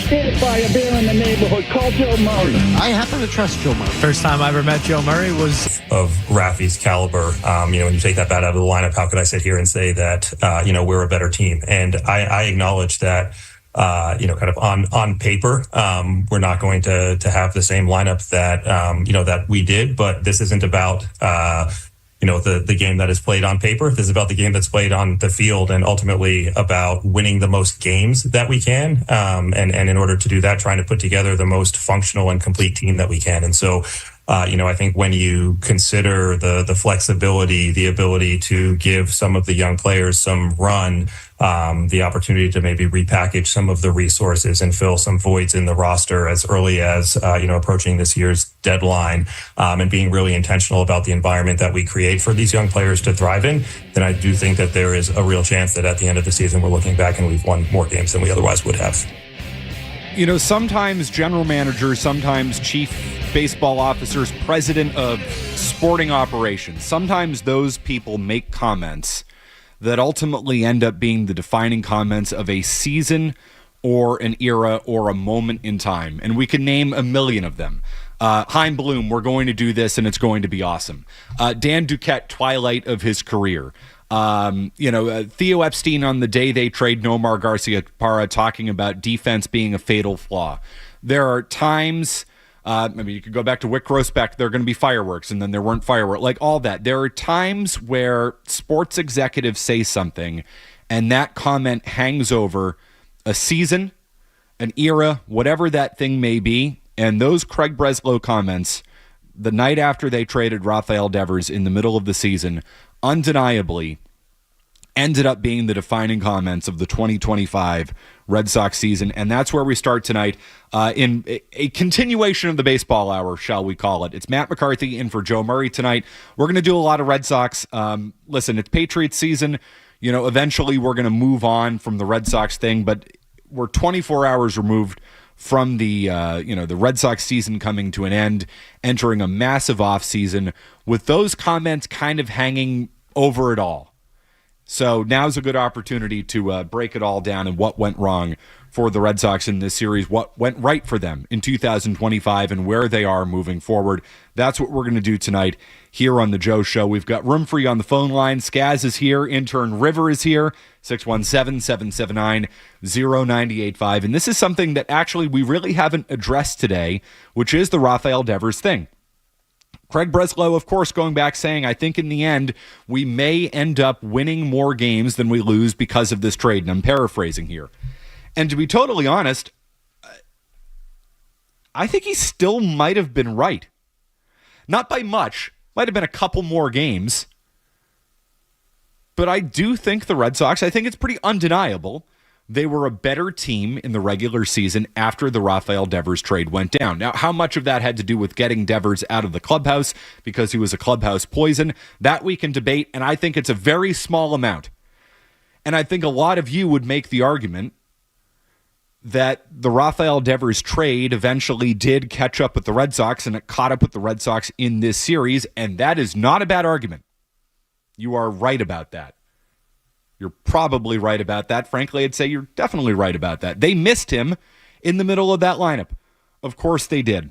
scared by a bear in the neighborhood. Call Joe Murray. I happen to trust Joe Murray. First time I ever met Joe Murray was of Rafi's caliber. When you take that bat out of the lineup, how could I sit here and say that, we're a better team? And I acknowledge that, kind of on paper, we're not going to have the same lineup that, that we did, but this isn't about, the game that is played on paper. This is about the game that's played on the field, and ultimately about winning the most games that we can. And in order to do that, trying to put together the most functional and complete team that we can. And so, I think when you consider the flexibility, the ability to give some of the young players some run, the opportunity to maybe repackage some of the resources and fill some voids in the roster as early as, approaching this year's deadline, and being really intentional about the environment that we create for these young players to thrive in, then I do think that there is a real chance that at the end of the season, we're looking back and we've won more games than we otherwise would have. Sometimes general managers, sometimes chief baseball officers, president of sporting operations, sometimes those people make comments that ultimately end up being the defining comments of a season or an era or a moment in time. And we can name a million of them. Chaim Bloom, we're going to do this and it's going to be awesome. Dan Duquette, twilight of his career. Theo Epstein on the day they trade Nomar Garciaparra talking about defense being a fatal flaw. There are times, you could go back to Wick Grossbeck, there are going to be fireworks, and then there weren't fireworks, like all that. There are times where sports executives say something, and that comment hangs over a season, an era, whatever that thing may be, and those Craig Breslow comments, the night after they traded Rafael Devers in the middle of the season, undeniably ended up being the defining comments of the 2025 Red Sox season. And that's where we start tonight in a continuation of the baseball hour, shall we call it. It's Matt McCarthy in for Joe Murray tonight. We're going to do a lot of Red Sox. Listen, it's Patriots season. Eventually we're going to move on from the Red Sox thing, but we're 24 hours removed from the the Red Sox season coming to an end, entering a massive offseason with those comments kind of hanging over it all. So now's a good opportunity to break it all down and what went wrong for the Red Sox in this series, what went right for them in 2025, and where they are moving forward. That's what we're going to do tonight here on The Joe Show. We've got room for you on the phone line. Skaz is here. Intern River is here. 617-779-0985. And this is something that actually we really haven't addressed today, which is the Rafael Devers thing. Craig Breslow, of course, going back saying, I think in the end, we may end up winning more games than we lose because of this trade. And I'm paraphrasing here. And to be totally honest, I think he still might have been right. Not by much. Might have been a couple more games. But I do think the Red Sox, I think it's pretty undeniable, they were a better team in the regular season after the Rafael Devers trade went down. Now, how much of that had to do with getting Devers out of the clubhouse because he was a clubhouse poison, that we can debate, and I think it's a very small amount. And I think a lot of you would make the argument that the Rafael Devers trade eventually did catch up with the Red Sox, and it caught up with the Red Sox in this series, and that is not a bad argument. You are right about that. You're probably right about that. Frankly, I'd say you're definitely right about that. They missed him in the middle of that lineup. Of course they did.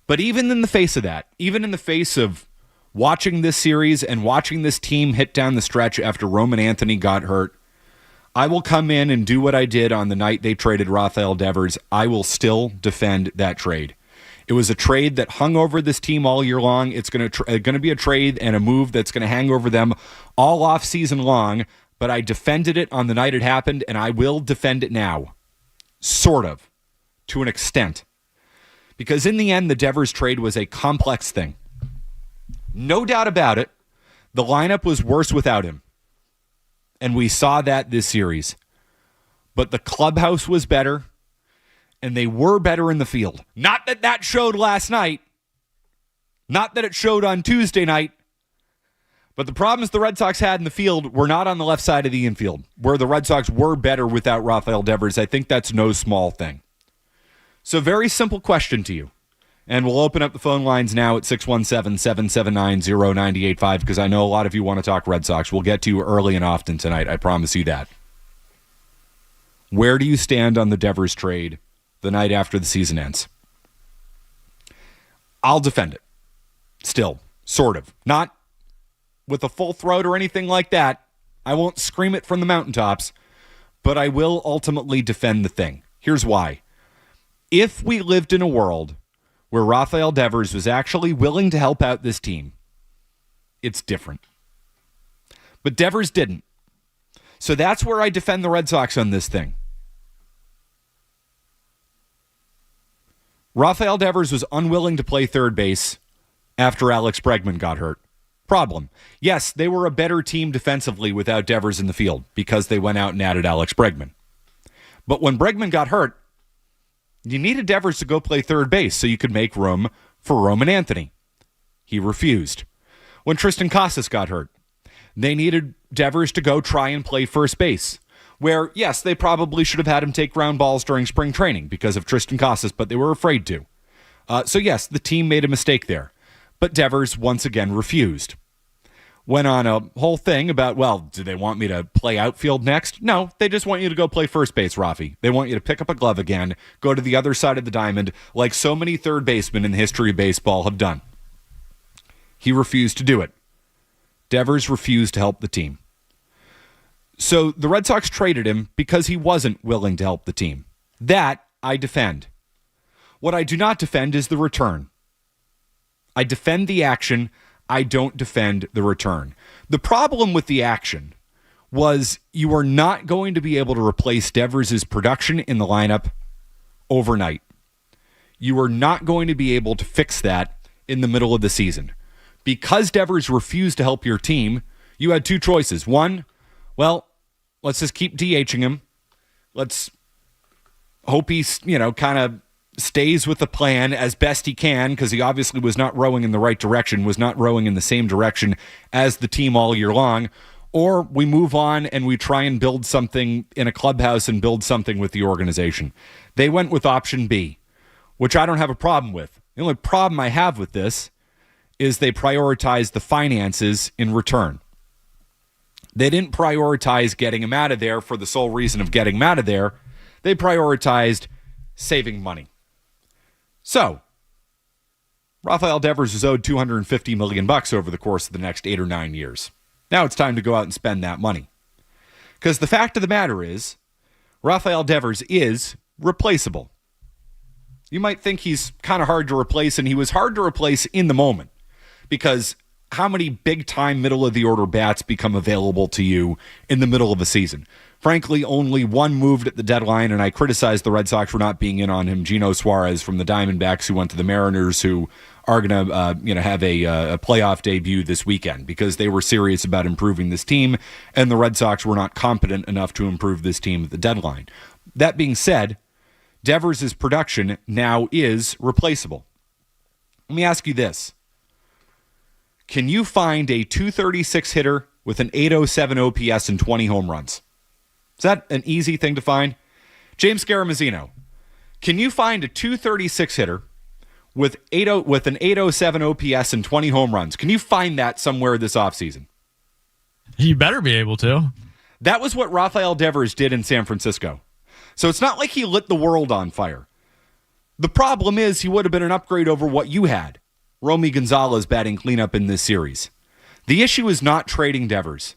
But even in the face of that, even in the face of watching this series and watching this team hit down the stretch after Roman Anthony got hurt, I will come in and do what I did on the night they traded Rafael Devers. I will still defend that trade. It was a trade that hung over this team all year long. It's going to be a trade and a move that's going to hang over them all off season long, but I defended it on the night it happened, and I will defend it now. Sort of, to an extent. Because in the end, the Devers trade was a complex thing. No doubt about it, the lineup was worse without him. And we saw that this series. But the clubhouse was better, and they were better in the field. Not that that showed last night. Not that it showed on Tuesday night. But the problems the Red Sox had in the field were not on the left side of the infield, where the Red Sox were better without Rafael Devers. I think that's no small thing. So very simple question to you. And we'll open up the phone lines now at 617-779-0985 because I know a lot of you want to talk Red Sox. We'll get to you early and often tonight. I promise you that. Where do you stand on the Devers trade the night after the season ends? I'll defend it. Still, sort of. Not with a full throat or anything like that. I won't scream it from the mountaintops, but I will ultimately defend the thing. Here's why. If we lived in a world where Rafael Devers was actually willing to help out this team, it's different. But Devers didn't. So that's where I defend the Red Sox on this thing. Rafael Devers was unwilling to play third base after Alex Bregman got hurt. Problem. Yes, they were a better team defensively without Devers in the field because they went out and added Alex Bregman. But when Bregman got hurt, you needed Devers to go play third base so you could make room for Roman Anthony. He refused. When Tristan Casas got hurt, they needed Devers to go try and play first base, where, yes, they probably should have had him take ground balls during spring training because of Tristan Casas, but they were afraid to. So, yes, the team made a mistake there. But Devers once again refused. Went on a whole thing about, well, do they want me to play outfield next? No, they just want you to go play first base, Rafi. They want you to pick up a glove again, go to the other side of the diamond, like so many third basemen in the history of baseball have done. He refused to do it. Devers refused to help the team. So the Red Sox traded him because he wasn't willing to help the team. That I defend. What I do not defend is the return. I defend the action. I don't defend the return. The problem with the action was you are not going to be able to replace Devers' production in the lineup overnight. You are not going to be able to fix that in the middle of the season. Because Devers refused to help your team, you had two choices. One, well, let's just keep DHing him. Let's hope he's, kind of stays with the plan as best he can, because he obviously was not rowing in the right direction, was not rowing in the same direction as the team all year long. Or we move on and we try and build something in a clubhouse and build something with the organization. They went with option B, which I don't have a problem with. The only problem I have with this is they prioritized the finances in return. They didn't prioritize getting him out of there for the sole reason of getting him out of there. They prioritized saving money. So, Rafael Devers is owed $250 million over the course of the next 8 or 9 years. Now it's time to go out and spend that money. Because the fact of the matter is, Rafael Devers is replaceable. You might think he's kind of hard to replace, and he was hard to replace in the moment. Because how many big-time middle-of-the-order bats become available to you in the middle of a season? Frankly, only one moved at the deadline, and I criticized the Red Sox for not being in on him. Gino Suarez from the Diamondbacks, who went to the Mariners, who are going to have a playoff debut this weekend because they were serious about improving this team, and the Red Sox were not competent enough to improve this team at the deadline. That being said, Devers' production now is replaceable. Let me ask you this. Can you find a 236 hitter with an 807 OPS and 20 home runs? Is that an easy thing to find? James Garamazzino, can you find a 236 hitter with an 807 OPS and 20 home runs? Can you find that somewhere this offseason? You better be able to. That was what Rafael Devers did in San Francisco. So it's not like he lit the world on fire. The problem is he would have been an upgrade over what you had. Romy Gonzalez batting cleanup in this series. The issue is not trading Devers.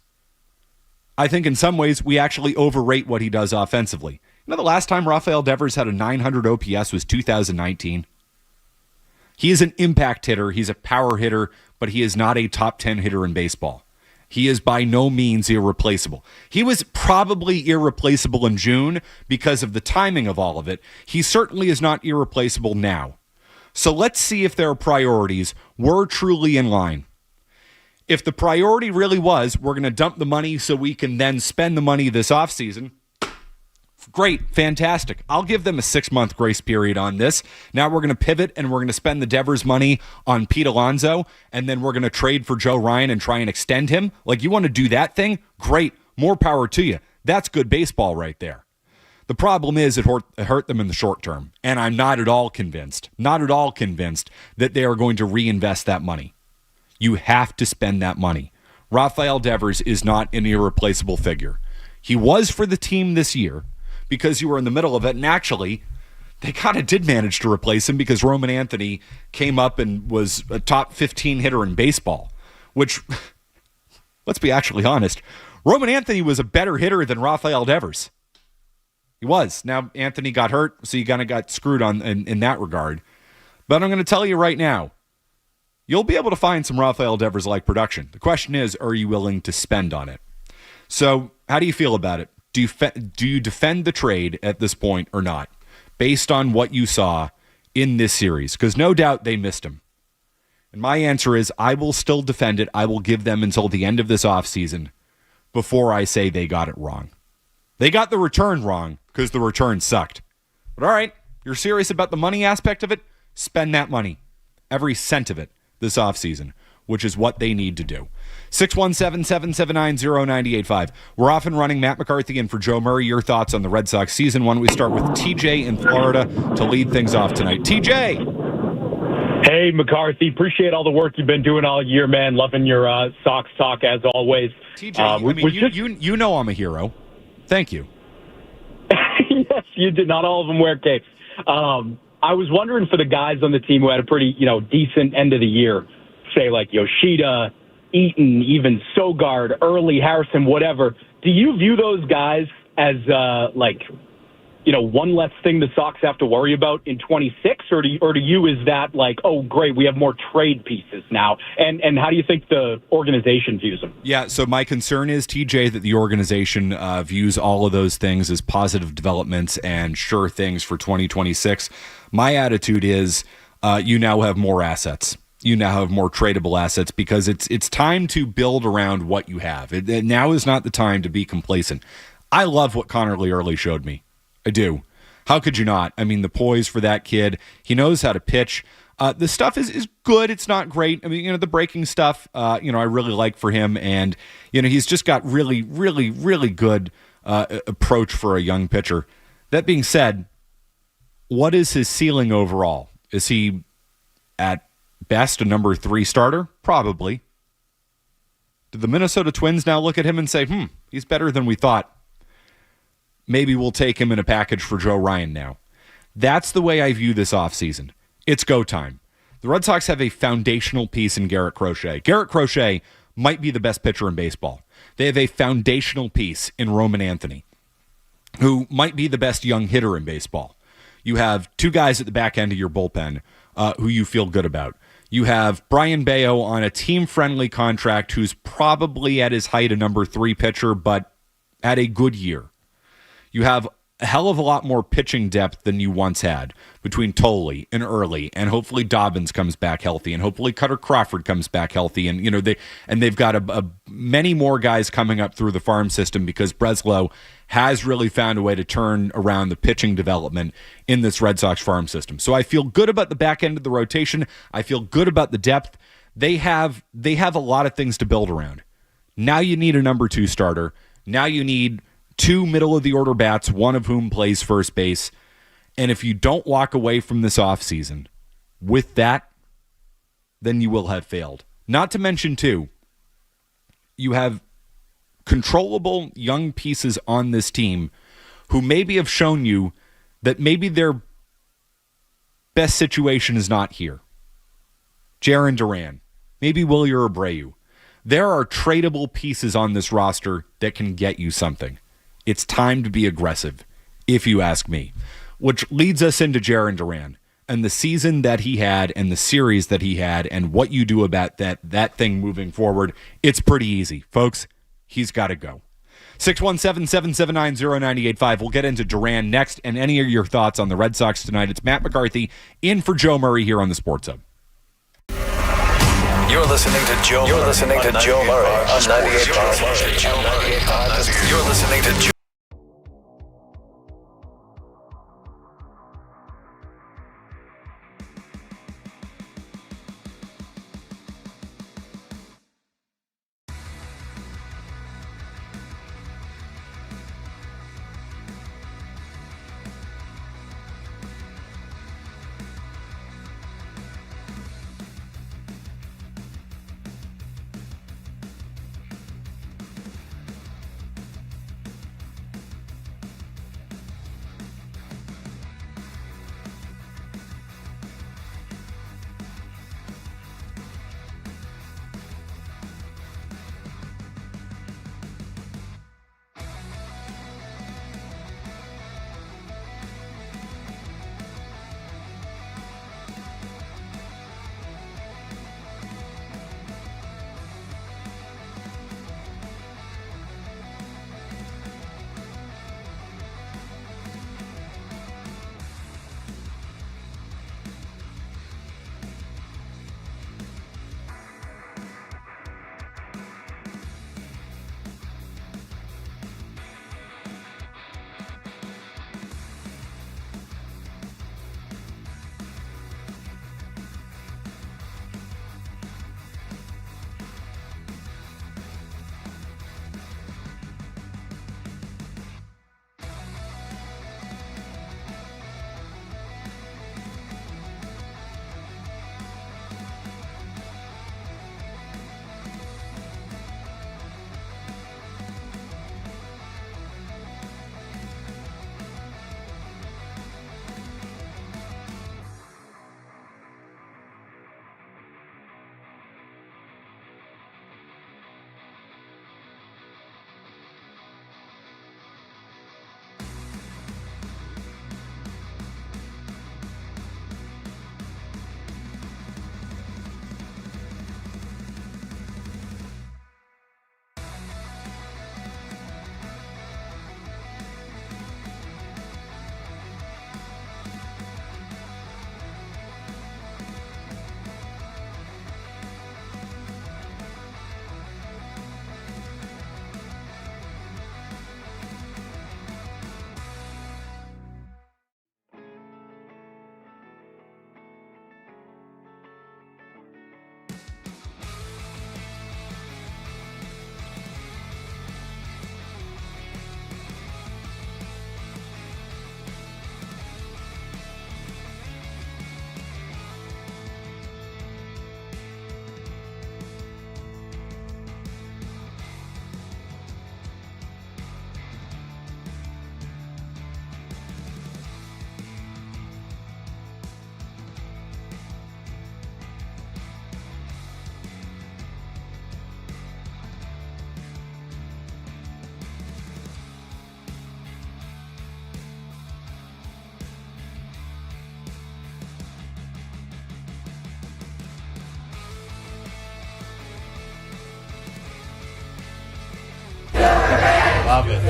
I think in some ways we actually overrate what he does offensively. The last time Rafael Devers had a 900 OPS was 2019. He is an impact hitter. He's a power hitter, but he is not a top 10 hitter in baseball. He is by no means irreplaceable. He was probably irreplaceable in June because of the timing of all of it. He certainly is not irreplaceable now. So let's see if their priorities were truly in line. If the priority really was, we're going to dump the money so we can then spend the money this offseason, great, fantastic. I'll give them a 6-month grace period on this. Now we're going to pivot and we're going to spend the Devers money on Pete Alonso, and then we're going to trade for Joe Ryan and try and extend him. Like, you want to do that thing? Great. More power to you. That's good baseball right there. The problem is it hurt them in the short term, and I'm not at all convinced that they are going to reinvest that money. You have to spend that money. Rafael Devers is not an irreplaceable figure. He was for the team this year because you were in the middle of it. And actually, they kind of did manage to replace him because Roman Anthony came up and was a top 15 hitter in baseball, which, let's be actually honest, Roman Anthony was a better hitter than Rafael Devers. He was. Now, Anthony got hurt, so you kind of got screwed on in that regard. But I'm going to tell you right now, you'll be able to find some Rafael Devers-like production. The question is, are you willing to spend on it? So, how do you feel about it? Do you defend the trade at this point or not, based on what you saw in this series? Because no doubt they missed him. And my answer is, I will still defend it. I will give them until the end of this offseason before I say they got it wrong. They got the return wrong because the return sucked. But all right, you're serious about the money aspect of it? Spend that money, every cent of it, this offseason, which is what they need to do. 617-779-0985. We're off and running. Matt McCarthy in for Joe Murray. Your thoughts on the Red Sox season? Why don't we start with TJ in Florida to lead things off tonight? TJ! Hey, McCarthy. Appreciate all the work you've been doing all year, man. Loving your Sox talk as always. TJ, you know I'm a hero. Thank you. Yes, you did. Not all of them wear capes. I was wondering for the guys on the team who had a pretty, decent end of the year, say like Yoshida, Eaton, even Sogard, Early, Harrison, whatever. Do you view those guys as one less thing the Sox have to worry about in 26, or to you is that like, oh great, we have more trade pieces now? And how do you think the organization views them? Yeah, so my concern is, TJ, that the organization views all of those things as positive developments and sure things for 2026. My attitude is you now have more assets. You now have more tradable assets because it's time to build around what you have. Now is not the time to be complacent. I love what Connelly Early showed me. I do. How could you not? I mean, the poise for that kid. He knows how to pitch. The stuff is good. It's not great. I mean, the breaking stuff, I really like for him. And, he's just got really, really, really good approach for a young pitcher. That being said, what is his ceiling overall? Is he at best a number 3 starter? Probably. Did the Minnesota Twins now look at him and say, he's better than we thought? Maybe we'll take him in a package for Joe Ryan now. That's the way I view this offseason. It's go time. The Red Sox have a foundational piece in Garrett Crochet. Garrett Crochet might be the best pitcher in baseball. They have a foundational piece in Roman Anthony, who might be the best young hitter in baseball. You have 2 guys at the back end of your bullpen who you feel good about. You have Brian Bayo on a team-friendly contract who's probably at his height a number 3 pitcher, but had a good year. You have a hell of a lot more pitching depth than you once had between Tolley and Early, and hopefully Dobbins comes back healthy, and hopefully Cutter Crawford comes back healthy, and they've got many more guys coming up through the farm system because Breslow has really found a way to turn around the pitching development in this Red Sox farm system. So I feel good about the back end of the rotation. I feel good about the depth. They have a lot of things to build around. Now you need a number 2 starter. Now you need 2 middle-of-the-order bats, one of whom plays first base. And if you don't walk away from this offseason with that, then you will have failed. Not to mention, too, you have controllable young pieces on this team who maybe have shown you that maybe their best situation is not here. Jarren Duran, maybe Wilyer Abreu. There are tradable pieces on this roster that can get you something. It's time to be aggressive, if you ask me. Which leads us into Jarren Duran and the season that he had and the series that he had and what you do about that thing moving forward. It's pretty easy. Folks, he's got to go. 617-779-0985. We'll get into Duran next and any of your thoughts on the Red Sox tonight. It's Matt McCarthy in for Joe Murray here on the Sports Hub. You're listening to Joe Murray on 98.5. You're listening to Joe. Love it.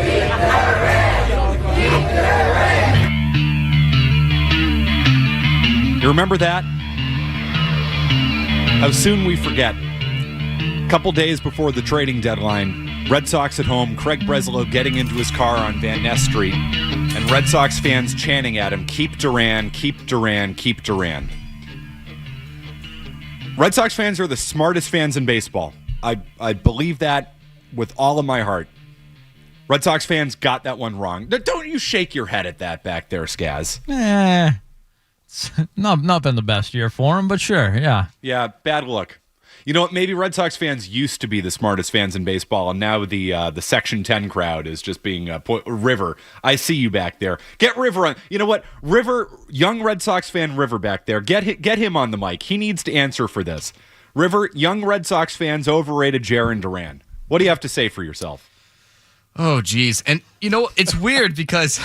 You remember that? How soon we forget. A couple days before the trading deadline, Red Sox at home, Craig Breslow getting into his car on Van Ness Street, and Red Sox fans chanting at him, "Keep Duran, keep Duran, keep Duran." Red Sox fans are the smartest fans in baseball. I believe that with all of my heart. Red Sox fans got that one wrong. Don't you shake your head at that back there, Skaz. It's not been the best year for him, but sure, yeah. Yeah, bad look. You know what? Maybe Red Sox fans used to be the smartest fans in baseball, and now the Section 10 crowd is just being River. I see you back there. Get River on. You know what? River, young Red Sox fan River back there. Get him on the mic. He needs to answer for this. River, young Red Sox fans overrated Jarren Duran. What do you have to say for yourself? Oh, geez. And, you know, it's weird because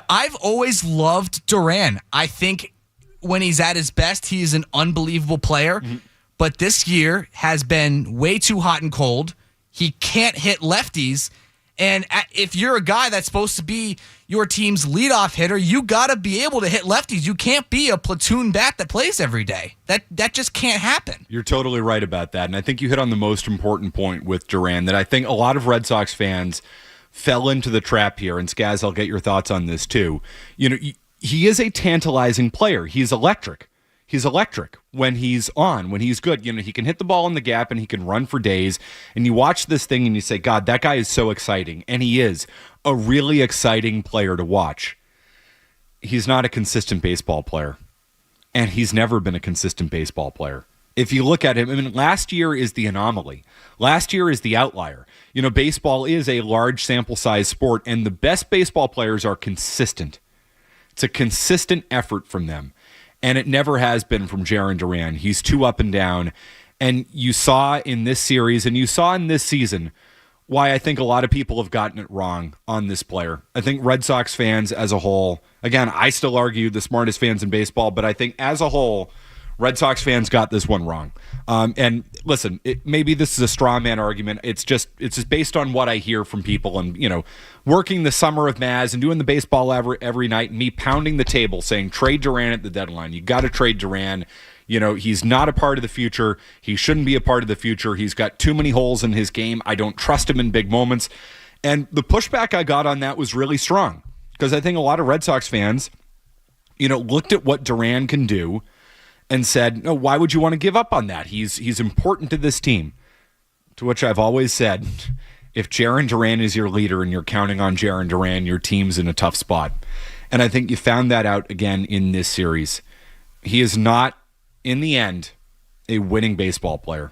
I've always loved Duran. I think when he's at his best, he is an unbelievable player. Mm-hmm. But this year has been way too hot and cold. He can't hit lefties. And if you're a guy that's supposed to be your team's leadoff hitter, you got to be able to hit lefties. You can't be a platoon bat that plays every day. That just can't happen. You're totally right about that. And I think you hit on the most important point with Duran, that I think a lot of Red Sox fans fell into the trap here. And Skaz, I'll get your thoughts on this too. You know, he is a tantalizing player. He's electric. He's electric when he's on, when he's good. You know, he can hit the ball in the gap and he can run for days. And you watch this thing and you say, God, that guy is so exciting. And he is a really exciting player to watch. He's not a consistent baseball player. And he's never been a consistent baseball player. If you look at him, I mean, last year is the anomaly. Last year is the outlier. You know, baseball is a large sample size sport, and the best baseball players are consistent. It's a consistent effort from them. And it never has been from Jarren Duran. He's too up and down. And you saw in this series and you saw in this season why I think a lot of people have gotten it wrong on this player. I think Red Sox fans as a whole, again, I still argue the smartest fans in baseball, but I think as a whole, Red Sox fans got this one wrong. And listen, maybe this is a straw man argument. It's just based on what I hear from people, and you know, working the summer of Maz and doing the baseball every night, and me pounding the table saying trade Duran at the deadline. You got to trade Duran. You know, he's not a part of the future. He shouldn't be a part of the future. He's got too many holes in his game. I don't trust him in big moments. And the pushback I got on that was really strong, because I think a lot of Red Sox fans, you know, looked at what Duran can do and said, no, why would you want to give up on that? He's important to this team. To which I've always said, if Jarren Duran is your leader and you're counting on Jarren Duran, your team's in a tough spot. And I think you found that out again in this series. He is not, in the end, a winning baseball player.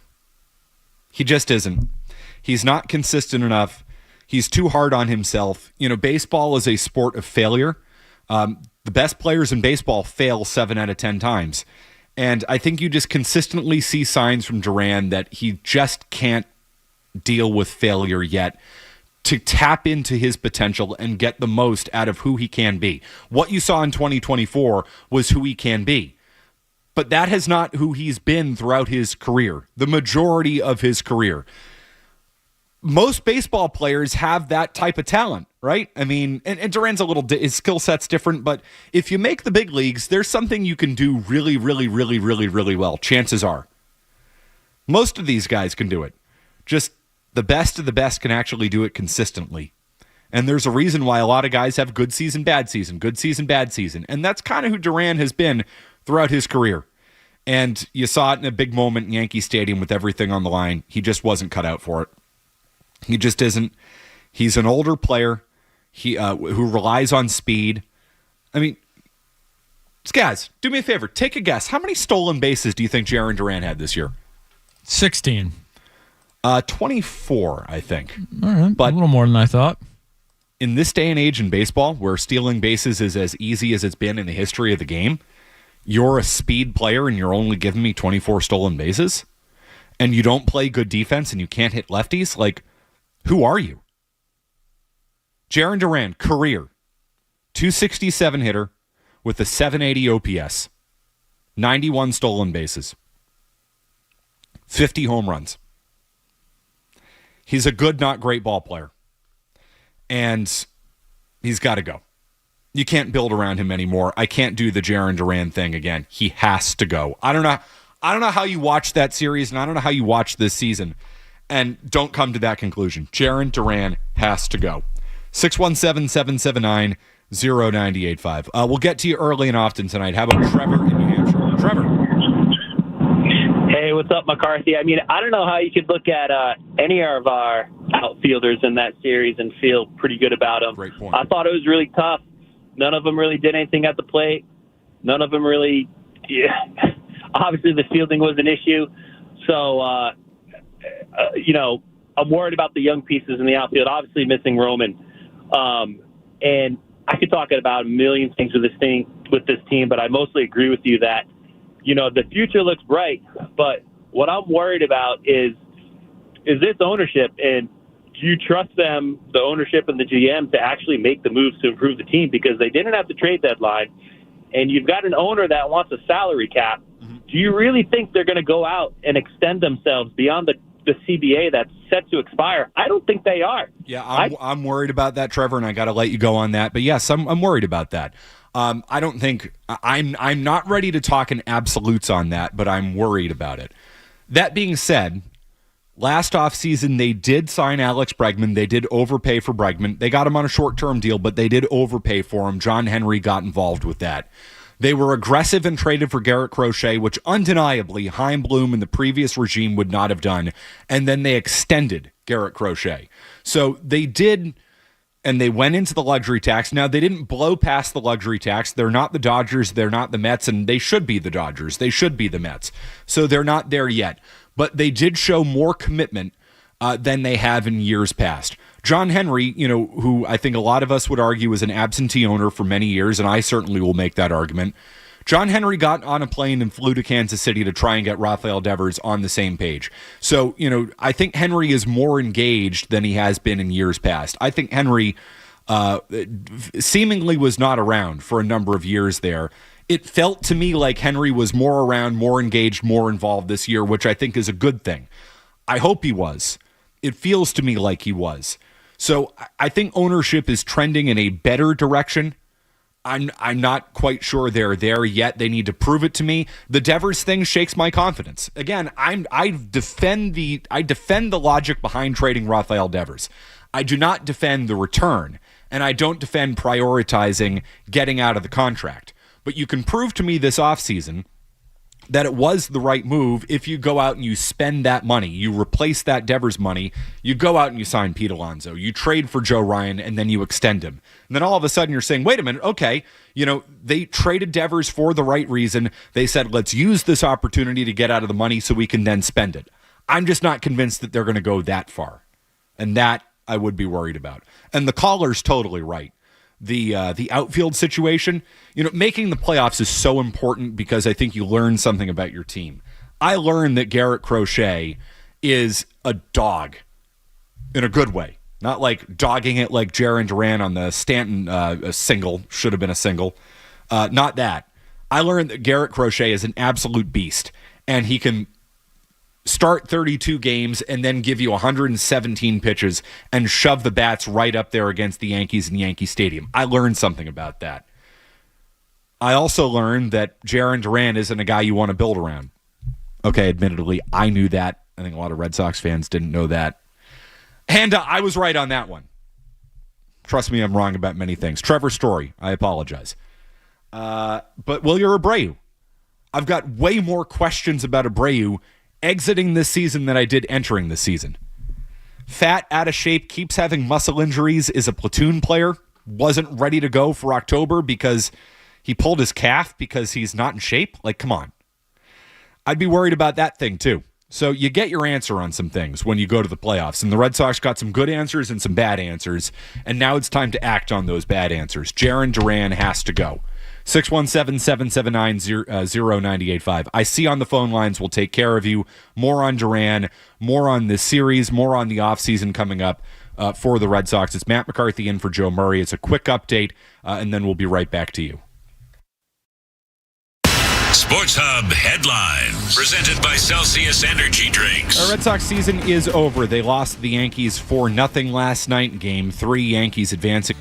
He just isn't. He's not consistent enough. He's too hard on himself. You know, baseball is a sport of failure. The best players in baseball fail 7 out of 10 times. And I think you just consistently see signs from Duran that he just can't deal with failure yet to tap into his potential and get the most out of who he can be. What you saw in 2024 was who he can be. But that is not who he's been throughout his career, the majority of his career. Most baseball players have that type of talent, right? I mean, and Duran's his skill set's different, but if you make the big leagues, there's something you can do really, really, really, really, really well. Chances are. Most of these guys can do it. Just the best of the best can actually do it consistently. And there's a reason why a lot of guys have good season, bad season, good season, bad season. And that's kind of who Duran has been throughout his career. And you saw it in a big moment in Yankee Stadium with everything on the line. He just wasn't cut out for it. He just isn't. He's an older player who relies on speed. I mean, Skaz, do me a favor. Take a guess. How many stolen bases do you think Jarren Duran had this year? 16. 24, I think. All right, but a little more than I thought. In this day and age in baseball, where stealing bases is as easy as it's been in the history of the game, you're a speed player and you're only giving me 24 stolen bases? And you don't play good defense and you can't hit lefties? Like, who are you? Jarren Duran, career, 267 hitter with a 780 OPS, 91 stolen bases, 50 home runs. He's a good, not great ball player. and he's got to go. You can't build around him anymore. I can't do the Jarren Duran thing again. He has to go. I don't know how you watch that series, and I don't know how you watch this season and don't come to that conclusion. Jarren Duran has to go. 617-779-0985. We'll get to you early and often tonight. How about Trevor in New Hampshire? Trevor. Hey, what's up, McCarthy? I mean, I don't know how you could look at any of our outfielders in that series and feel pretty good about them. Great point. I thought it was really tough. None of them really did anything at the plate. None of them really, obviously the fielding was an issue. So, I'm worried about the young pieces in the outfield, obviously missing Roman. And I could talk about a million things with this team, but I mostly agree with you that, the future looks bright. But what I'm worried about is this ownership, and do you trust them, the ownership and the GM, to actually make the moves to improve the team? Because they didn't have the trade deadline, and you've got an owner that wants a salary cap. Mm-hmm. Do you really think they're going to go out and extend themselves beyond the CBA that's set to expire? I don't think they are. Yeah, I'm worried about that, Trevor, and I got to let you go on that. But yes, I'm worried about that. I don't think I'm not ready to talk in absolutes on that, but I'm worried about it. That being said, last offseason, they did sign Alex Bregman. They did overpay for Bregman. They got him on a short-term deal, but they did overpay for him. John Henry got involved with that. They were aggressive and traded for Garrett Crochet, which undeniably Chaim Bloom and the previous regime would not have done. And then they extended Garrett Crochet. So they did, and they went into the luxury tax. Now, they didn't blow past the luxury tax. They're not the Dodgers. They're not the Mets, and they should be the Dodgers. They should be the Mets. So they're not there yet. But they did show more commitment than they have in years past. John Henry, who I think a lot of us would argue is an absentee owner for many years, and I certainly will make that argument. John Henry got on a plane and flew to Kansas City to try and get Rafael Devers on the same page. So, I think Henry is more engaged than he has been in years past. I think Henry seemingly was not around for a number of years there. It felt to me like Henry was more around, more engaged, more involved this year, which I think is a good thing. I hope he was. It feels to me like he was. So I think ownership is trending in a better direction. I'm not quite sure they're there yet. They need to prove it to me. The Devers thing shakes my confidence. Again, I defend the logic behind trading Rafael Devers. I do not defend the return, and I don't defend prioritizing getting out of the contract. But you can prove to me this offseason that it was the right move if you go out and you spend that money. You replace that Devers money. You go out and you sign Pete Alonso. You trade for Joe Ryan, and then you extend him. And then all of a sudden you're saying, wait a minute, okay, they traded Devers for the right reason. They said, let's use this opportunity to get out of the money so we can then spend it. I'm just not convinced that they're going to go that far. And that I would be worried about. And the caller's totally right. The outfield situation, making the playoffs is so important because I think you learn something about your team. I learned that Garrett Crochet is a dog in a good way, not like dogging it like Jarren Duran on the Stanton single, should have been a single. Not that. I learned that Garrett Crochet is an absolute beast, and he can start 32 games and then give you 117 pitches and shove the bats right up there against the Yankees in Yankee Stadium. I learned something about that. I also learned that Jarren Duran isn't a guy you want to build around. Okay, admittedly, I knew that. I think a lot of Red Sox fans didn't know that. And I was right on that one. Trust me, I'm wrong about many things. Trevor Story, I apologize. But Wilyer Abreu. I've got way more questions about Abreu exiting this season than I did entering this season. Fat, out of shape, keeps having muscle injuries, is a platoon player, wasn't ready to go for October because he pulled his calf because he's not in shape. Like, come on. I'd be worried about that thing too. So you get your answer on some things when you go to the playoffs, and the Red Sox got some good answers and some bad answers, and now it's time to act on those bad answers. Jarren Duran has to go. 617-779-0985. I see on the phone lines. We'll take care of you. More on Duran, more on this series, more on the offseason coming up for the Red Sox. It's Matt McCarthy in for Joe Murray. It's a quick update, and then we'll be right back to you. Sports Hub headlines. Presented by Celsius Energy Drinks. Our Red Sox season is over. They lost the Yankees 4-0 last night in Game 3. Yankees advancing.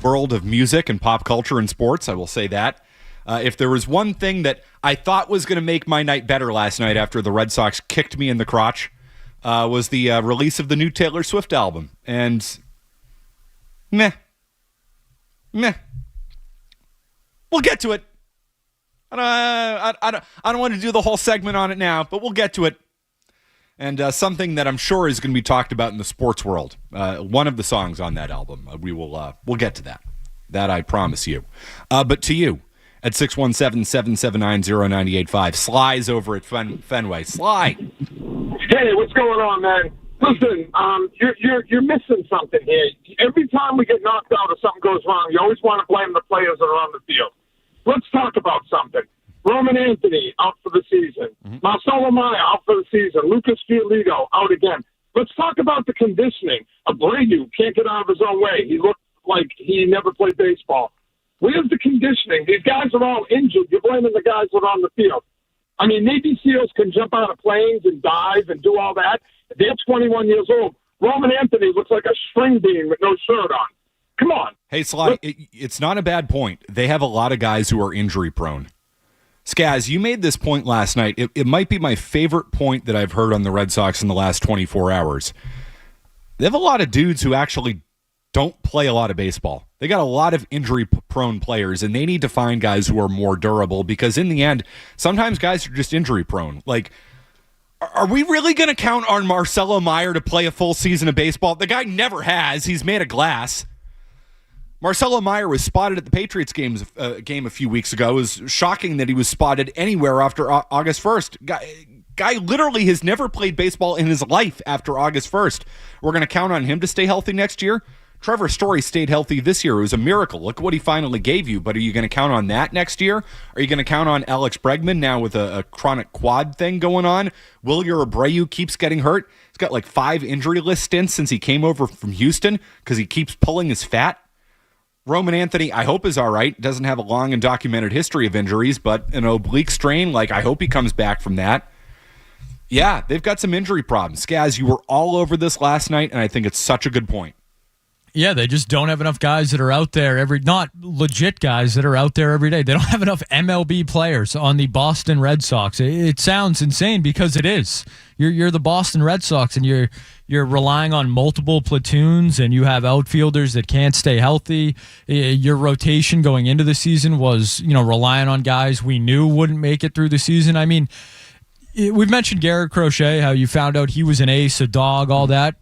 World of music and pop culture and sports, I will say that. If there was one thing that I thought was going to make my night better last night after the Red Sox kicked me in the crotch, was the release of the new Taylor Swift album. And meh. We'll get to it. I don't want to do the whole segment on it now, but we'll get to it. And something that I'm sure is going to be talked about in the sports world. One of the songs on that album. We'll get to that. That I promise you. But to you, at 617-779-0985. Sly's over at Fenway. Sly. Hey, what's going on, man? Listen, you're missing something here. Every time we get knocked out or something goes wrong, you always want to blame the players that are on the field. Let's talk about something. Roman Anthony out for the season. Marcelo Maye out for the season. Lucas Giolito out again. Let's talk about the conditioning. Abreu can't get out of his own way. He looked like he never played baseball. Where's the conditioning? These guys are all injured. You're blaming the guys that are on the field. I mean, Navy SEALs can jump out of planes and dive and do all that. They're 21 years old. Roman Anthony looks like a string bean with no shirt on. Come on. Hey, Sly, it's not a bad point. They have a lot of guys who are injury prone. Skaz, you made this point last night. It might be my favorite point that I've heard on the Red Sox in the last 24 hours. They have a lot of dudes who actually don't play a lot of baseball. They got a lot of injury-prone players, and they need to find guys who are more durable because in the end, sometimes guys are just injury-prone. Like, are we really going to count on Marcelo Mayer to play a full season of baseball? The guy never has. He's made of glass. Marcelo Mayer was spotted at the Patriots game a few weeks ago. It was shocking that he was spotted anywhere after August 1st. Guy literally has never played baseball in his life after August 1st. We're going to count on him to stay healthy next year? Trevor Story stayed healthy this year. It was a miracle. Look what he finally gave you. But are you going to count on that next year? Are you going to count on Alex Bregman now with a chronic quad thing going on? Wilyer Abreu keeps getting hurt. He's got like 5 injury list stints since he came over from Houston because he keeps pulling his fat. Roman Anthony, I hope, is all right. Doesn't have a long and documented history of injuries, but an oblique strain, I hope he comes back from that. Yeah, they've got some injury problems. Skaz, you were all over this last night, and I think it's such a good point. Yeah, they just don't have enough guys that are out there not legit guys that are out there every day. They don't have enough MLB players on the Boston Red Sox. It sounds insane because it is. You're the Boston Red Sox and you're relying on multiple platoons and you have outfielders that can't stay healthy. Your rotation going into the season was, relying on guys we knew wouldn't make it through the season. I mean, we've mentioned Garrett Crochet, how you found out he was an ace, a dog, all that.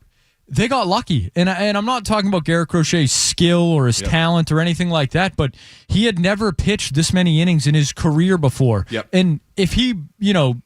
They got lucky. And I'm not talking about Garrett Crochet's skill or his talent or anything like that, but he had never pitched this many innings in his career before. Yep. And if he,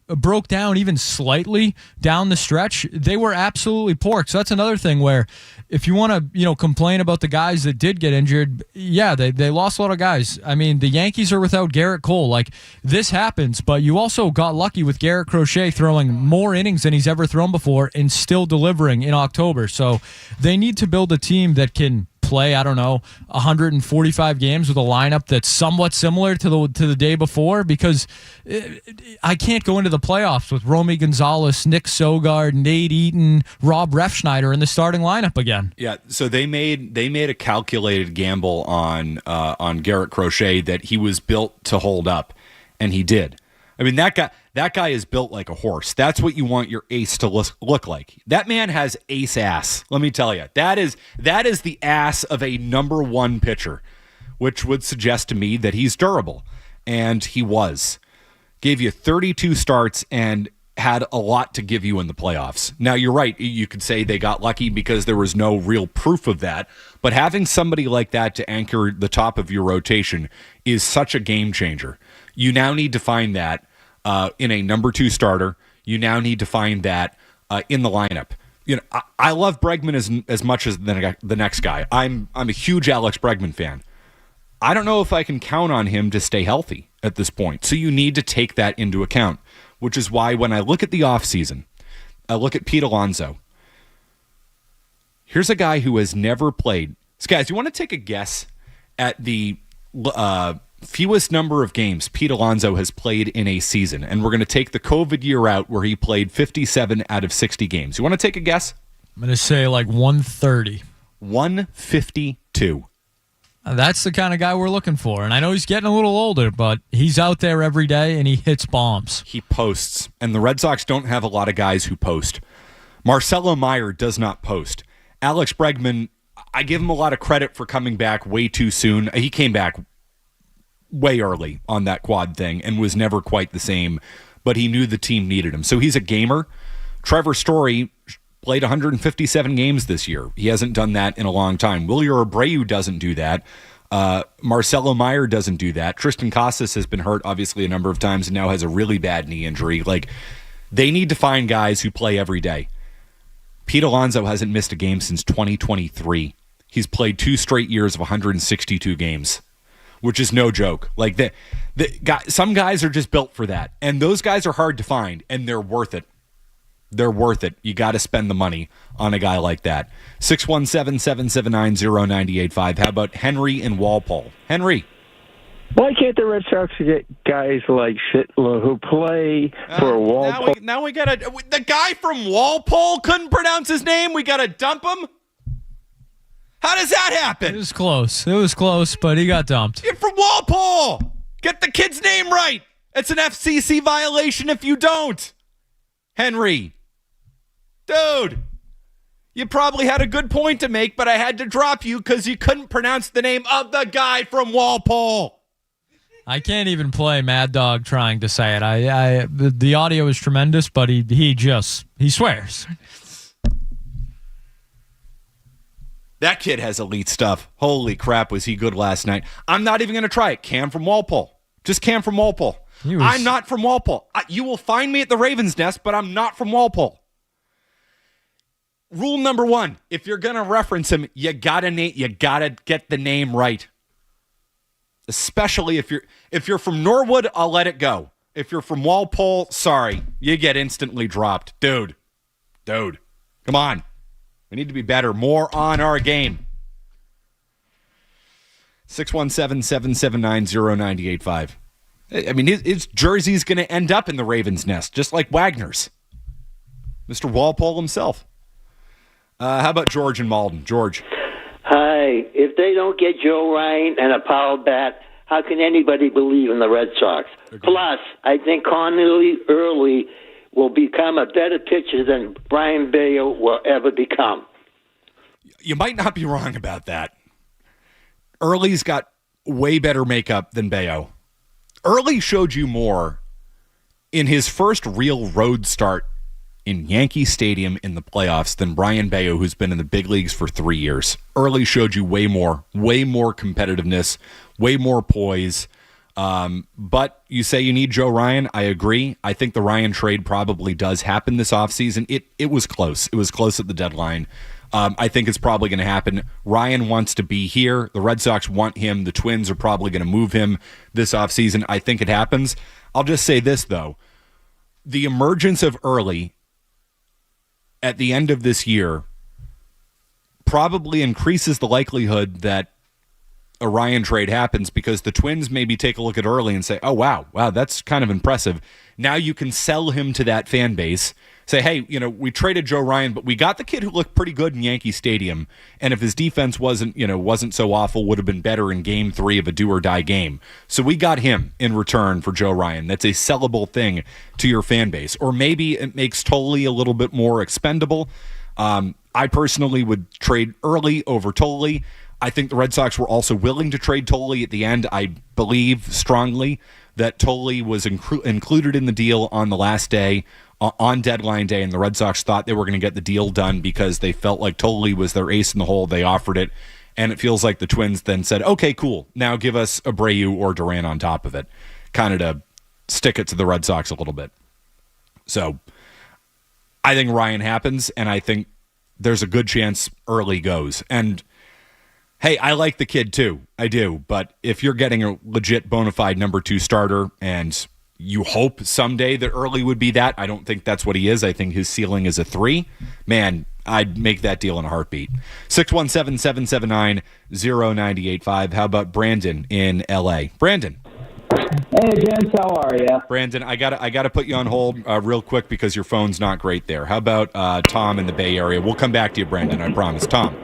broke down even slightly down the stretch, they were absolutely pork. So that's another thing where if you want to, complain about the guys that did get injured, yeah, they lost a lot of guys. I mean, the Yankees are without Garrett Cole. This happens, but you also got lucky with Garrett Crochet throwing more innings than he's ever thrown before and still delivering in October. So they need to build a team that can play, 145 games with a lineup that's somewhat similar to the day before, because I can't go into the playoffs with Romy Gonzalez, Nick Sogard, Nate Eaton, Rob Refschneider in the starting lineup again. Yeah, so they made a calculated gamble on Garrett Crochet that he was built to hold up, and he did. I mean, that guy is built like a horse. That's what you want your ace to look like. That man has ace ass. Let me tell you, that is the ass of a number one pitcher, which would suggest to me that he's durable, and he was. Gave you 32 starts and had a lot to give you in the playoffs. Now, you're right. You could say they got lucky because there was no real proof of that, but having somebody like that to anchor the top of your rotation is such a game changer. You now need to find that in a number 2 starter. You now need to find that in the lineup. I love Bregman as much as the next guy. I'm a huge Alex Bregman fan. I don't know if I can count on him to stay healthy at this point. So you need to take that into account, which is why when I look at the offseason, I look at Pete Alonso. Here's a guy who has never played. Guys, you want to take a guess at the fewest number of games Pete Alonso has played in a season? And we're going to take the COVID year out where he played 57 out of 60 games. You want to take a guess? I'm going to say 130. 152. That's the kind of guy we're looking for. And I know he's getting a little older, but he's out there every day and he hits bombs. He posts. And the Red Sox don't have a lot of guys who post. Marcelo Mayer does not post. Alex Bregman, I give him a lot of credit for coming back way too soon. He came back way early on that quad thing and was never quite the same, but he knew the team needed him. So he's a gamer. Trevor Story played 157 games this year. He hasn't done that in a long time. Wilyer Abreu doesn't do that. Marcelo Mayer doesn't do that. Tristan Casas has been hurt, obviously, a number of times and now has a really bad knee injury. They need to find guys who play every day. Pete Alonso hasn't missed a game since 2023. He's played 2 straight years of 162 games, which is no joke. Some guys are just built for that, and those guys are hard to find, and they're worth it. they're worth it. You got to spend the money on a guy like that. 617-779-0985. How about Henry and Walpole? Henry. Why can't the Red Sox get guys like Sittler who play for Walpole? Now we got to... The guy from Walpole couldn't pronounce his name? We got to dump him? How does that happen? It was close. It was close, but he got dumped. You're from Walpole. Get the kid's name right. It's an FCC violation if you don't. Henry. Dude. You probably had a good point to make, but I had to drop you because you couldn't pronounce the name of the guy from Walpole. I can't even play Mad Dog trying to say it. The audio is tremendous, but he swears. That kid has elite stuff. Holy crap, was he good last night. I'm not even going to try it. Cam from Walpole. Just Cam from Walpole. I'm not from Walpole. You will find me at the Raven's Nest, but I'm not from Walpole. Rule number 1, if you're going to reference him, you got to get the name right. Especially if you're from Norwood, I'll let it go. If you're from Walpole, sorry, you get instantly dropped. Dude, come on. We need to be better, more on our game. 617-779-0985. I mean, his jersey's going to end up in the Raven's Nest, just like Wagner's. Mr. Walpole himself. How about George and Malden? George. Hi. If they don't get Joe Ryan and a power bat, how can anybody believe in the Red Sox? Agreed. Plus, I think Connelly Early will become a better pitcher than Brian Bayo will ever become. You might not be wrong about that. Early's got way better makeup than Bayo. Early showed you more in his first real road start in Yankee Stadium in the playoffs than Brian Bayo, who's been in the big leagues for 3 years. Early showed you way more competitiveness, way more poise. But you say you need Joe Ryan. I agree. I think the Ryan trade probably does happen this offseason. It was close. It was close at the deadline. I think it's probably going to happen. Ryan wants to be here. The Red Sox want him. The Twins are probably going to move him this offseason. I think it happens. I'll just say this, though. The emergence of Early at the end of this year probably increases the likelihood that a Ryan trade happens, because the Twins maybe take a look at Early and say, oh, wow, that's kind of impressive. Now you can sell him to that fan base. Say, hey, we traded Joe Ryan, but we got the kid who looked pretty good in Yankee Stadium. And if his defense wasn't so awful, would have been better in game 3 of a do or die game. So we got him in return for Joe Ryan. That's a sellable thing to your fan base. Or maybe it makes Tolle a little bit more expendable. I personally would trade Early over Tolle. I think the Red Sox were also willing to trade Tolle at the end. I believe strongly that Tolle was included in the deal on the last day, on deadline day, and the Red Sox thought they were going to get the deal done because they felt like Tolle was their ace in the hole. They offered it, and it feels like the Twins then said, okay, cool, now give us Abreu or Duran on top of it, kind of to stick it to the Red Sox a little bit. So I think Ryan happens, and I think there's a good chance Early goes. And hey, I like the kid too. I do. But if you're getting a legit bona fide number 2 starter and you hope someday that Early would be that, I don't think that's what he is. I think his ceiling is a 3. Man, I'd make that deal in a heartbeat. 617-779-0985. How about Brandon in L.A.? Brandon. Hey, gents, how are you? Brandon, I gotta put you on hold real quick because your phone's not great there. How about Tom in the Bay Area? We'll come back to you, Brandon, I promise. Tom.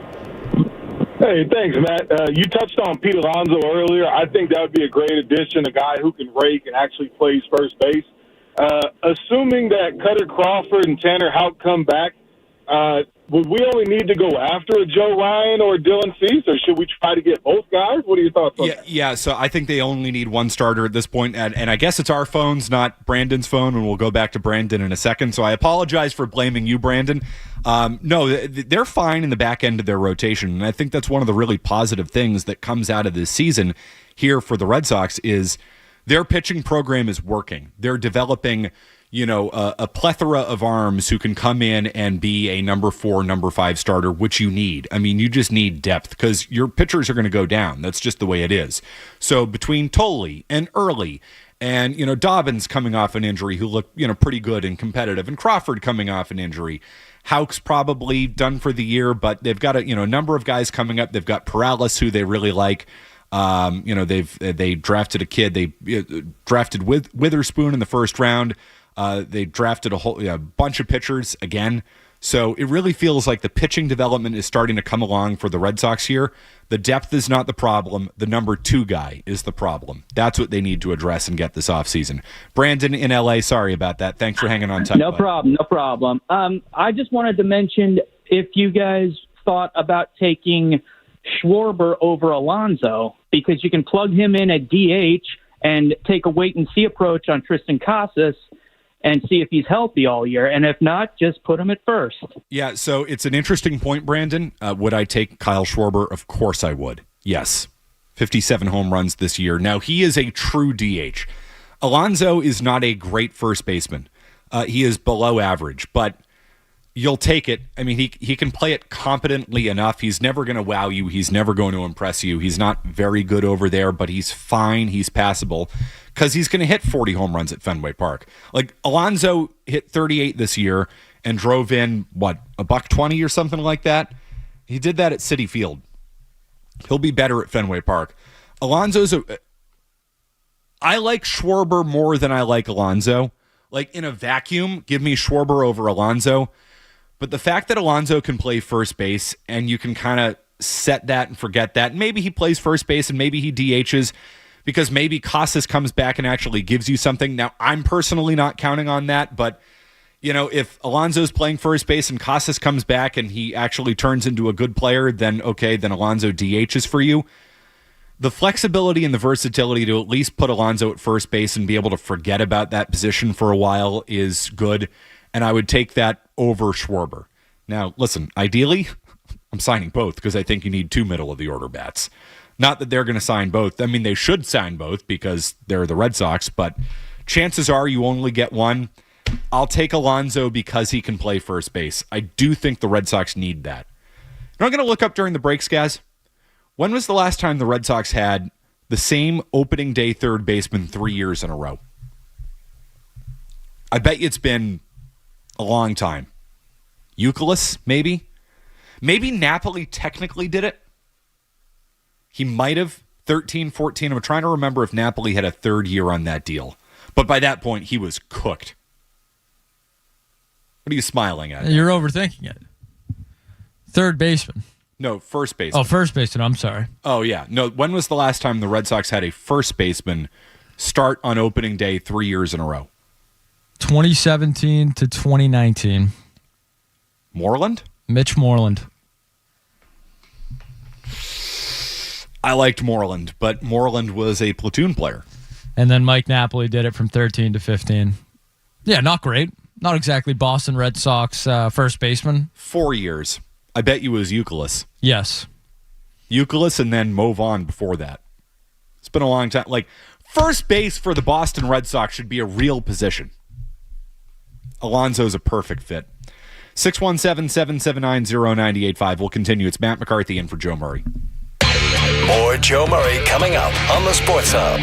Hey, thanks, Matt. You touched on Pete Alonso earlier. I think that would be a great addition, a guy who can rake and actually plays first base. Assuming that Cutter Crawford and Tanner Houck come back, would we only need to go after a Joe Ryan or a Dylan Cease, or should we try to get both guys? What are your thoughts on that? Yeah, so I think they only need one starter at this point, and I guess it's our phones, not Brandon's phone, and we'll go back to Brandon in a second, so I apologize for blaming you, Brandon. No, they're fine in the back end of their rotation, and I think that's one of the really positive things that comes out of this season here for the Red Sox is their pitching program is working. They're developing a plethora of arms who can come in and be a number 4, number 5 starter, which you need. I mean, you just need depth because your pitchers are going to go down. That's just the way it is. So between Tolle and Early And, Dobbins coming off an injury who looked, pretty good and competitive. And Crawford coming off an injury. Hauk's probably done for the year, but they've got a number of guys coming up. They've got Perales, who they really like. They drafted a kid. They drafted Witherspoon in the first round. They drafted a bunch of pitchers again. So it really feels like the pitching development is starting to come along for the Red Sox here. The depth is not the problem. The number 2 guy is the problem. That's what they need to address and get this offseason. Brandon in LA, sorry about that. Thanks for hanging on tight. No problem. I just wanted to mention if you guys thought about taking Schwarber over Alonso, because you can plug him in at DH and take a wait-and-see approach on Tristan Casas and see if he's healthy all year. And if not, just put him at first. Yeah, so it's an interesting point, Brandon. Would I take Kyle Schwarber? Of course I would. Yes. 57 home runs this year. Now, he is a true DH. Alonso is not a great first baseman. He is below average, but you'll take it. I mean, he can play it competently enough. He's never going to wow you. He's never going to impress you. He's not very good over there, but he's fine. He's passable because he's going to hit 40 home runs at Fenway Park. Like, Alonso hit 38 this year and drove in, $120 or something like that? He did that at Citi Field. He'll be better at Fenway Park. I like Schwarber more than I like Alonso. Like, in a vacuum, give me Schwarber over Alonso. But the fact that Alonso can play first base and you can kind of set that and forget that, and maybe he plays first base and maybe he DHs because maybe Casas comes back and actually gives you something. Now, I'm personally not counting on that, but if Alonso's playing first base and Casas comes back and he actually turns into a good player, then okay, then Alonso DHs for you. The flexibility and the versatility to at least put Alonso at first base and be able to forget about that position for a while is good, and I would take that over Schwarber. Now, listen, ideally, I'm signing both because I think you need 2 middle-of-the-order bats. Not that they're going to sign both. I mean, they should sign both because they're the Red Sox, but chances are you only get one. I'll take Alonso because he can play first base. I do think the Red Sox need that. I'm going to look up during the breaks, guys. When was the last time the Red Sox had the same opening day third baseman 3 years in a row? I bet you it's been a long time. Youkilis, maybe? Maybe Napoli technically did it. He might have. 13, 14. I'm trying to remember if Napoli had a third year on that deal. But by that point, he was cooked. What are you smiling at? You're overthinking it. Third baseman. No, first baseman. Oh, first baseman. I'm sorry. Oh, yeah. No, when was the last time the Red Sox had a first baseman start on opening day 3 years in a row? 2017 to 2019. Moreland? Mitch Moreland. I liked Moreland, but Moreland was a platoon player. And then Mike Napoli did it from 13 to 15. Yeah, not great. Not exactly Boston Red Sox first baseman. 4 years. I bet you it was Youkilis. Yes. Youkilis and then Mo Vaughn before that. It's been a long time. Like, first base for the Boston Red Sox should be a real position. Alonso's a perfect fit. 617-779-0985. We'll continue. It's Matt McCarthy in for Joe Murray. More Joe Murray coming up on the Sports Hub.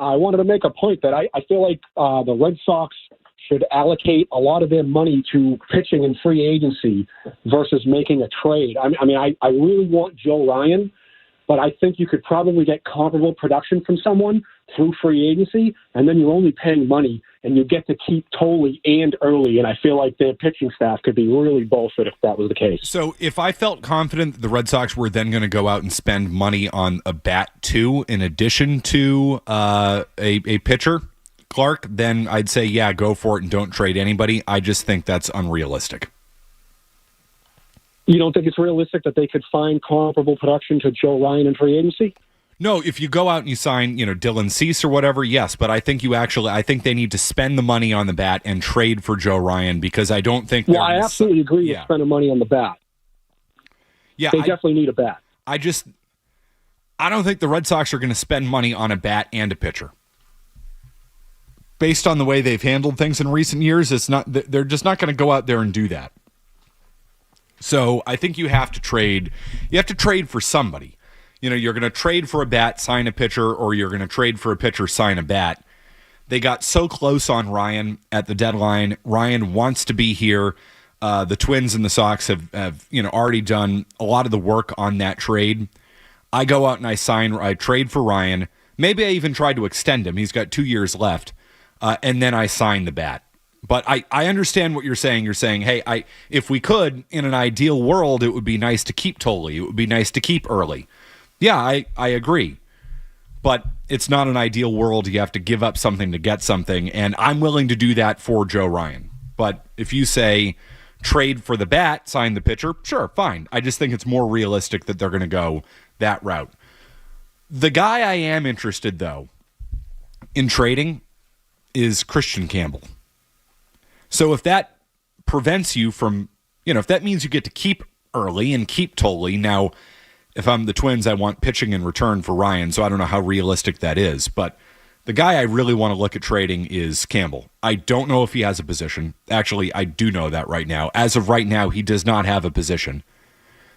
I wanted to make a point that I feel like the Red Sox should allocate a lot of their money to pitching and free agency versus making a trade. I really want Joe Ryan, but I think you could probably get comparable production from someone through free agency, and then you're only paying money, and you get to keep Tolley and Early, and I feel like their pitching staff could be really bolstered if that was the case. So if I felt confident that the Red Sox were then going to go out and spend money on a bat too, in addition to a pitcher, Clark, then I'd say, yeah, go for it and don't trade anybody. I just think that's unrealistic. You don't think it's realistic that they could find comparable production to Joe Ryan in free agency? No, if you go out and you sign, Dylan Cease or whatever, yes, but I think they need to spend the money on the bat and trade for Joe Ryan, because I don't think. Well, I absolutely agree with spending money on the bat. Yeah, they definitely need a bat. I don't think the Red Sox are going to spend money on a bat and a pitcher. Based on the way they've handled things in recent years, they're just not going to go out there and do that. So I think you have to trade. You have to trade for somebody. You're going to trade for a bat, sign a pitcher, or you're going to trade for a pitcher, sign a bat. They got so close on Ryan at the deadline. Ryan wants to be here. The Twins and the Sox have already done a lot of the work on that trade. I go out and I trade for Ryan. Maybe I even tried to extend him. He's got 2 years left. And then I sign the bat. But I understand what you're saying. You're saying, hey, if we could, in an ideal world, it would be nice to keep Tolley. It would be nice to keep Early. Yeah, I agree. But it's not an ideal world. You have to give up something to get something. And I'm willing to do that for Joe Ryan. But if you say trade for the bat, sign the pitcher, sure, fine. I just think it's more realistic that they're going to go that route. The guy I am interested, though, in trading is Christian Campbell. So if that prevents you from, if that means you get to keep Early and keep Tolley, now, if I'm the Twins, I want pitching in return for Ryan, so I don't know how realistic that is. But the guy I really want to look at trading is Campbell. I don't know if he has a position. Actually, I do know that right now. As of right now, he does not have a position.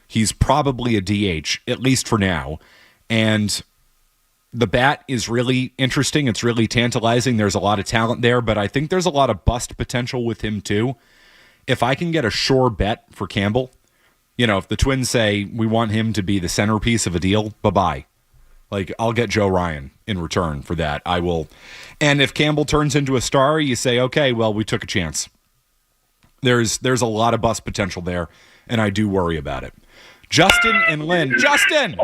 He's probably a DH, at least for now. And the bat is really interesting. It's really tantalizing. There's a lot of talent there, but I think there's a lot of bust potential with him too. If I can get a sure bet for Campbell, if the Twins say we want him to be the centerpiece of a deal, bye-bye. I'll get Joe Ryan in return for that. I will. And if Campbell turns into a star, you say, okay, well, we took a chance. There's a lot of bust potential there, and I do worry about it. Justin and Lynn. Justin!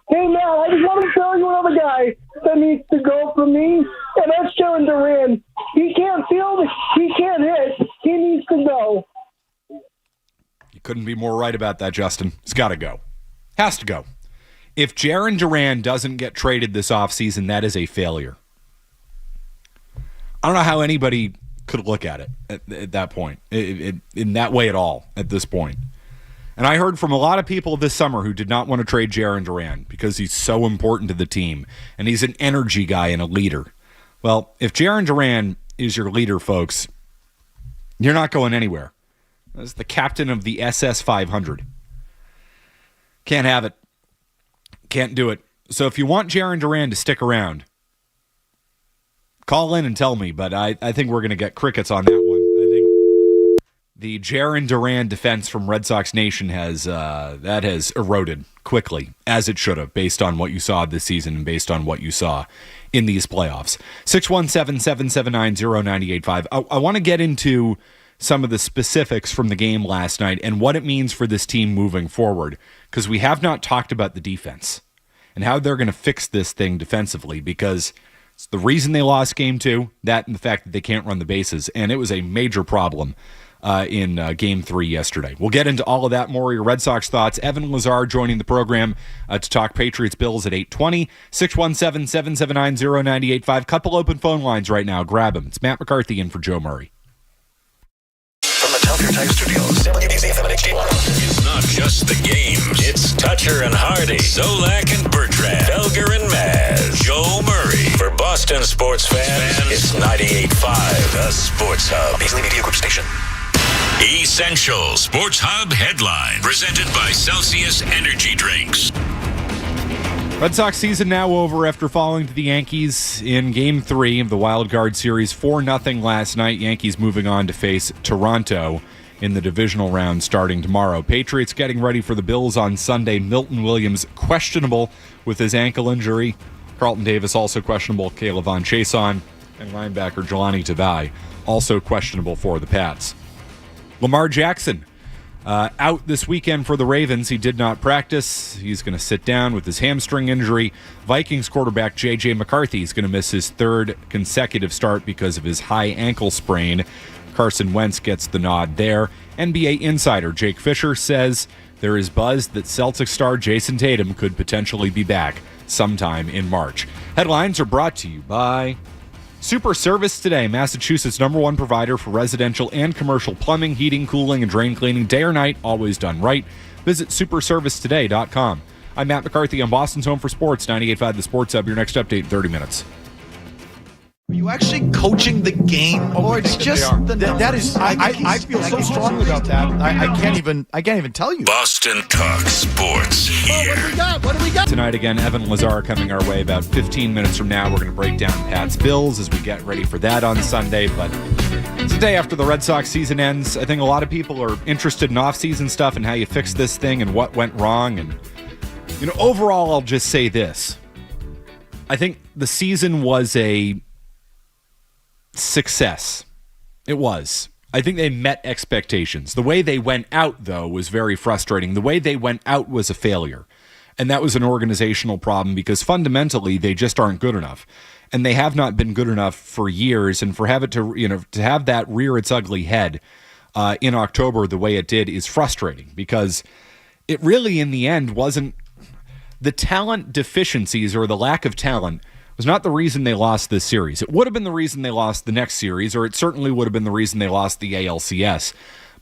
Hey, Matt, I just want to tell you another guy that needs to go for me, and that's Jarren Duran. He can't field, he can't hit, he needs to go. You couldn't be more right about that, Justin. He's got to go. Has to go. If Jarren Duran doesn't get traded this offseason, that is a failure. I don't know how anybody could look at it at that point, in that way at all, at this point. And I heard from a lot of people this summer who did not want to trade Jarren Duran because he's so important to the team, and he's an energy guy and a leader. Well, if Jarren Duran is your leader, folks, you're not going anywhere. As the captain of the SS 500. Can't have it. Can't do it. So if you want Jarren Duran to stick around, call in and tell me, but I think we're going to get crickets on that one. I think the Jarren Duran defense from Red Sox Nation has eroded quickly, as it should have, based on what you saw this season and based on what you saw in these playoffs. 617-779-0985. I want to get into some of the specifics from the game last night and what it means for this team moving forward, because we have not talked about the defense and how they're going to fix this thing defensively, because it's the reason they lost game 2, that and the fact that they can't run the bases, and it was a major problem in game 3 yesterday. We'll get into all of that, more of your Red Sox thoughts. Evan Lazar joining the program to talk Patriots-Bills at 8:20. 617-779-0985. Couple open phone lines right now. Grab them. It's Matt McCarthy in for Joe Murray. Telfair Type Studios, WBZ FM and HD1. It's not just the games. It's Toucher and Hardy, Zolak and Bertrand, Felger and Maz, Joe Murray. For Boston sports fans, it's 98.5, the Sports Hub. Beasley Media Group Station. Essential Sports Hub headline, presented by Celsius Energy Drinks. Red Sox season now over after falling to the Yankees in Game 3 of the Wild Card Series 4-0 last night. Yankees moving on to face Toronto in the divisional round starting tomorrow. Patriots getting ready for the Bills on Sunday. Milton Williams questionable with his ankle injury. Carlton Davis also questionable. Caleb Von Chason and linebacker Jelani Tavai also questionable for the Pats. Lamar Jackson out this weekend for the Ravens. He did not practice. He's going to sit down with his hamstring injury. Vikings quarterback J.J. McCarthy is going to miss his third consecutive start because of his high ankle sprain. Carson Wentz gets the nod there. NBA insider Jake Fisher says there is buzz that Celtics star Jason Tatum could potentially be back sometime in March. Headlines are brought to you by Super Service Today, Massachusetts' #1 provider for residential and commercial plumbing, heating, cooling, and drain cleaning, day or night, always done right. Visit superservicetoday.com. I'm Matt McCarthy on Boston's Home for Sports, 98.5 The Sports Hub. Your next update in 30 minutes. Are you actually coaching the game, or it's just that is? I feel so strongly about that. I can't even tell you. Boston Talk Sports here. What do we got? Tonight again, Evan Lazar coming our way about 15 minutes from now. We're going to break down Pats-Bills as we get ready for that on Sunday. But it's the day after the Red Sox season ends. I think a lot of people are interested in off-season stuff and how you fix this thing and what went wrong. And overall, I'll just say this: I think the season was a success. It was. I think they met expectations. The way they went out, though, was very frustrating. The way they went out was a failure. And that was an organizational problem because fundamentally they just aren't good enough. And they have not been good enough for years. And for have it to have that rear its ugly head in October the way it did is frustrating because it really in the end wasn't the talent deficiencies or the lack of talent was not the reason they lost this series. It would have been the reason they lost the next series, or it certainly would have been the reason they lost the ALCS.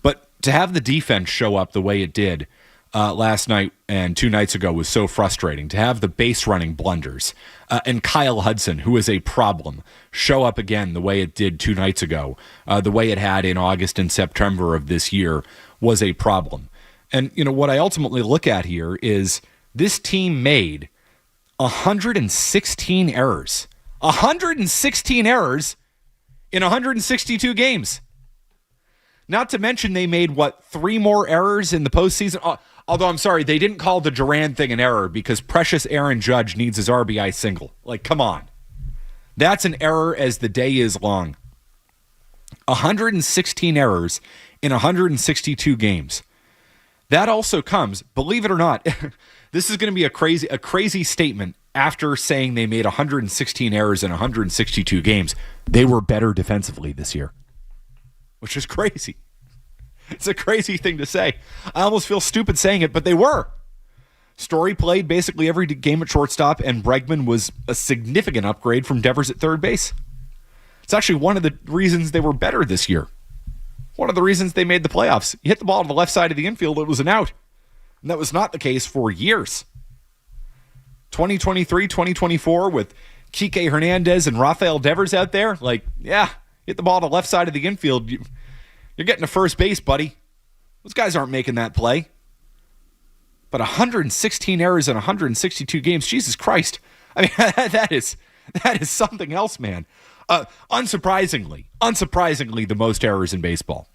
But to have the defense show up the way it did last night and 2 nights ago was so frustrating. To have the base running blunders and Kyle Hudson, who is a problem, show up again the way it did 2 nights ago, the way it had in August and September of this year was a problem. And what I ultimately look at here is this team made 116 errors. 116 errors in 162 games. Not to mention they made, 3 more errors in the postseason? Although, I'm sorry, they didn't call the Duran thing an error because precious Aaron Judge needs his RBI single. Come on. That's an error as the day is long. 116 errors in 162 games. That also comes, believe it or not, this is going to be a crazy statement after saying they made 116 errors in 162 games. They were better defensively this year, which is crazy. It's a crazy thing to say. I almost feel stupid saying it, but they were. Story played basically every game at shortstop, and Bregman was a significant upgrade from Devers at third base. It's actually one of the reasons they were better this year. One of the reasons they made the playoffs. You hit the ball to the left side of the infield, it was an out. And that was not the case for years. 2023, 2024 with Kike Hernandez and Rafael Devers out there, hit the ball to the left side of the infield. You're getting to first base, buddy. Those guys aren't making that play. But 116 errors in 162 games, Jesus Christ. I mean, that is something else, man. Unsurprisingly, the most errors in baseball.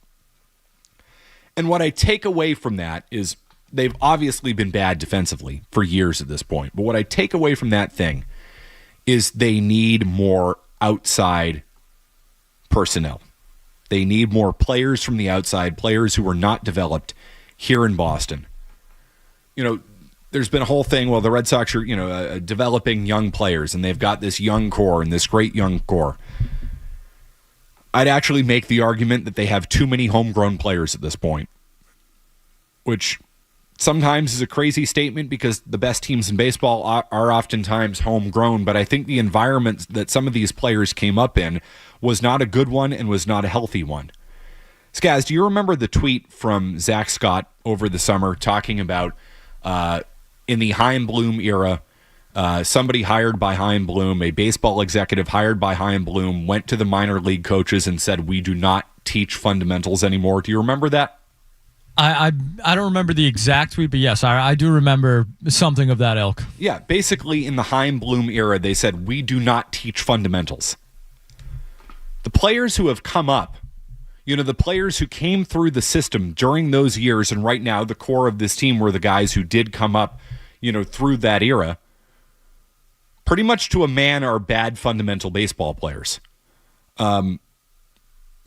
And what I take away from that is they've obviously been bad defensively for years at this point. But what I take away from that thing is they need more outside personnel. They need more players from the outside, players who are not developed here in Boston. There's been a whole thing, the Red Sox are, developing young players, and they've got this young core and this great young core. I'd actually make the argument that they have too many homegrown players at this point, which sometimes is a crazy statement because the best teams in baseball are oftentimes homegrown, but I think the environment that some of these players came up in was not a good one and was not a healthy one. Skaz, do you remember the tweet from Zach Scott over the summer talking about in the Chaim Bloom era, somebody hired by Chaim Bloom, a baseball executive hired by Chaim Bloom, went to the minor league coaches and said, "We do not teach fundamentals anymore." Do you remember that? I don't remember the exact tweet, but yes, I do remember something of that ilk. Yeah, basically in the Chaim Bloom era, they said, we do not teach fundamentals. The players who have come up, the players who came through the system during those years, and right now the core of this team were the guys who did come up, through that era, pretty much to a man are bad fundamental baseball players.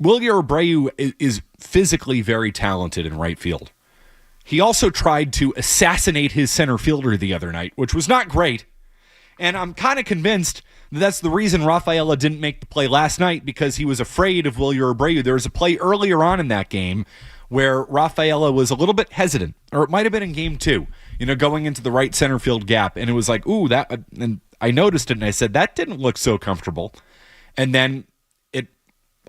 Wilyer Abreu is physically very talented in right field. He also tried to assassinate his center fielder the other night, which was not great. And I'm kind of convinced that's the reason Rafaela didn't make the play last night, because he was afraid of Wilyer Abreu. There was a play earlier on in that game where Rafaela was a little bit hesitant, or it might have been in game 2, going into the right center field gap. And it was like, ooh, and I noticed it and I said, that didn't look so comfortable. And then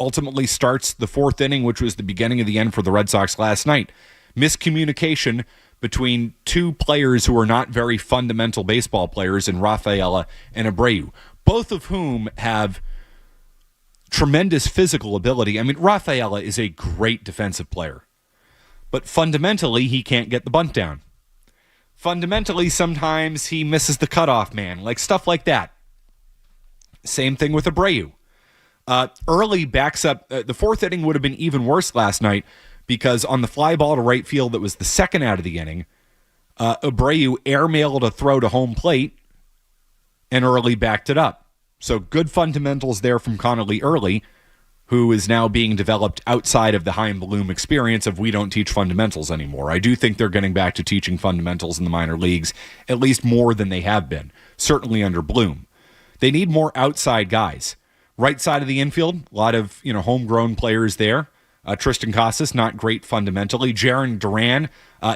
ultimately starts the 4th inning, which was the beginning of the end for the Red Sox last night. Miscommunication between two players who are not very fundamental baseball players in Rafaela and Abreu, both of whom have tremendous physical ability. I mean, Rafaela is a great defensive player, but fundamentally, he can't get the bunt down. Fundamentally, sometimes he misses the cutoff man, like stuff like that. Same thing with Abreu. Early backs up. The 4th inning would have been even worse last night, because on the fly ball to right field that was the second out of the inning, Abreu airmailed a throw to home plate, and Early backed it up. So good fundamentals there from Connelly Early, who is now being developed outside of the Chaim Bloom experience of we don't teach fundamentals anymore. I do think they're getting back to teaching fundamentals in the minor leagues, at least more than they have been, certainly under Bloom. They need more outside guys. Right side of the infield, a lot of homegrown players there. Tristan Casas, not great fundamentally. Jarren Duran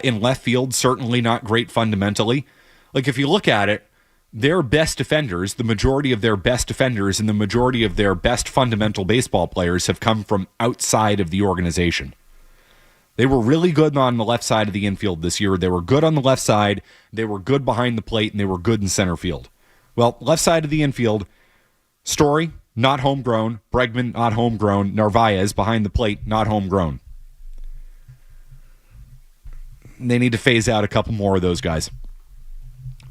in left field, certainly not great fundamentally. Like, if you look at it, their best defenders, the majority of their best defenders and the majority of their best fundamental baseball players have come from outside of the organization. They were really good on the left side of the infield this year. They were good on the left side. They were good behind the plate, and they were good in center field. Well, left side of the infield, Story, not homegrown. Bregman, not homegrown. Narvaez, behind the plate, not homegrown. They need to phase out a couple more of those guys.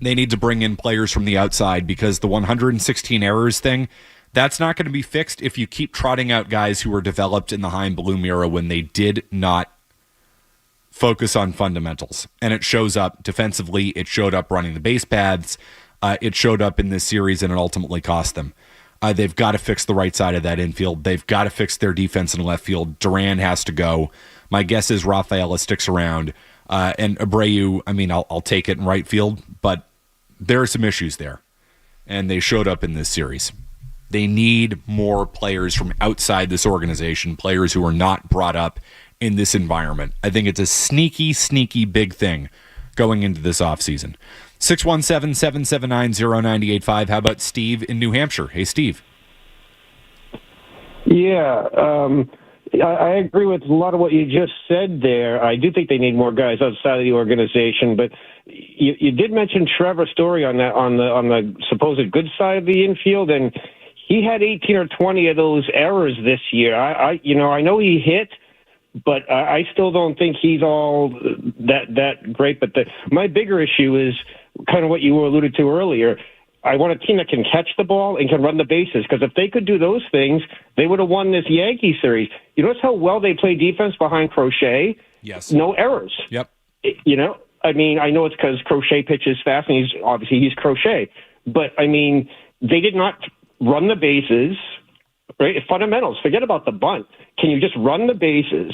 They need to bring in players from the outside, because the 116 errors thing, that's not going to be fixed if you keep trotting out guys who were developed in the Chaim Bloom era when they did not focus on fundamentals. And it shows up defensively. It showed up running the base paths. It showed up in this series, and it ultimately cost them. They've got to fix the right side of that infield. They've got to fix their defense in left field. Duran has to go. My guess is Rafaela sticks around. And Abreu, I mean, I'll take it in right field, but there are some issues there. And they showed up in this series. They need more players from outside this organization, players who are not brought up in this environment. I think it's a sneaky, sneaky big thing going into this offseason. 617-779-0985. How about Steve in New Hampshire? Hey, Steve. Yeah, I agree with a lot of what you just said there. I do think they need more guys outside of the organization, but you did mention Trevor Story on the supposed good side of the infield, and he had 18 or 20 of those errors this year. I know he hit, but I still don't think he's all that great. But my bigger issue is kind of what you alluded to earlier. I want a team that can catch the ball and can run the bases, because if they could do those things, they would have won this Yankee series. You notice how well they play defense behind Crochet? Yes. No errors. Yep. I mean, I know it's because Crochet pitches fast, and he's Crochet. But, I mean, they did not run the bases, right? Fundamentals. Forget about the bunt. Can you just run the bases?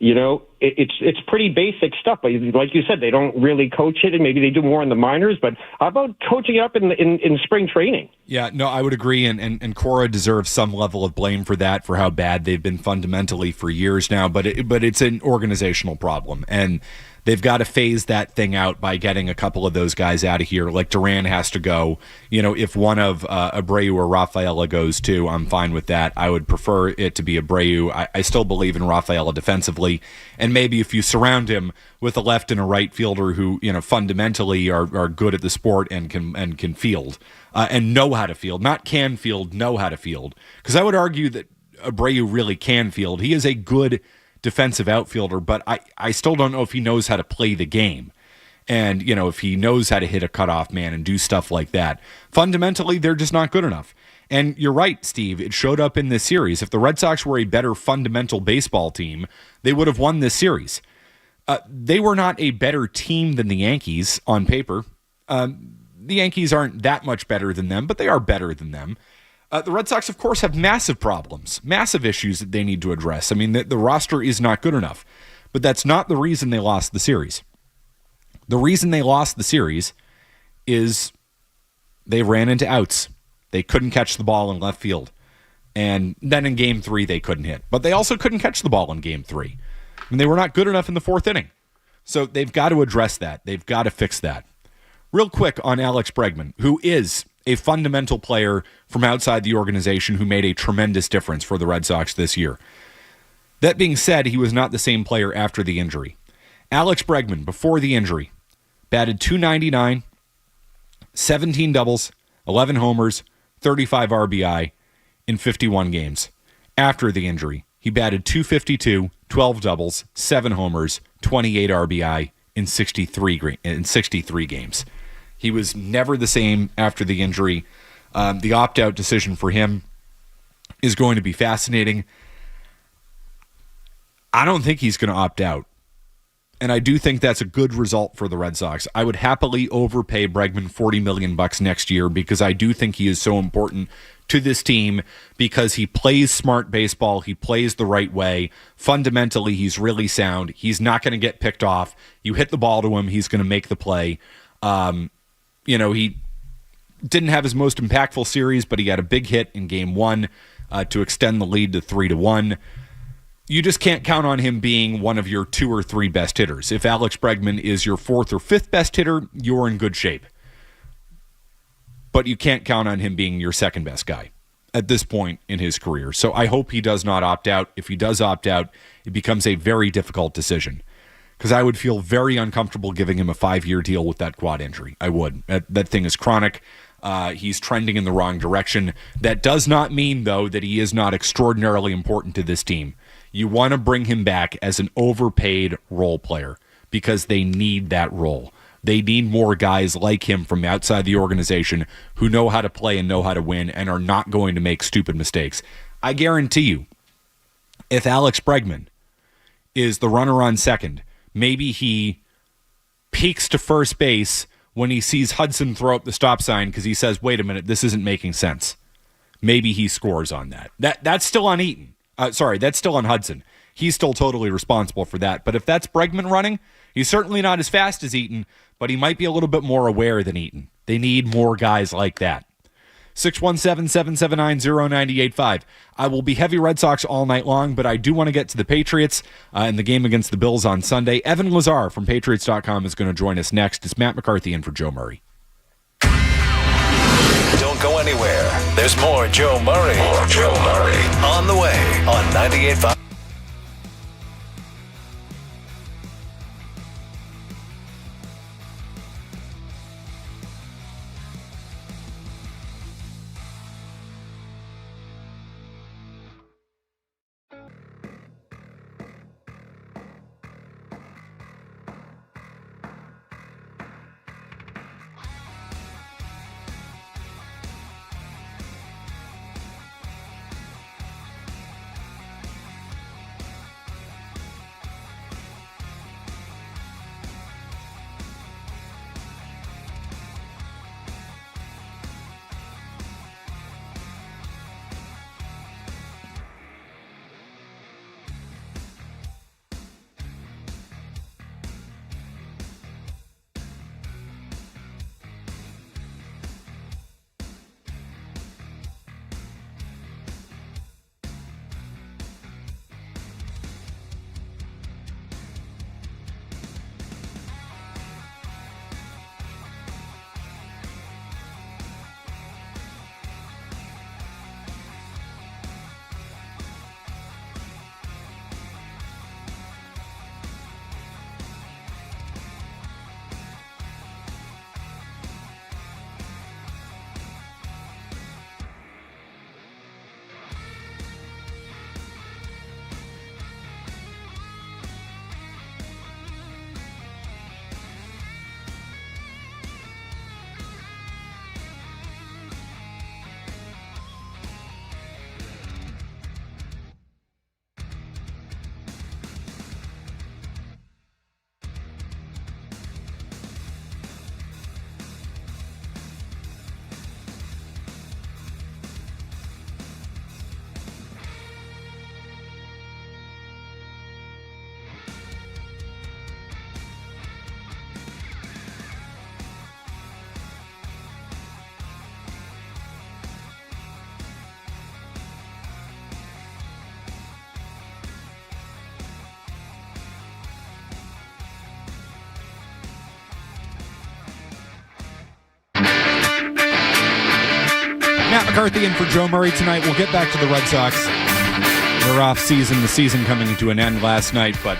It's pretty basic stuff. But like you said, they don't really coach it, and maybe they do more in the minors. But how about coaching it up in spring training? Yeah, no, I would agree. And Cora deserves some level of blame for that, for how bad they've been fundamentally for years now. But it's an organizational problem, and they've got to phase that thing out by getting a couple of those guys out of here. Like Duran has to go. If one of Abreu or Rafaela goes too, I'm fine with that. I would prefer it to be Abreu. I still believe in Rafaela defensively, and maybe if you surround him with a left and a right fielder who fundamentally are good at the sport and can field and know how to field, not can field, know how to field. Because I would argue that Abreu really can field. He is a good defensive outfielder, but I still don't know if he knows how to play the game. And, if he knows how to hit a cutoff man and do stuff like that. Fundamentally, they're just not good enough. And you're right, Steve. It showed up in this series. If the Red Sox were a better fundamental baseball team, they would have won this series. They were not a better team than the Yankees on paper. The Yankees aren't that much better than them, but they are better than them. The Red Sox, of course, have massive problems, massive issues that they need to address. I mean, the roster is not good enough. But that's not the reason they lost the series. The reason they lost the series is they ran into outs. They couldn't catch the ball in left field. And then in Game 3, they couldn't hit. But they also couldn't catch the ball in Game 3. And they were not good enough in the fourth inning. So they've got to address that. They've got to fix that. Real quick on Alex Bregman, who is a fundamental player from outside the organization who made a tremendous difference for the Red Sox this year. That being said, he was not the same player after the injury. Alex Bregman, before the injury, batted .299, 17 doubles, 11 homers, 35 RBI in 51 games. After the injury, he batted .252, 12 doubles, 7 homers, 28 RBI in 63 games. He was never the same after the injury. The opt-out decision for him is going to be fascinating. I don't think he's going to opt out. And I do think that's a good result for the Red Sox. I would happily overpay Bregman $40 million next year because I do think he is so important to this team because he plays smart baseball. He plays the right way. Fundamentally, he's really sound. He's not going to get picked off. You hit the ball to him, he's going to make the play. He didn't have his most impactful series, but he had a big hit in Game 1 to extend the lead to 3-1. You just can't count on him being one of your 2 or 3 best hitters. If Alex Bregman is your 4th or 5th best hitter, you're in good shape. But you can't count on him being your 2nd best guy at this point in his career. So I hope he does not opt out. If he does opt out, it becomes a very difficult decision. Because I would feel very uncomfortable giving him a 5-year deal with that quad injury. I would. That thing is chronic. He's trending in the wrong direction. That does not mean, though, that he is not extraordinarily important to this team. You want to bring him back as an overpaid role player because they need that role. They need more guys like him from outside the organization who know how to play and know how to win and are not going to make stupid mistakes. I guarantee you, if Alex Bregman is the runner on second, maybe he peeks to first base when he sees Hudson throw up the stop sign because he says, wait a minute, this isn't making sense. Maybe he scores on that. That's still on Eaton. That's still on Hudson. He's still totally responsible for that. But if that's Bregman running, he's certainly not as fast as Eaton, but he might be a little bit more aware than Eaton. They need more guys like that. 617-779-0985. I will be heavy Red Sox all night long, but I do want to get to the Patriots and the game against the Bills on Sunday. Evan Lazar from Patriots.com is going to join us next. It's Matt McCarthy in for Joe Murray. Don't go anywhere. There's more Joe Murray. On the way on 98.5. McCarthy in for Joe Murray tonight. We'll get back to the Red Sox. They're off season, the season coming to an end last night, but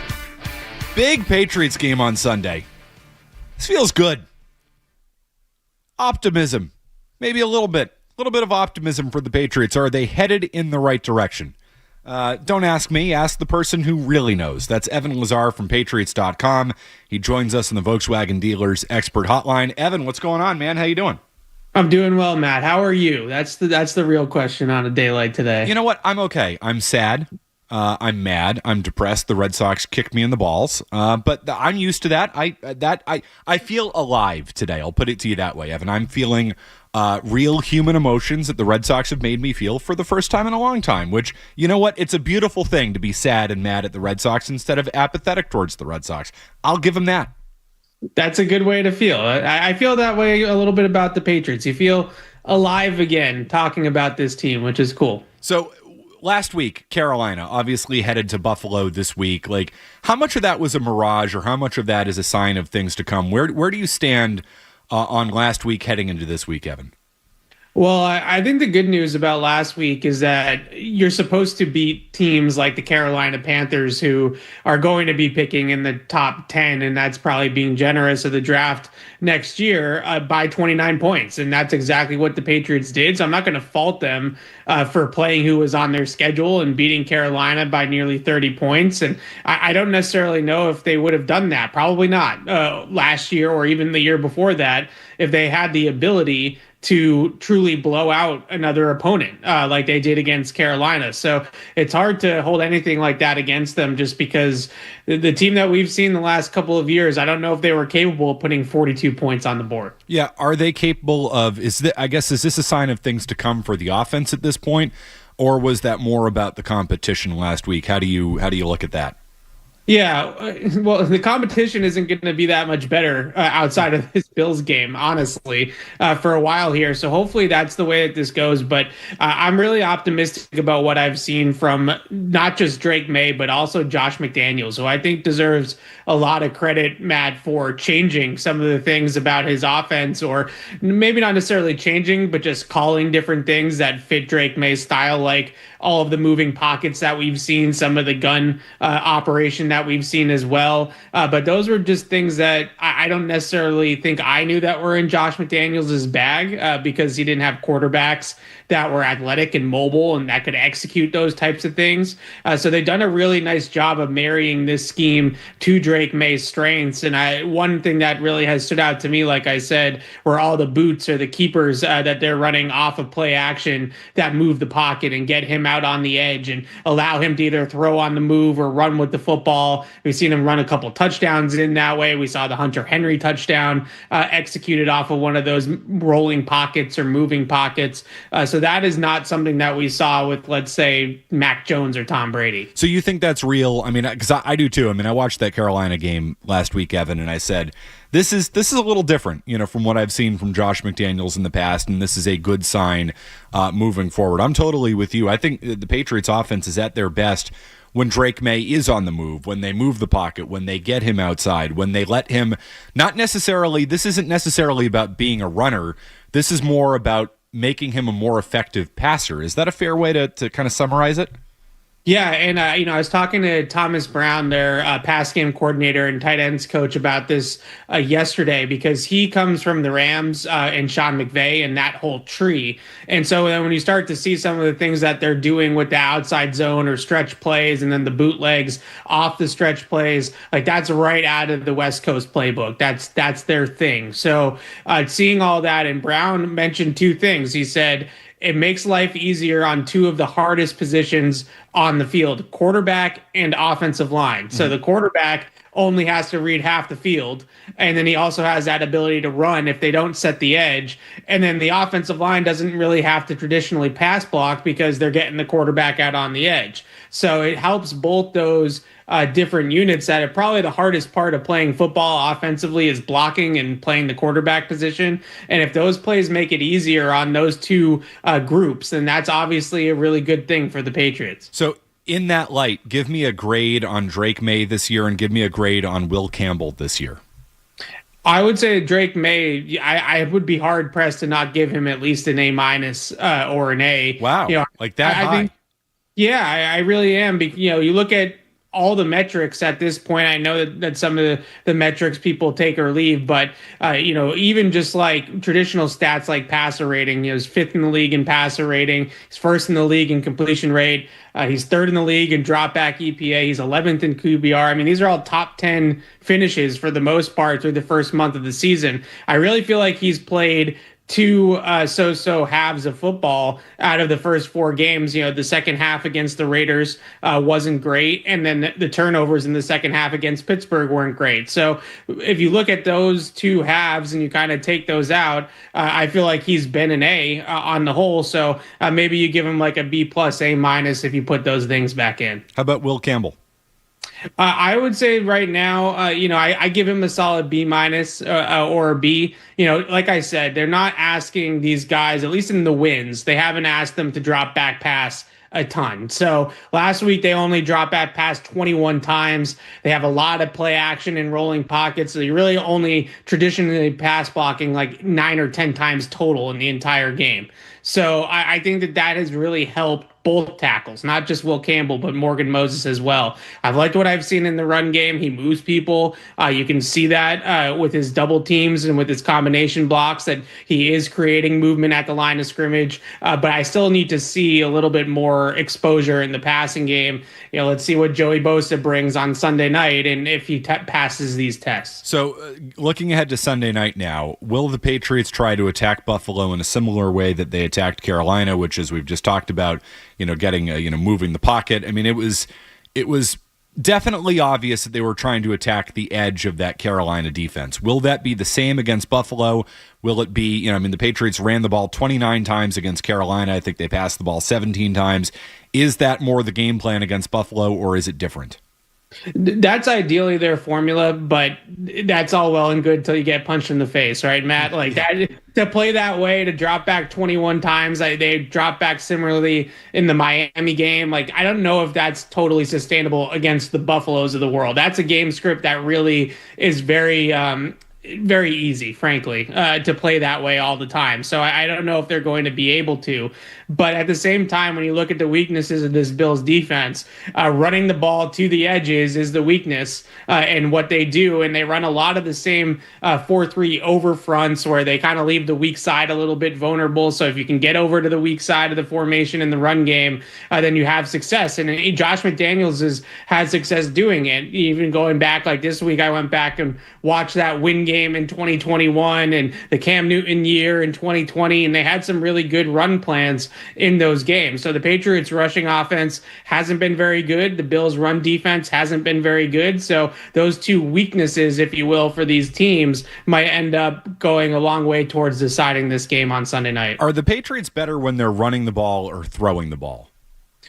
big Patriots game on Sunday. This feels good. Optimism. Maybe a little bit of optimism for the Patriots. Are they headed in the right direction? Don't ask me. Ask the person who really knows. That's Evan Lazar from Patriots.com. He joins us on the Volkswagen Dealers Expert Hotline. Evan, what's going on, man? How you doing? I'm doing well, Matt. How are you? That's the real question on a day like today. You know what? I'm okay. I'm sad. I'm mad. I'm depressed. The Red Sox kicked me in the balls. But I'm used to that. I feel alive today. I'll put it to you that way, Evan. I'm feeling real human emotions that the Red Sox have made me feel for the first time in a long time, which, you know what? It's a beautiful thing to be sad and mad at the Red Sox instead of apathetic towards the Red Sox. I'll give them that. That's a good way to feel. I feel that way a little bit about the Patriots. You feel alive again talking about this team, which is cool. So last week, Carolina obviously headed to Buffalo this week. Like, how much of that was a mirage, or how much of that is a sign of things to come? Where do you stand on last week heading into this week, Evan? Well, I think the good news about last week is that you're supposed to beat teams like the Carolina Panthers, who are going to be picking in the top 10, and that's probably being generous of the draft next year, by 29 points. And that's exactly what the Patriots did. So I'm not going to fault them for playing who was on their schedule and beating Carolina by nearly 30 points. And I don't necessarily know if they would have done that. Probably not last year or even the year before that, if they had the ability to truly blow out another opponent like they did against Carolina. So it's hard to hold anything like that against them, just because the team that we've seen the last couple of years, I don't know if they were capable of putting 42 points on the board. Yeah, are they capable of, is this a sign of things to come for the offense at this point, or was that more about the competition last week? How do you look at that? Yeah, well, the competition isn't going to be that much better outside of this Bills game, honestly, for a while here. So hopefully that's the way that this goes. But I'm really optimistic about what I've seen from not just Drake Maye, but also Josh McDaniels, who I think deserves a lot of credit, Matt, for changing some of the things about his offense, or maybe not necessarily changing, but just calling different things that fit Drake Maye's style, like all of the moving pockets that we've seen, some of the gun operation that we've seen as well. But those were just things that I don't necessarily think I knew that were in Josh McDaniels' bag, because he didn't have quarterbacks that were athletic and mobile and that could execute those types of things. So they've done a really nice job of marrying this scheme to Drake Maye's strengths. And one thing that really has stood out to me, like I said, were all the boots or the keepers that they're running off of play action that move the pocket and get him out on the edge and allow him to either throw on the move or run with the football. We've seen him run a couple touchdowns in that way. We saw the Hunter Henry touchdown executed off of one of those rolling pockets or moving pockets. So that is not something that we saw with, let's say, Mac Jones or Tom Brady. So you think that's real? I mean, because I do too. I mean, I watched that Carolina game last week, Evan, and I said, this is a little different, from what I've seen from Josh McDaniels in the past, and this is a good sign moving forward. I'm totally with you. I think the Patriots offense is at their best when Drake Maye is on the move, when they move the pocket, when they get him outside, when they let him, this isn't necessarily about being a runner. This is more about making him a more effective passer. Is that a fair way to kind of summarize it? Yeah, and I was talking to Thomas Brown, their pass game coordinator and tight ends coach, about this yesterday, because he comes from the Rams and Sean McVay and that whole tree. And so then when you start to see some of the things that they're doing with the outside zone or stretch plays, and then the bootlegs off the stretch plays, like that's right out of the West Coast playbook. That's their thing. So seeing all that, and Brown mentioned two things. He said, it makes life easier on two of the hardest positions on the field, quarterback and offensive line. Mm-hmm. So the quarterback only has to read half the field, and then he also has that ability to run if they don't set the edge. And then the offensive line doesn't really have to traditionally pass block because they're getting the quarterback out on the edge. So it helps both those different units that are probably the hardest part of playing football offensively is blocking and playing the quarterback position. And if those plays make it easier on those two groups, then that's obviously a really good thing for the Patriots. So in that light, give me a grade on Drake Maye this year and give me a grade on Will Campbell this year. I would say Drake Maye. I would be hard pressed to not give him at least an A minus or an A. Wow, like that high. Think, yeah, I really am. You look at all the metrics at this point. I know that some of the metrics people take or leave, but even just like traditional stats like passer rating, he's 5th in the league in passer rating. He's 1st in the league in completion rate. He's 3rd in the league in dropback EPA. He's 11th in QBR. I mean, these are all top 10 finishes for the most part through the first month of the season. I really feel like he's played 2 so-so halves of football out of the first 4 games. The second half against the Raiders wasn't great, and then the turnovers in the second half against Pittsburgh weren't great. So if you look at those 2 halves and you kind of take those out, I feel like he's been an A on the whole. So maybe you give him like a B plus, A minus if you put those things back in. How about Will Campbell? I would say right now, I give him a solid B minus or a B. Like I said, they're not asking these guys, at least in the wins, they haven't asked them to drop back pass a ton. So last week they only dropped back pass 21 times. They have a lot of play action and rolling pockets. So you're really only traditionally pass blocking like 9 or 10 times total in the entire game. So I think that has really helped both tackles, not just Will Campbell, but Morgan Moses as well. I've liked what I've seen in the run game. He moves people. You can see that with his double teams and with his combination blocks that he is creating movement at the line of scrimmage. But I still need to see a little bit more exposure in the passing game. Let's see what Joey Bosa brings on Sunday night and if he passes these tests. So looking ahead to Sunday night now, will the Patriots try to attack Buffalo in a similar way that they attacked Carolina, which, as we've just talked about, getting, moving the pocket? I mean, it was definitely obvious that they were trying to attack the edge of that Carolina defense. Will that be the same against Buffalo? Will it be, the Patriots ran the ball 29 times against Carolina. I think they passed the ball 17 times. Is that more the game plan against Buffalo, or is it different? That's ideally their formula, but that's all well and good until you get punched in the face, right, Matt? Like that, to play that way, to drop back 21 times, they dropped back similarly in the Miami game. Like, I don't know if that's totally sustainable against the Buffaloes of the world. That's a game script that really is very easy, frankly, to play that way all the time. So I don't know if they're going to be able to. But at the same time, when you look at the weaknesses of this Bills defense, running the ball to the edges is the weakness in what they do. And they run a lot of the same 4-3 over fronts where they kind of leave the weak side a little bit vulnerable. So if you can get over to the weak side of the formation in the run game, then you have success. And Josh McDaniels has had success doing it. Even going back, like this week, I went back and watched that win game in 2021 and the Cam Newton year in 2020, and they had some really good run plans in those games. So the Patriots rushing offense hasn't been very good. The Bills run defense hasn't been very good. So those two weaknesses, if you will, for these teams might end up going a long way towards deciding this game on Sunday night. Are the Patriots better when they're running the ball or throwing the ball?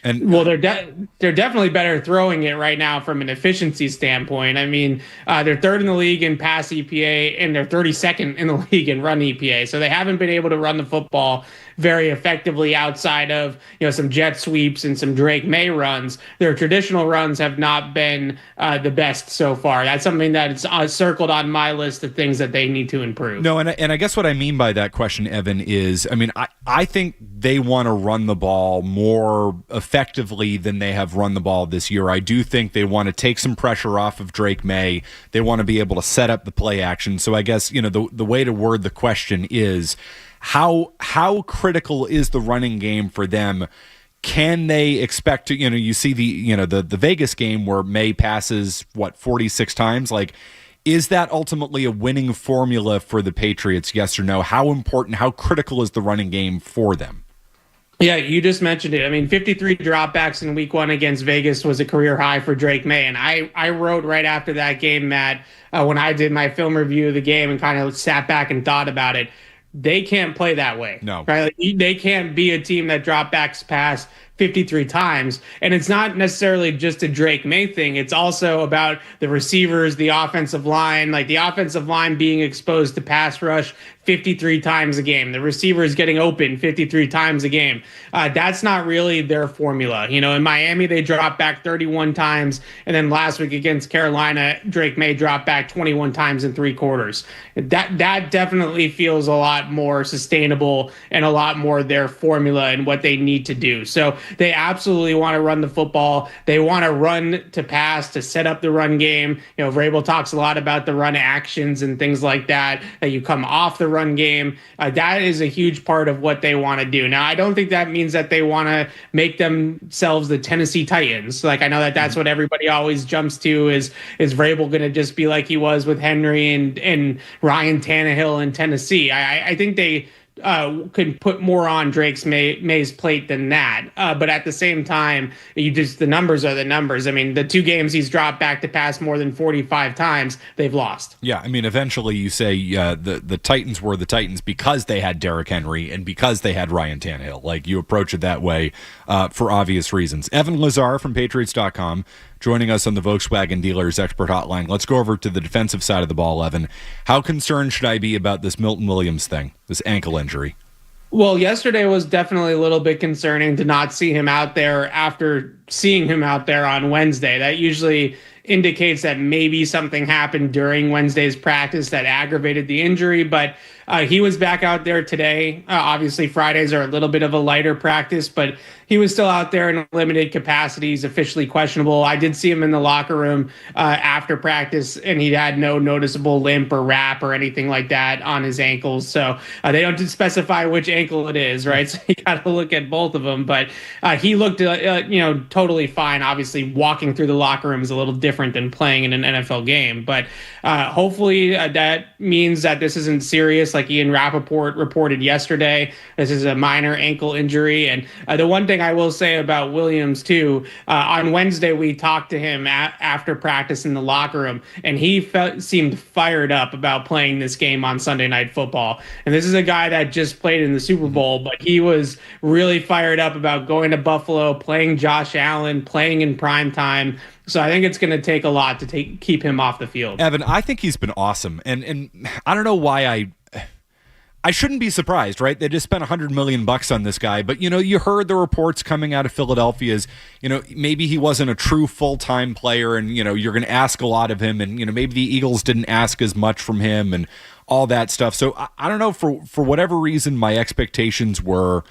And well, they're definitely better throwing it right now from an efficiency standpoint. I mean, they're 3rd in the league in pass EPA and they're 32nd in the league in run EPA. So they haven't been able to run the football very effectively outside of some jet sweeps and some Drake Maye runs. Their traditional runs have not been the best so far. That's something that is circled on my list of things that they need to improve. No, and I guess what I mean by that question, Evan, is I think they want to run the ball more effectively than they have run the ball this year. I do think they want to take some pressure off of Drake Maye. They want to be able to set up the play action. So I guess the way to word the question is, how critical is the running game for them? Can they expect to, you see the Vegas game where Maye passes 46 times? Like, is that ultimately a winning formula for the Patriots? Yes or no? How important, how critical is the running game for them? Yeah, you just mentioned it. I mean, 53 dropbacks in week 1 against Vegas was a career high for Drake Maye. And I wrote right after that game, Matt, when I did my film review of the game and kind of sat back and thought about it, they can't play that way. No. Right? Like, they can't be a team that dropbacks pass 53 times. And it's not necessarily just a Drake Maye thing. It's also about the receivers, the offensive line, like the offensive line being exposed to pass rush 53 times a game. The receivers getting open 53 times a game. That's not really their formula. You know, in Miami, they dropped back 31 times. And then last week against Carolina, Drake Maye dropped back 21 times in 3 quarters. That definitely feels a lot more sustainable and a lot more their formula and what they need to do. So they absolutely want to run the football. They want to run to pass to set up the run game. You know, Vrabel talks a lot about the run actions and things like that you come off the run game. That is a huge part of what they want to do. Now, I don't think that means that they want to make themselves the Tennessee Titans. Like, I know that that's what everybody always jumps to is Vrabel going to just be like he was with Henry and Ryan Tannehill in Tennessee. I think they could put more on Maye's plate than that. But at the same time, the numbers are the numbers. I mean, the 2 games he's dropped back to pass more than 45 times, they've lost. Yeah, I mean, eventually you say the Titans were the Titans because they had Derrick Henry and because they had Ryan Tannehill. Like, you approach it that way for obvious reasons. Evan Lazar from Patriots.com joining us on the Volkswagen Dealers Expert Hotline. Let's go over to the defensive side of the ball, Evan. How concerned should I be about this Milton Williams thing, this ankle injury? Well, yesterday was definitely a little bit concerning to not see him out there after seeing him out there on Wednesday. That usually indicates that maybe something happened during Wednesday's practice that aggravated the injury, but he was back out there today. Obviously, Fridays are a little bit of a lighter practice, but he was still out there in a limited capacity. He's officially questionable. I did see him in the locker room after practice, and he had no noticeable limp or wrap or anything like that on his ankles. So they don't specify which ankle it is, right? So you got to look at both of them. But he looked, totally fine. Obviously, walking through the locker room is a little different than playing in an NFL game. But hopefully that means that this isn't serious, like Ian Rappaport reported yesterday. This is a minor ankle injury. And the one thing I will say about Williams, too, on Wednesday, we talked to him after practice in the locker room, and he seemed fired up about playing this game on Sunday Night Football. And this is a guy that just played in the Super Bowl, but he was really fired up about going to Buffalo, playing Josh Allen, playing in prime time. So I think it's going to take a lot to keep him off the field. Evan, I think he's been awesome. And I don't know why I shouldn't be surprised, right? They just spent $100 million on this guy, but you heard the reports coming out of Philadelphia is, maybe he wasn't a true full-time player, and you're going to ask a lot of him, and maybe the Eagles didn't ask as much from him, and all that stuff. So I don't know, for whatever reason, my expectations were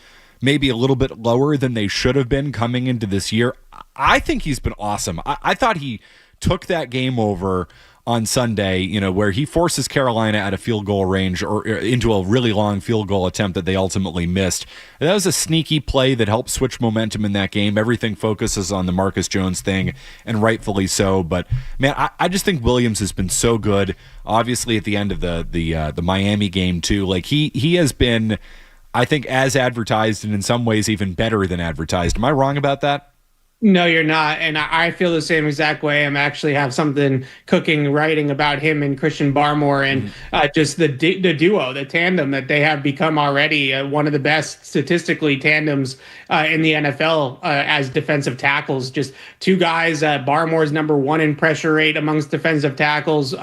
maybe a little bit lower than they should have been coming into this year. I think he's been awesome. I thought he took that game over on Sunday, where he forces Carolina out of field goal range or into a really long field goal attempt that they ultimately missed. That was a sneaky play that helped switch momentum in that game. Everything focuses on the Marcus Jones thing, and rightfully so. But man, I just think Williams has been so good. Obviously, at the end of the Miami game too, like he has been, I think, as advertised, and in some ways even better than advertised. Am I wrong about that? No, you're not. And I feel the same exact way. I'm actually have something writing about him and Christian Barmore and just the duo, the tandem that they have become already one of the best statistically tandems in the NFL as defensive tackles. Just 2 guys. Barmore's number 1 in pressure rate amongst defensive tackles.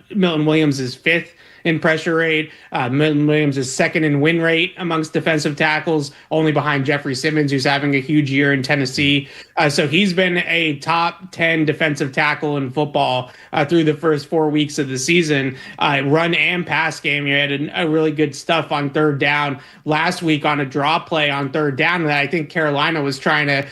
Milton Williams is 5th in pressure rate. Milton Williams is 2nd in win rate amongst defensive tackles, only behind Jeffrey Simmons, who's having a huge year in Tennessee. So he's been a top 10 defensive tackle in football through the first 4 weeks of the season. Run and pass game, he had a really good stuff on 3rd down last week on a draw play on 3rd down that I think Carolina was trying to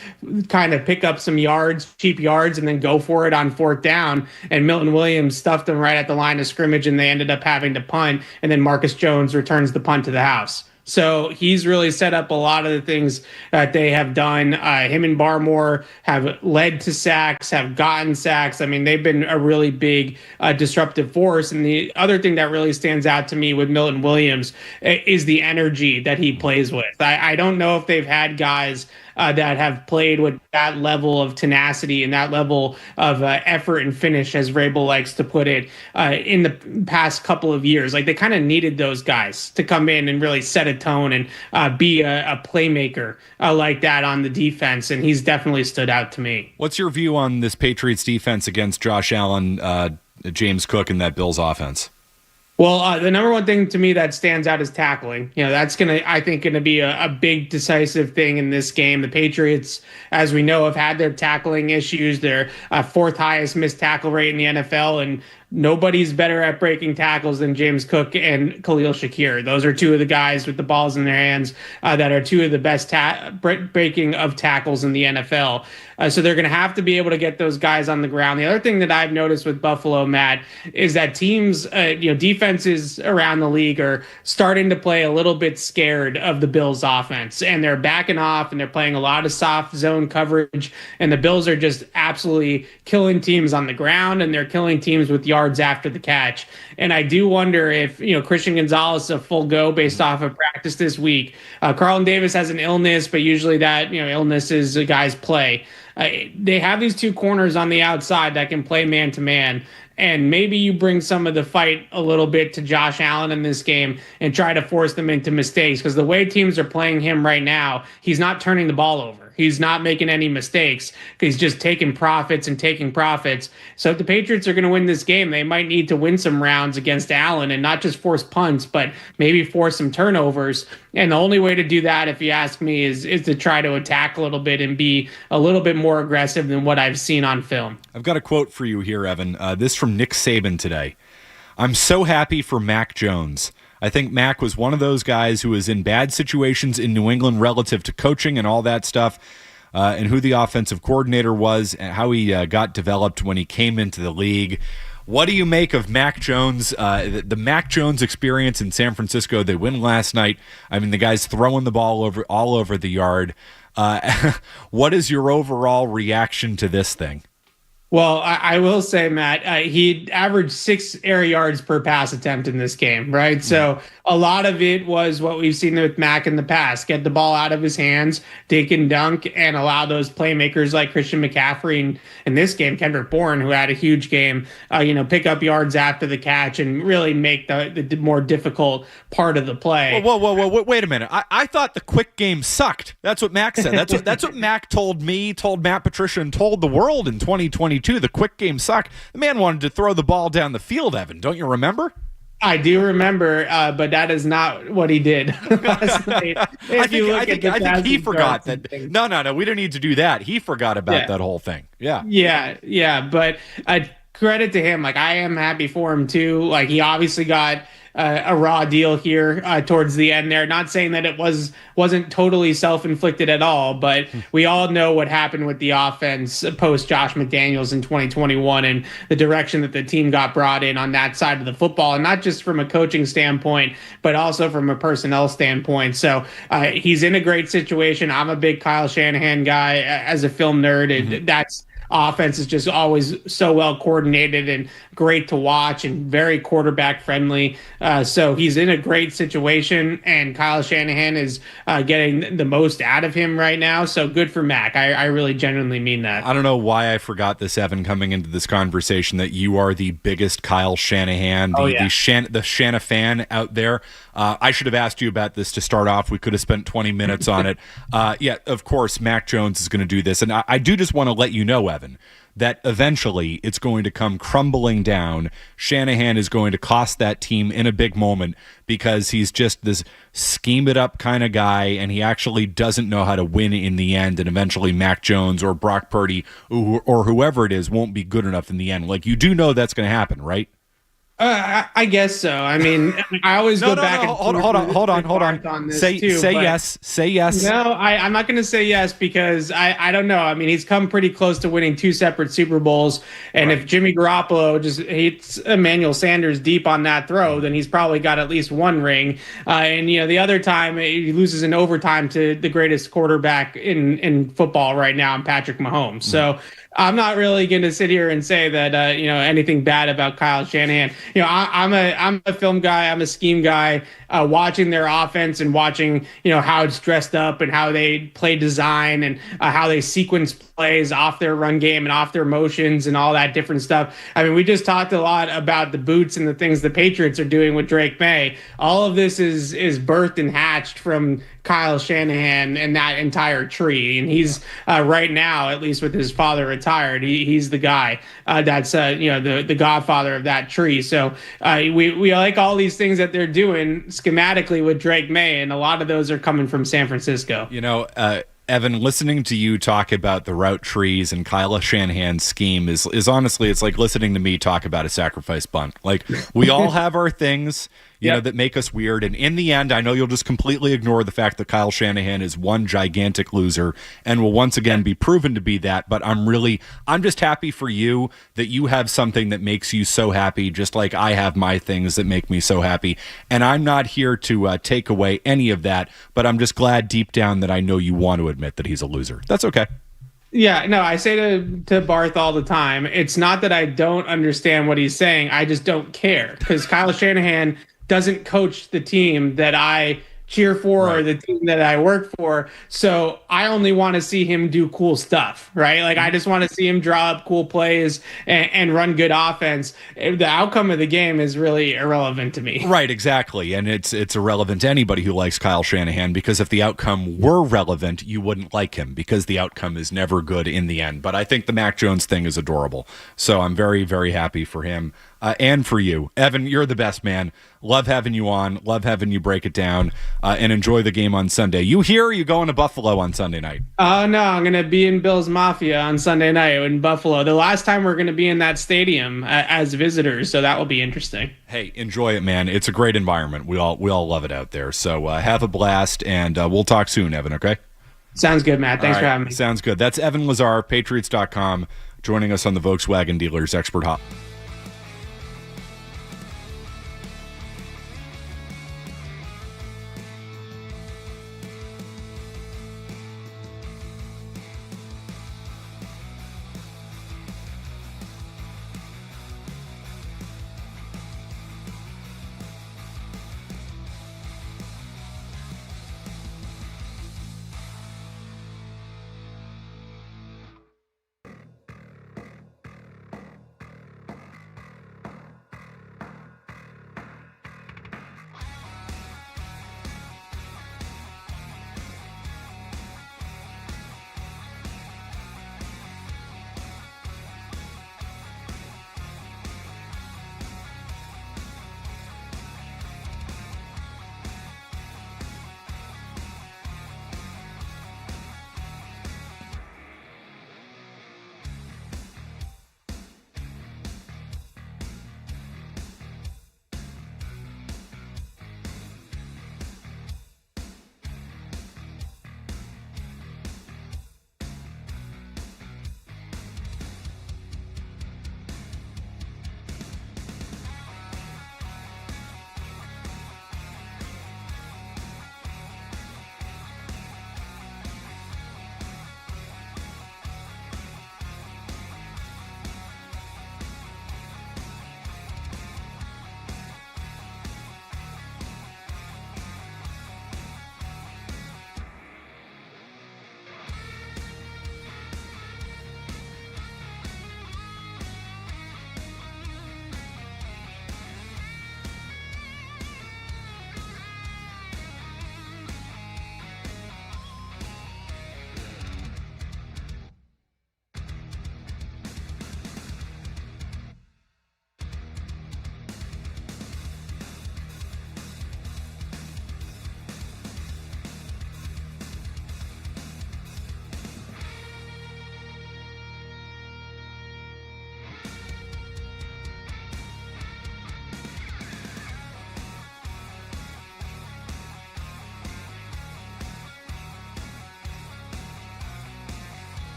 kind of pick up some yards, cheap yards, and then go for it on 4th down. And Milton Williams stuffed them right at the line of scrimmage, and they ended up having to punt, and then Marcus Jones returns the punt to the house. So he's really set up a lot of the things that they have done. Him and Barmore have led to sacks, have gotten sacks. I mean, they've been a really big disruptive force. And the other thing that really stands out to me with Milton Williams is the energy that he plays with. I don't know if they've had guys that have played with that level of tenacity and that level of effort and finish, as Vrabel likes to put it, in the past couple of years. Like, they kind of needed those guys to come in and really set a tone and be a playmaker like that on the defense, and he's definitely stood out to me. What's your view on this Patriots defense against Josh Allen, James Cook, and that Bills offense? Well, the number one thing to me that stands out is tackling. That's I think, going to be a big decisive thing in this game. The Patriots, as we know, have had their tackling issues. They're fourth highest missed tackle rate in the NFL, and nobody's better at breaking tackles than James Cook and Khalil Shakir. Those are two of the guys with the balls in their hands that are two of the best breaking of tackles in the NFL. So they're going to have to be able to get those guys on the ground. The other thing that I've noticed with Buffalo, Matt, is that teams, defenses around the league are starting to play a little bit scared of the Bills offense, and they're backing off and they're playing a lot of soft zone coverage, and the Bills are just absolutely killing teams on the ground, and they're killing teams with yards after the catch. And I do wonder if, Christian Gonzalez is a full go based off of practice this week. Carlton Davis has an illness, but usually that, illness is a guy's play. They have these two corners on the outside that can play man-to-man, and maybe you bring some of the fight a little bit to Josh Allen in this game and try to force them into mistakes, because the way teams are playing him right now, he's not turning the ball over. He's not making any mistakes. He's just taking profits. So if the Patriots are going to win this game, they might need to win some rounds against Allen and not just force punts, but maybe force some turnovers. And the only way to do that, if you ask me, is to try to attack a little bit and be a little bit more aggressive than what I've seen on film. I've got a quote for you here, Evan. This from Nick Saban today. "I'm so happy for Mac Jones. I think Mac was one of those guys who was in bad situations in New England relative to coaching and all that stuff, and who the offensive coordinator was and how he got developed when he came into the league." What do you make of Mac Jones, the Mac Jones experience in San Francisco? They win last night. I mean, the guy's throwing the ball all over the yard. What is your overall reaction to this thing? Well, I will say, Matt, he averaged 6 air yards per pass attempt in this game, right? So a lot of it was what we've seen with Mac in the past: get the ball out of his hands, dink and dunk, and allow those playmakers like Christian McCaffrey and in this game, Kendrick Bourne, who had a huge game, pick up yards after the catch and really make the more difficult part of the play. Whoa, wait a minute. I thought the quick game sucked. That's what Mac said. That's what Mac told me, told Matt Patricia, and told the world in 2022. The quick game sucked. The man wanted to throw the ball down the field, Evan. Don't you remember? I do remember, but that is not what he did last night. I think he forgot that. No, we don't need to do that. He forgot about that whole thing. Yeah. But credit to him. Like, I am happy for him too. Like, he obviously got a raw deal here towards the end there. Not saying that it wasn't totally self-inflicted at all, but we all know what happened with the offense post Josh McDaniels in 2021 and the direction that the team got brought in on that side of the football, and not just from a coaching standpoint, but also from a personnel standpoint. So he's in a great situation. I'm a big Kyle Shanahan guy as a film nerd, and that's offense is just always so well coordinated and great to watch and very quarterback friendly. So he's in a great situation, and Kyle Shanahan is getting the most out of him right now. So good for Mac. I really genuinely mean that. I don't know why I forgot this, Evan, coming into this conversation, that you are the biggest Kyle Shanahan, the Shana fan out there. I should have asked you about this to start off. We could have spent 20 minutes on it. Yeah, of course, Mac Jones is going to do this. And I do just want to let you know, Evan, that eventually it's going to come crumbling down. Shanahan is going to cost that team in a big moment because he's just this scheme it up kind of guy, and he actually doesn't know how to win in the end, and eventually Mac Jones or Brock Purdy or whoever it is won't be good enough in the end. Like, you do know that's going to happen, right? I guess so. I mean, I always go back and hold on. Say yes. No, I'm not going to say yes because I don't know. I mean, he's come pretty close to winning 2 separate Super Bowls, and if Jimmy Garoppolo just hits Emmanuel Sanders deep on that throw, then he's probably got at least 1 ring. And the other time he loses in overtime to the greatest quarterback in football right now, Patrick Mahomes. So I'm not really going to sit here and say that anything bad about Kyle Shanahan. I'm a film guy. I'm a scheme guy. watching their offense and watching, how it's dressed up and how they play design and how they sequence plays off their run game and off their motions and all that different stuff. I mean, we just talked a lot about the boots and the things the Patriots are doing with Drake Maye. All of this is birthed and hatched from Kyle Shanahan and that entire tree. And he's right now, at least with his father retired, he's the guy that's the godfather of that tree. So we like all these things that they're doing schematically with Drake Maye, and a lot of those are coming from San Francisco. Evan, listening to you talk about the route trees and Kyle Shanahan's scheme is honestly, it's like listening to me talk about a sacrifice bunt. Like, we all have our things, that make us weird. And in the end, I know you'll just completely ignore the fact that Kyle Shanahan is one gigantic loser and will once again be proven to be that. But I'm just happy for you that you have something that makes you so happy, just like I have my things that make me so happy. And I'm not here to take away any of that, but I'm just glad deep down that I know you want to admit that he's a loser. That's okay. Yeah, no, I say to Barth all the time, it's not that I don't understand what he's saying. I just don't care, because Kyle Shanahan doesn't coach the team that I cheer for or the team that I work for. So I only want to see him do cool stuff, right? Like, I just want to see him draw up cool plays and run good offense. The outcome of the game is really irrelevant to me. Right, exactly. And it's irrelevant to anybody who likes Kyle Shanahan, because if the outcome were relevant, you wouldn't like him, because the outcome is never good in the end. But I think the Mac Jones thing is adorable. So I'm very, very happy for him. And for you. Evan, you're the best, man. Love having you on. Love having you break it down, and enjoy the game on Sunday. You here, or you going to Buffalo on Sunday night? Oh, no, I'm going to be in Bills Mafia on Sunday night in Buffalo. The last time we're going to be in that stadium as visitors, so that will be interesting. Hey, enjoy it, man. It's a great environment. We all love it out there. So have a blast, and we'll talk soon, Evan, okay? Sounds good, Matt. Thanks for having me. Sounds good. That's Evan Lazar, Patriots.com, joining us on the Volkswagen Dealers Expert Hot.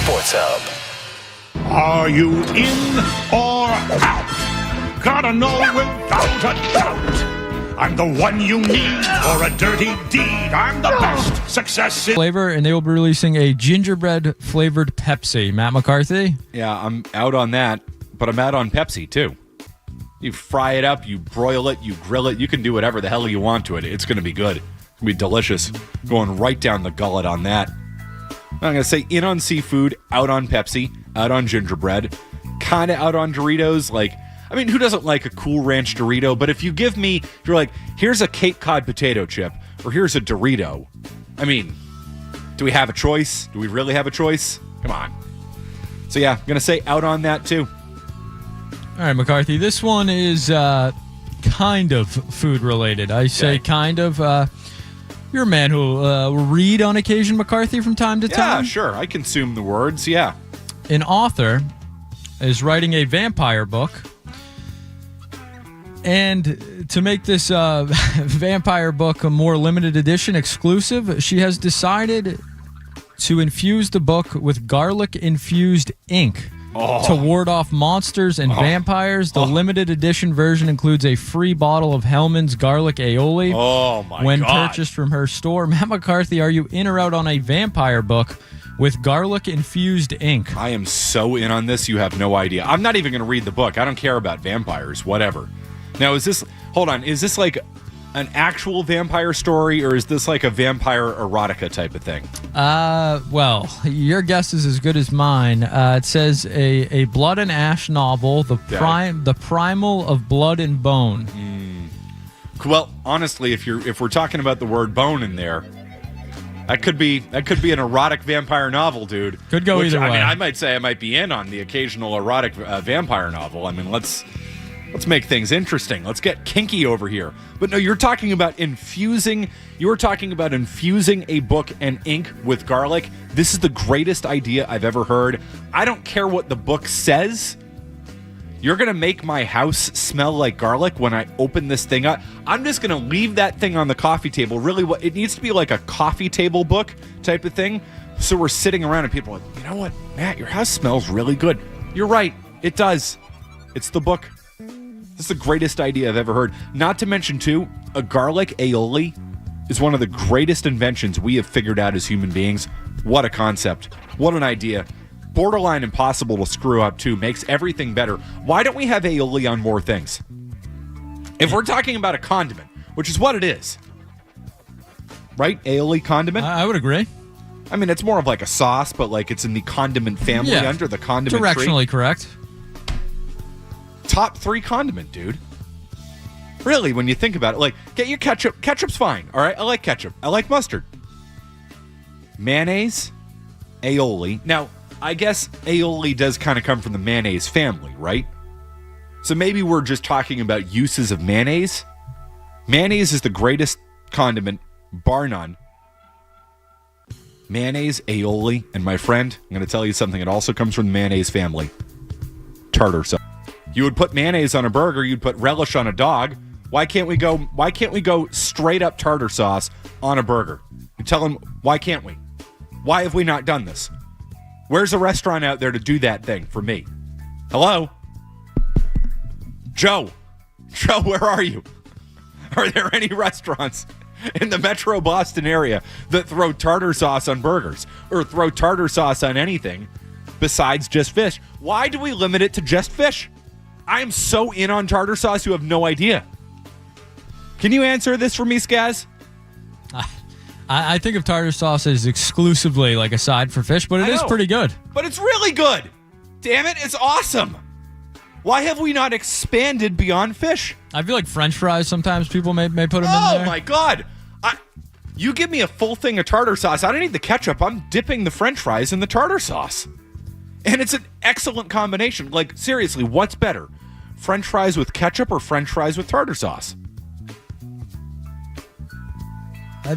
Sports Hub. Are you in or out? Gotta know without a doubt. I'm the one you need for a dirty deed. I'm the best. Success is flavor, and they will be releasing a gingerbread flavored Pepsi. Matt McCarthy? Yeah, I'm out on that, but I'm out on Pepsi too. You fry it up, you broil it, you grill it, you can do whatever the hell you want to it. It's going to be good. It's going to be delicious. Going right down the gullet on that. I'm going to say in on seafood, out on Pepsi, out on gingerbread, kind of out on Doritos. Like, I mean, who doesn't like a Cool Ranch Dorito? But if you give me, if you're like, here's a Cape Cod potato chip, or here's a Dorito. I mean, do we have a choice? Do we really have a choice? Come on. So yeah, I'm going to say out on that too. All right, McCarthy, this one is kind of food related. I say kind of. You're a man who will read on occasion, McCarthy, from time to time. Yeah, sure. I consume the words, yeah. An author is writing a vampire book. And to make this vampire book a more limited edition exclusive, she has decided to infuse the book with garlic-infused ink. To ward off monsters and vampires. The limited edition version includes a free bottle of Hellman's garlic aioli. Oh, my when God. purchased from her store. Matt McCarthy, are you in or out on a vampire book with garlic-infused ink? I am so in on this, you have no idea. I'm not even going to read the book. I don't care about vampires, whatever. Now, is this like an actual vampire story, or is this like a vampire erotica type of thing? Well, your guess is as good as mine. It says a blood and ash novel, the primal of blood and bone. Well, honestly, if we're talking about the word bone in there, that could be an erotic vampire novel, dude. Could go either way. I mean, I might say I might be in on the occasional erotic vampire novel. I mean, let's make things interesting. Let's get kinky over here. But no, you're talking about infusing a book and ink with garlic. This is the greatest idea I've ever heard. I don't care what the book says. You're going to make my house smell like garlic when I open this thing up. I'm just going to leave that thing on the coffee table. Really, it needs to be like a coffee table book type of thing. So we're sitting around and people are like, you know what, Matt, your house smells really good. You're right. It does. It's the book. This is the greatest idea I've ever heard. Not to mention, too, a garlic aioli is one of the greatest inventions we have figured out as human beings. What a concept. What an idea. Borderline impossible to screw up, too. Makes everything better. Why don't we have aioli on more things? If we're talking about a condiment, which is what it is, right? Aioli condiment? I would agree. I mean, it's more of like a sauce, but like it's in the condiment family under the condiment directionally tree. Correct. Top 3 condiment, dude. Really, when you think about it, like, get your ketchup. Ketchup's fine, all right? I like ketchup. I like mustard. Mayonnaise, aioli. Now, I guess aioli does kind of come from the mayonnaise family, right? So maybe we're just talking about uses of mayonnaise. Mayonnaise is the greatest condiment, bar none. Mayonnaise, aioli, and my friend, I'm going to tell you something that also comes from the mayonnaise family. Tartar sauce. You would put mayonnaise on a burger, you'd put relish on a dog. Why can't we go straight up tartar sauce on a burger? You tell them, why can't we? Why have we not done this? Where's a restaurant out there to do that thing for me? Hello? Joe, where are you? Are there any restaurants in the Metro Boston area that throw tartar sauce on burgers or throw tartar sauce on anything besides just fish? Why do we limit it to just fish? I am so in on tartar sauce, you have no idea. Can you answer this for me, Skaz? I think of tartar sauce as exclusively like a side for fish, but it is pretty good. But it's really good. Damn it, it's awesome. Why have we not expanded beyond fish? I feel like French fries sometimes people may put them in there. Oh, my God. You give me a full thing of tartar sauce. I don't need the ketchup. I'm dipping the French fries in the tartar sauce. And it's an excellent combination. Like, seriously, what's better? French fries with ketchup or French fries with tartar sauce? I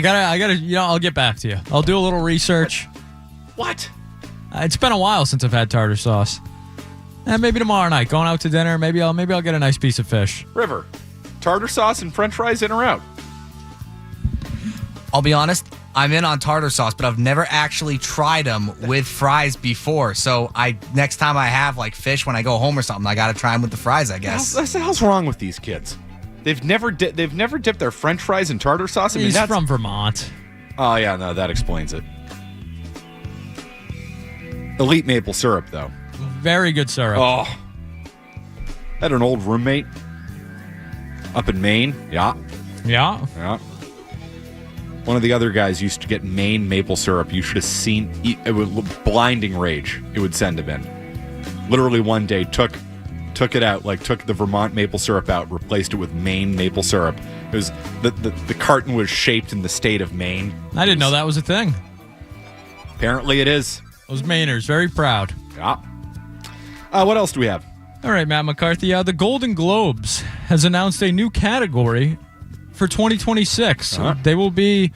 gotta, I'll get back to you. I'll do a little research. What? It's been a while since I've had tartar sauce. Maybe tomorrow night, going out to dinner, maybe I'll get a nice piece of fish. River, tartar sauce and French fries in or out? I'll be honest, I'm in on tartar sauce, but I've never actually tried them with fries before. So next time I have like fish when I go home or something, I got to try them with the fries, I guess. What the hell's wrong with these kids? They've never dipped their French fries in tartar sauce. He's from Vermont. Oh yeah, no, that explains it. Elite maple syrup, though. Very good syrup. Oh, I had an old roommate up in Maine. Yeah. One of the other guys used to get Maine maple syrup. You should have seen it. Was blinding rage. It would send him in. Literally one day took it out, took the Vermont maple syrup out, replaced it with Maine maple syrup. It was the carton was shaped in the state of Maine. I didn't know that was a thing. Apparently it is. Those Mainers, very proud. Yeah. What else do we have? All right, Matt McCarthy. The Golden Globes has announced a new category for 2026. Uh-huh. They will be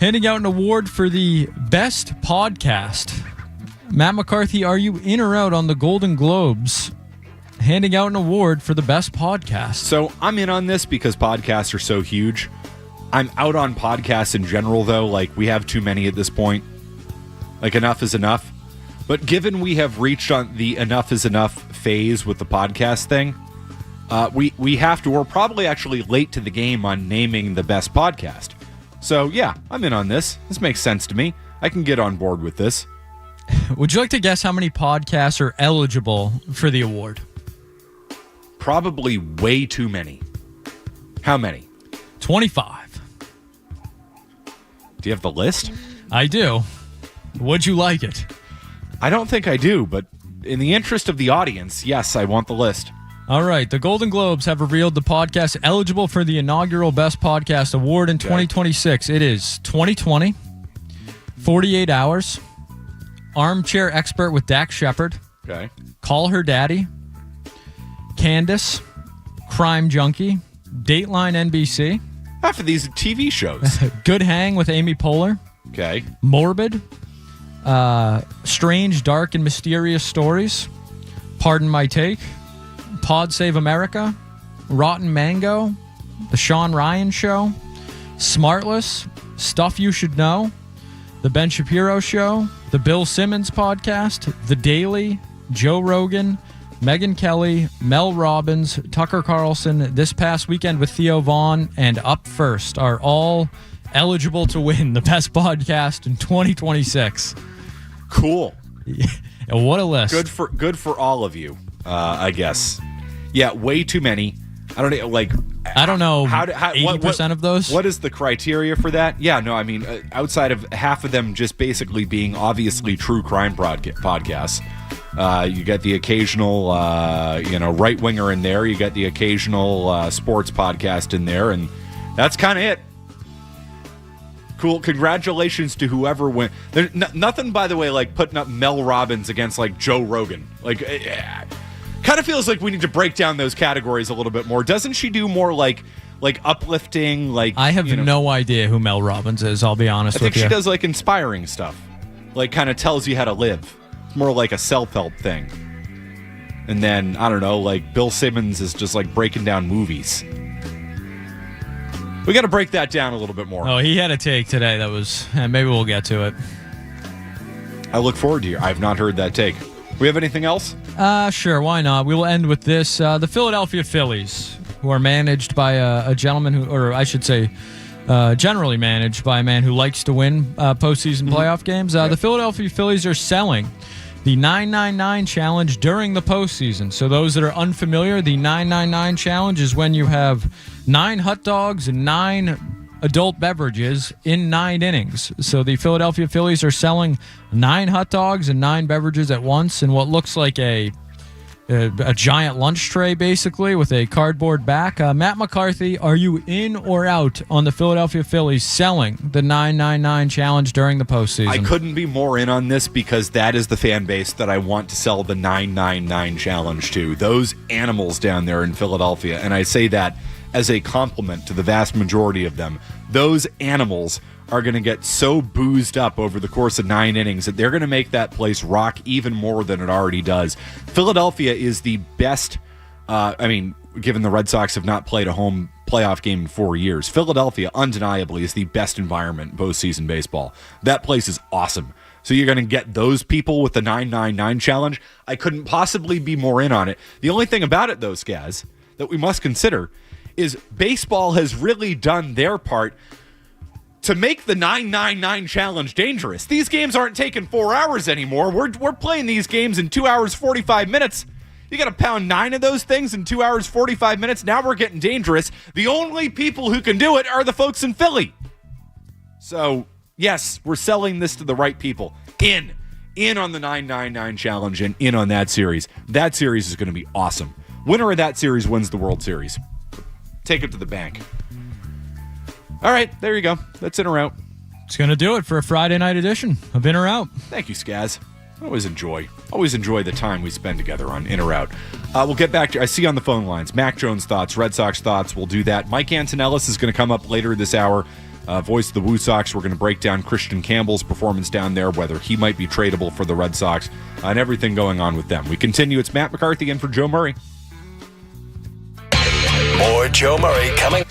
handing out an award for the best podcast. Matt McCarthy, are you in or out on the Golden Globes handing out an award for the best podcast? So I'm in on this because podcasts are so huge. I'm out on podcasts in general, though. We have too many at this point. Enough is enough. But given we have reached on the enough is enough phase with the podcast thing, we have to. We're probably actually late to the game on naming the best podcast. So yeah, I'm in on this. This makes sense to me. I can get on board with this. Would you like to guess how many podcasts are eligible for the award? Probably way too many. How many? 25. Do you have the list? I do. Would you like it? I don't think I do, but in the interest of the audience, yes, I want the list. All right. The Golden Globes have revealed the podcast eligible for the inaugural Best Podcast Award in 2026. It is 2020, 48 Hours, Armchair Expert with Dax Shepard, Call Her Daddy, Candace, Crime Junkie, Dateline NBC. Half of these are TV shows. Good Hang with Amy Poehler. Okay. Morbid. Strange, Dark, and Mysterious Stories. Pardon My Take. Pod Save America. Rotten Mango. The Sean Ryan Show. Smartless. Stuff You Should Know. The Ben Shapiro Show. The Bill Simmons Podcast. The Daily. Joe Rogan. Megyn Kelly, Mel Robbins, Tucker Carlson, This Past Weekend with Theo Vaughn, and Up First are all eligible to win the best podcast in 2026. Cool. What a list. Good for all of you, I guess. Yeah, way too many. I don't know. 80% of those. What is the criteria for that? Yeah, no, I mean, outside of half of them just basically being obviously true crime podcasts. You get the occasional, right winger in there. You get the occasional sports podcast in there, and that's kind of it. Cool. Congratulations to whoever went. There's nothing, by the way, like putting up Mel Robbins against Joe Rogan. Kind of feels like we need to break down those categories a little bit more. Doesn't she do more like uplifting? I have no idea who Mel Robbins is. I'll be honest with you. I think she does inspiring stuff, kind of tells you how to live. It's more like a self-help thing. And then, I don't know, Bill Simmons is just breaking down movies. We got to break that down a little bit more. Oh, he had a take today that was, maybe we'll get to it. I look forward to it. I've not heard that take. We have anything else? Sure, why not? We will end with this. The Philadelphia Phillies, who are managed by a gentleman who, or I should say, generally managed by a man who likes to win postseason playoff games. The Philadelphia Phillies are selling the 999 challenge during the postseason. So those that are unfamiliar, the 999 challenge is when you have 9 hot dogs and 9 adult beverages in 9 innings. So the Philadelphia Phillies are selling 9 hot dogs and 9 beverages at once in what looks like a giant lunch tray, basically, with a cardboard back. Matt McCarthy, are you in or out on the Philadelphia Phillies selling the 999 challenge during the postseason? I couldn't be more in on this because that is the fan base that I want to sell the 999 challenge to. Those animals down there in Philadelphia. And I say that as a compliment to the vast majority of them. Those animals are going to get so boozed up over the course of 9 innings that they're going to make that place rock even more than it already does. Philadelphia is the best, given the Red Sox have not played a home playoff game in 4 years. Philadelphia, undeniably, is the best environment in postseason baseball. That place is awesome. So you're going to get those people with the 999 challenge. I couldn't possibly be more in on it. The only thing about it, though, Skaz, that we must consider is baseball has really done their part to make the 999 challenge dangerous. These games aren't taking 4 hours anymore. We're playing these games in 2 hours, 45 minutes. You got to pound 9 of those things in 2 hours, 45 minutes. Now we're getting dangerous. The only people who can do it are the folks in Philly. So, yes, we're selling this to the right people. In on the 999 challenge and in on that series. That series is going to be awesome. Winner of that series wins the World Series. Take it to the bank. All right, there you go. That's In or Out. It's going to do it for a Friday night edition of In or Out. Thank you, Skaz. Always enjoy the time we spend together on In or Out. We'll get back to, I see on the phone lines, Mac Jones thoughts, Red Sox thoughts. We'll do that. Mike Antonellis is going to come up later this hour. Voice of the Woo Sox. We're going to break down Christian Campbell's performance down there, whether he might be tradable for the Red Sox, and everything going on with them. We continue. It's Matt McCarthy in for Joe Murray. More Joe Murray coming.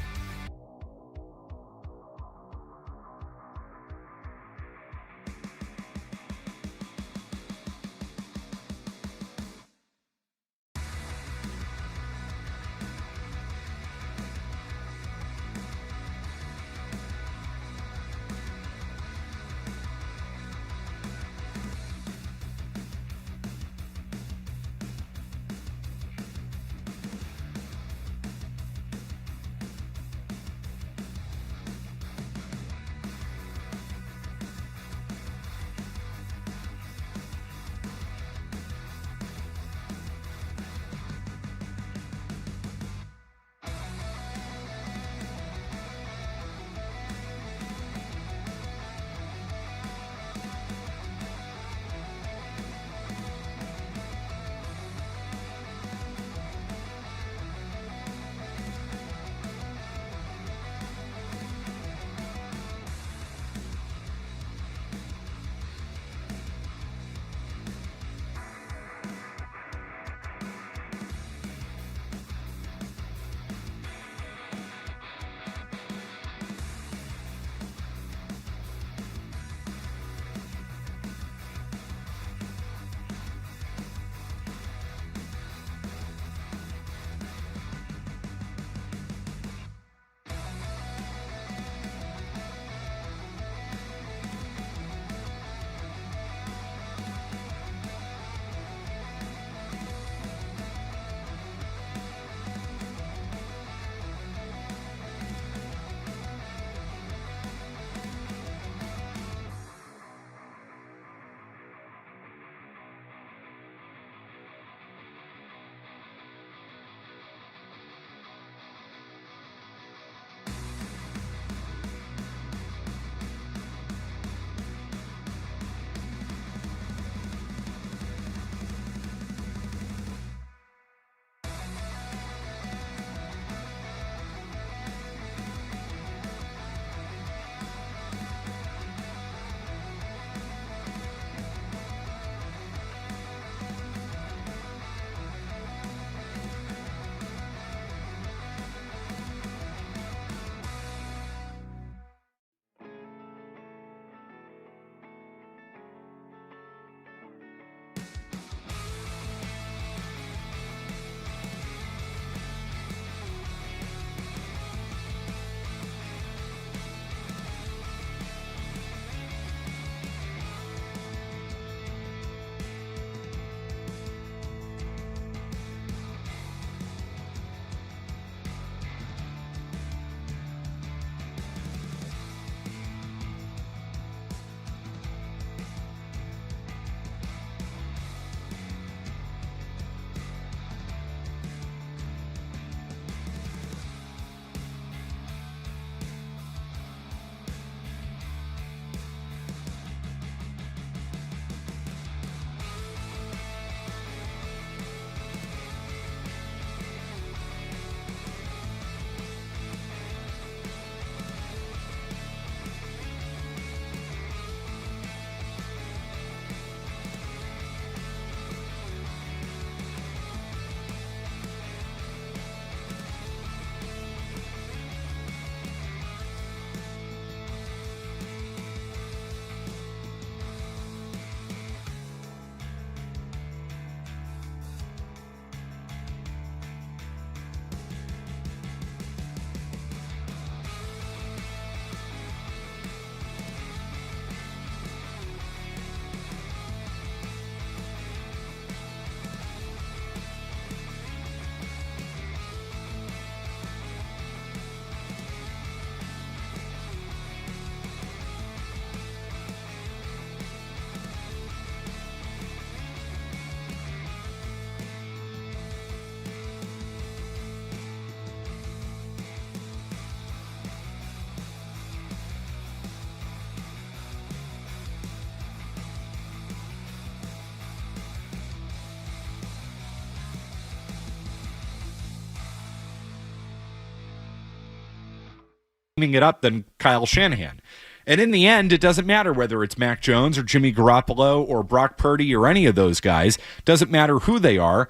it up than Kyle Shanahan. And in the end, it doesn't matter whether it's Mac Jones or Jimmy Garoppolo or Brock Purdy or any of those guys. Doesn't matter who they are.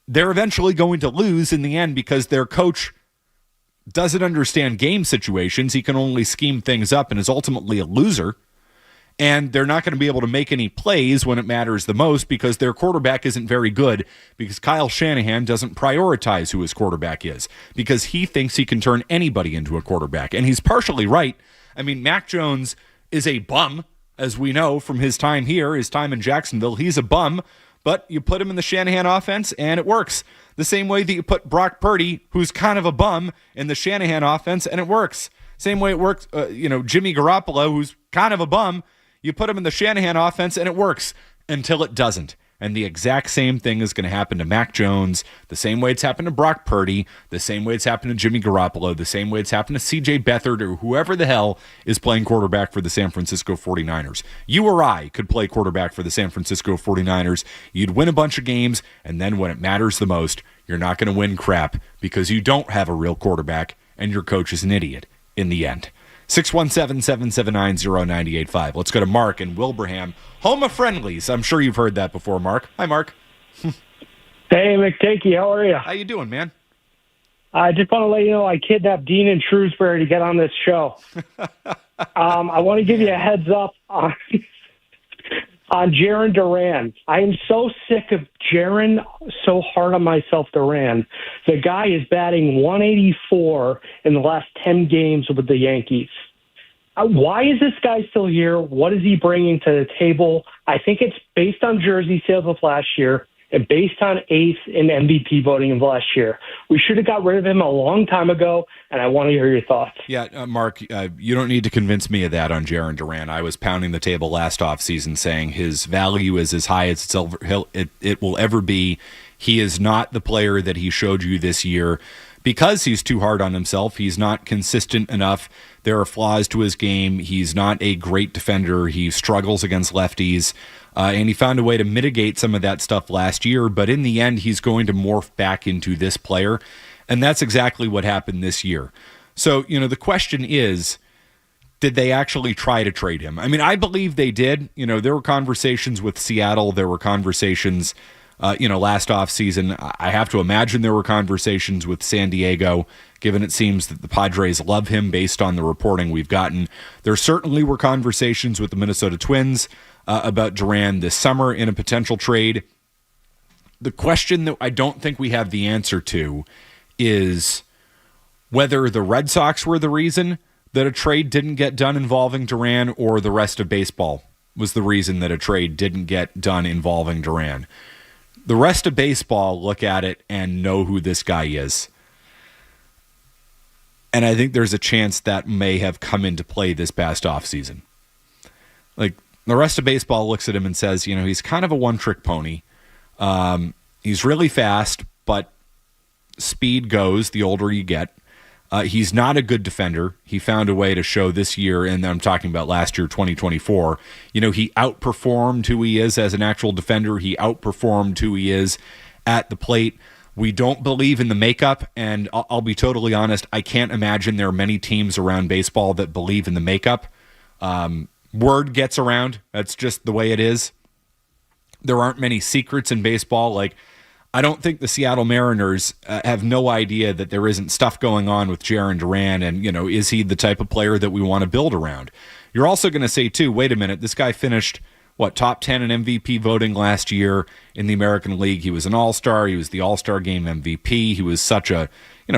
They're eventually going to lose in the end because their coach doesn't understand game situations. He can only scheme things up and is ultimately a loser. And they're not going to be able to make any plays when it matters the most because their quarterback isn't very good, because Kyle Shanahan doesn't prioritize who his quarterback is, because he thinks he can turn anybody into a quarterback. And he's partially right. I mean, Mac Jones is a bum, as we know from his time here, his time in Jacksonville. He's a bum, but you put him in the Shanahan offense and it works. The same way that you put Brock Purdy, who's kind of a bum, in the Shanahan offense and it works. Same way it works, Jimmy Garoppolo, who's kind of a bum, you put him in the Shanahan offense and it works until it doesn't. And the exact same thing is going to happen to Mac Jones, the same way it's happened to Brock Purdy, the same way it's happened to Jimmy Garoppolo, the same way it's happened to C.J. Beathard, or whoever the hell is playing quarterback for the San Francisco 49ers. You or I could play quarterback for the San Francisco 49ers. You'd win a bunch of games, and then when it matters the most, you're not going to win crap because you don't have a real quarterback and your coach is an idiot in the end. 617-779-0985. Let's go to Mark in Wilbraham. Home of friendlies. I'm sure you've heard that before, Mark. Hi, Mark. Hey, McTakey, how are you? How you doing, man? I just want to let you know I kidnapped Dean in Shrewsbury to get on this show. I want to give you a heads up on Jarren Duran. I am so sick of Jarren, so hard on myself, Duran. The guy is batting 184 in the last 10 games with the Yankees. Why is this guy still here? What is he bringing to the table? I think it's based on jersey sales of last year and based on eighth in MVP voting of last year. We should have got rid of him a long time ago, and I want to hear your thoughts. Yeah, Mark, you don't need to convince me of that on Jarren Duran. I was pounding the table last offseason saying his value is as high as it will ever be. He is not the player that he showed you this year because he's too hard on himself. He's not consistent enough. There are flaws to his game. He's not a great defender. He struggles against lefties. And he found a way to mitigate some of that stuff last year, but in the end, he's going to morph back into this player, and that's exactly what happened this year. So, the question is, did they actually try to trade him? I mean, I believe they did. There were conversations with Seattle. There were conversations, last offseason. I have to imagine there were conversations with San Diego, given it seems that the Padres love him based on the reporting we've gotten. There certainly were conversations with the Minnesota Twins about Duran this summer in a potential trade. The question that I don't think we have the answer to is whether the Red Sox were the reason that a trade didn't get done involving Duran, or the rest of baseball was the reason that a trade didn't get done involving Duran. The rest of baseball look at it and know who this guy is. And I think there's a chance that may have come into play this past offseason. Like, the rest of baseball looks at him and says, he's kind of a one-trick pony. He's really fast, but speed goes the older you get. He's not a good defender. He found a way to show this year, and I'm talking about last year, 2024. He outperformed who he is as an actual defender. He outperformed who he is at the plate. We don't believe in the makeup, and I'll be totally honest, I can't imagine there are many teams around baseball that believe in the makeup. Word gets around. That's just the way it is. There aren't many secrets in baseball. Like, I don't think the Seattle Mariners have no idea that there isn't stuff going on with Jarren Duran, and, is he the type of player that we want to build around? You're also going to say, too, wait a minute, this guy finished, top 10 in MVP voting last year in the American League. He was an all-star. He was the All-Star Game MVP. He was such a,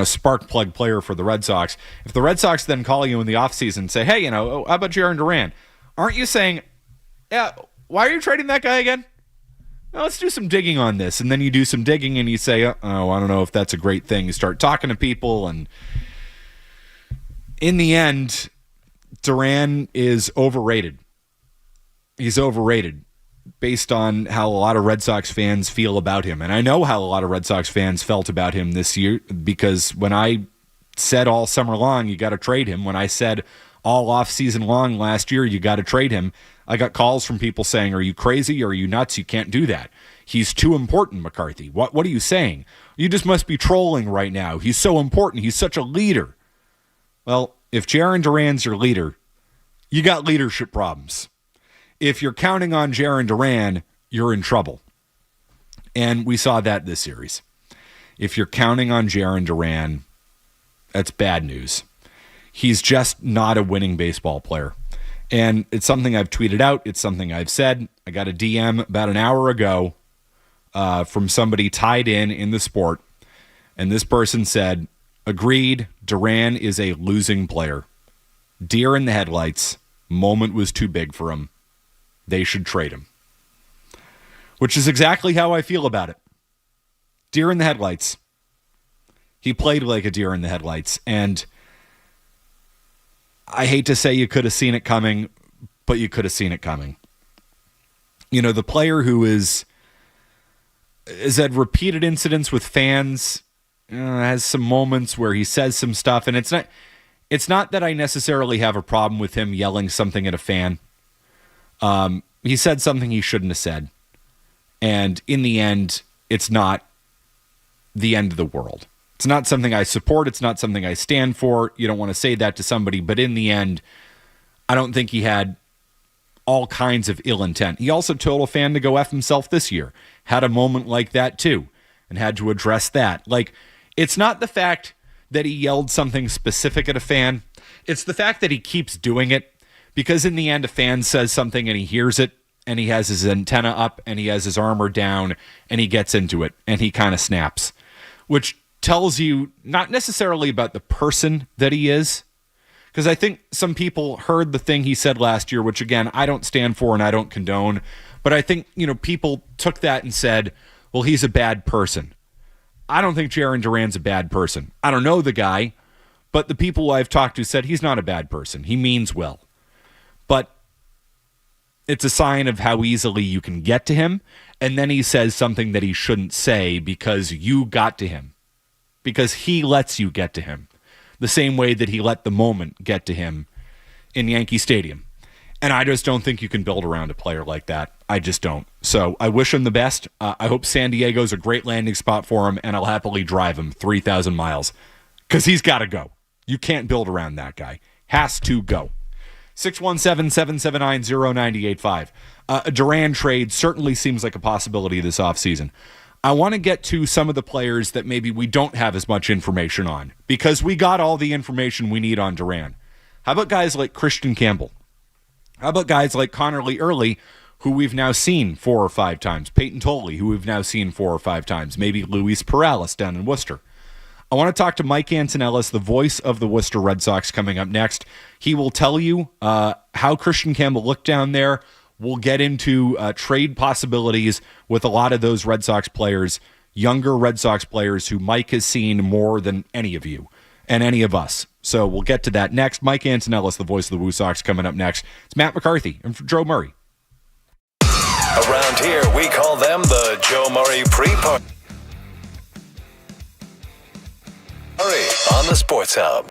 spark plug player for the Red Sox. If the Red Sox then call you in the offseason and say, hey, how about Jarren Duran? Aren't you saying, yeah, why are you trading that guy again? Well, let's do some digging on this. And then you do some digging and you say, I don't know if that's a great thing. You start talking to people, and in the end, Duran is overrated. He's overrated based on how a lot of Red Sox fans feel about him. And I know how a lot of Red Sox fans felt about him this year, because when I said all summer long, you got to trade him, when I said all off season long last year, you got to trade him, I got calls from people saying, are you crazy? Are you nuts? You can't do that. He's too important, McCarthy. What are you saying? You just must be trolling right now. He's so important. He's such a leader. Well, if Jarren Duran's your leader, you got leadership problems. If you're counting on Jarren Duran, you're in trouble. And we saw that this series. If you're counting on Jarren Duran, that's bad news. He's just not a winning baseball player. And it's something I've tweeted out. It's something I've said. I got a DM about an hour ago from somebody tied in the sport. And this person said, agreed, Duran is a losing player. Deer in the headlights. Moment was too big for him. They should trade him. Which is exactly how I feel about it. Deer in the headlights. He played like a deer in the headlights. And I hate to say you could have seen it coming, but you could have seen it coming. You know, the player who has had repeated incidents with fans, has some moments where he says some stuff, and it's not that I necessarily have a problem with him yelling something at a fan. He said something he shouldn't have said. And in the end, it's not the end of the world. It's not something I support. It's not something I stand for. You don't want to say that to somebody. But in the end, I don't think he had all kinds of ill intent. He also told a fan to go F himself this year. Had a moment like that too. And had to address that. Like, it's not the fact that he yelled something specific at a fan. It's the fact that he keeps doing it. Because in the end, a fan says something and he hears it. And he has his antenna up. And he has his armor down. And he gets into it. And he kind of snaps. Which tells you not necessarily about the person that he is. Because I think some people heard the thing he said last year, which again, I don't stand for and I don't condone. But I think, people took that and said, well, he's a bad person. I don't think Jarren Duran's a bad person. I don't know the guy, but the people I've talked to said he's not a bad person. He means well. But it's a sign of how easily you can get to him. And then he says something that he shouldn't say because you got to him. Because he lets you get to him. The same way that he let the moment get to him in Yankee Stadium. And I just don't think you can build around a player like that. I just don't. So I wish him the best. I hope San Diego's a great landing spot for him, and I'll happily drive him 3,000 miles. Because he's got to go. You can't build around that guy. Has to go. 617-779-0985. A Duran trade certainly seems like a possibility this offseason. I want to get to some of the players that maybe we don't have as much information on because we got all the information we need on Duran. How about guys like Christian Campbell? How about guys like Connelly Early, who we've now seen 4 or 5 times? Peyton Tolley, who we've now seen 4 or 5 times. Maybe Luis Perales down in Worcester. I want to talk to Mike Antonellis, the voice of the Worcester Red Sox, coming up next. He will tell you how Christian Campbell looked down there. We'll get into trade possibilities with a lot of those Red Sox players, younger Red Sox players who Mike has seen more than any of you and any of us. So we'll get to that next. Mike Antonellis, the voice of the Woo Sox, coming up next. It's Matt McCarthy and for Joe Murray. Around here, we call them the Joe Murray pre-party. Murray on the Sports Hub.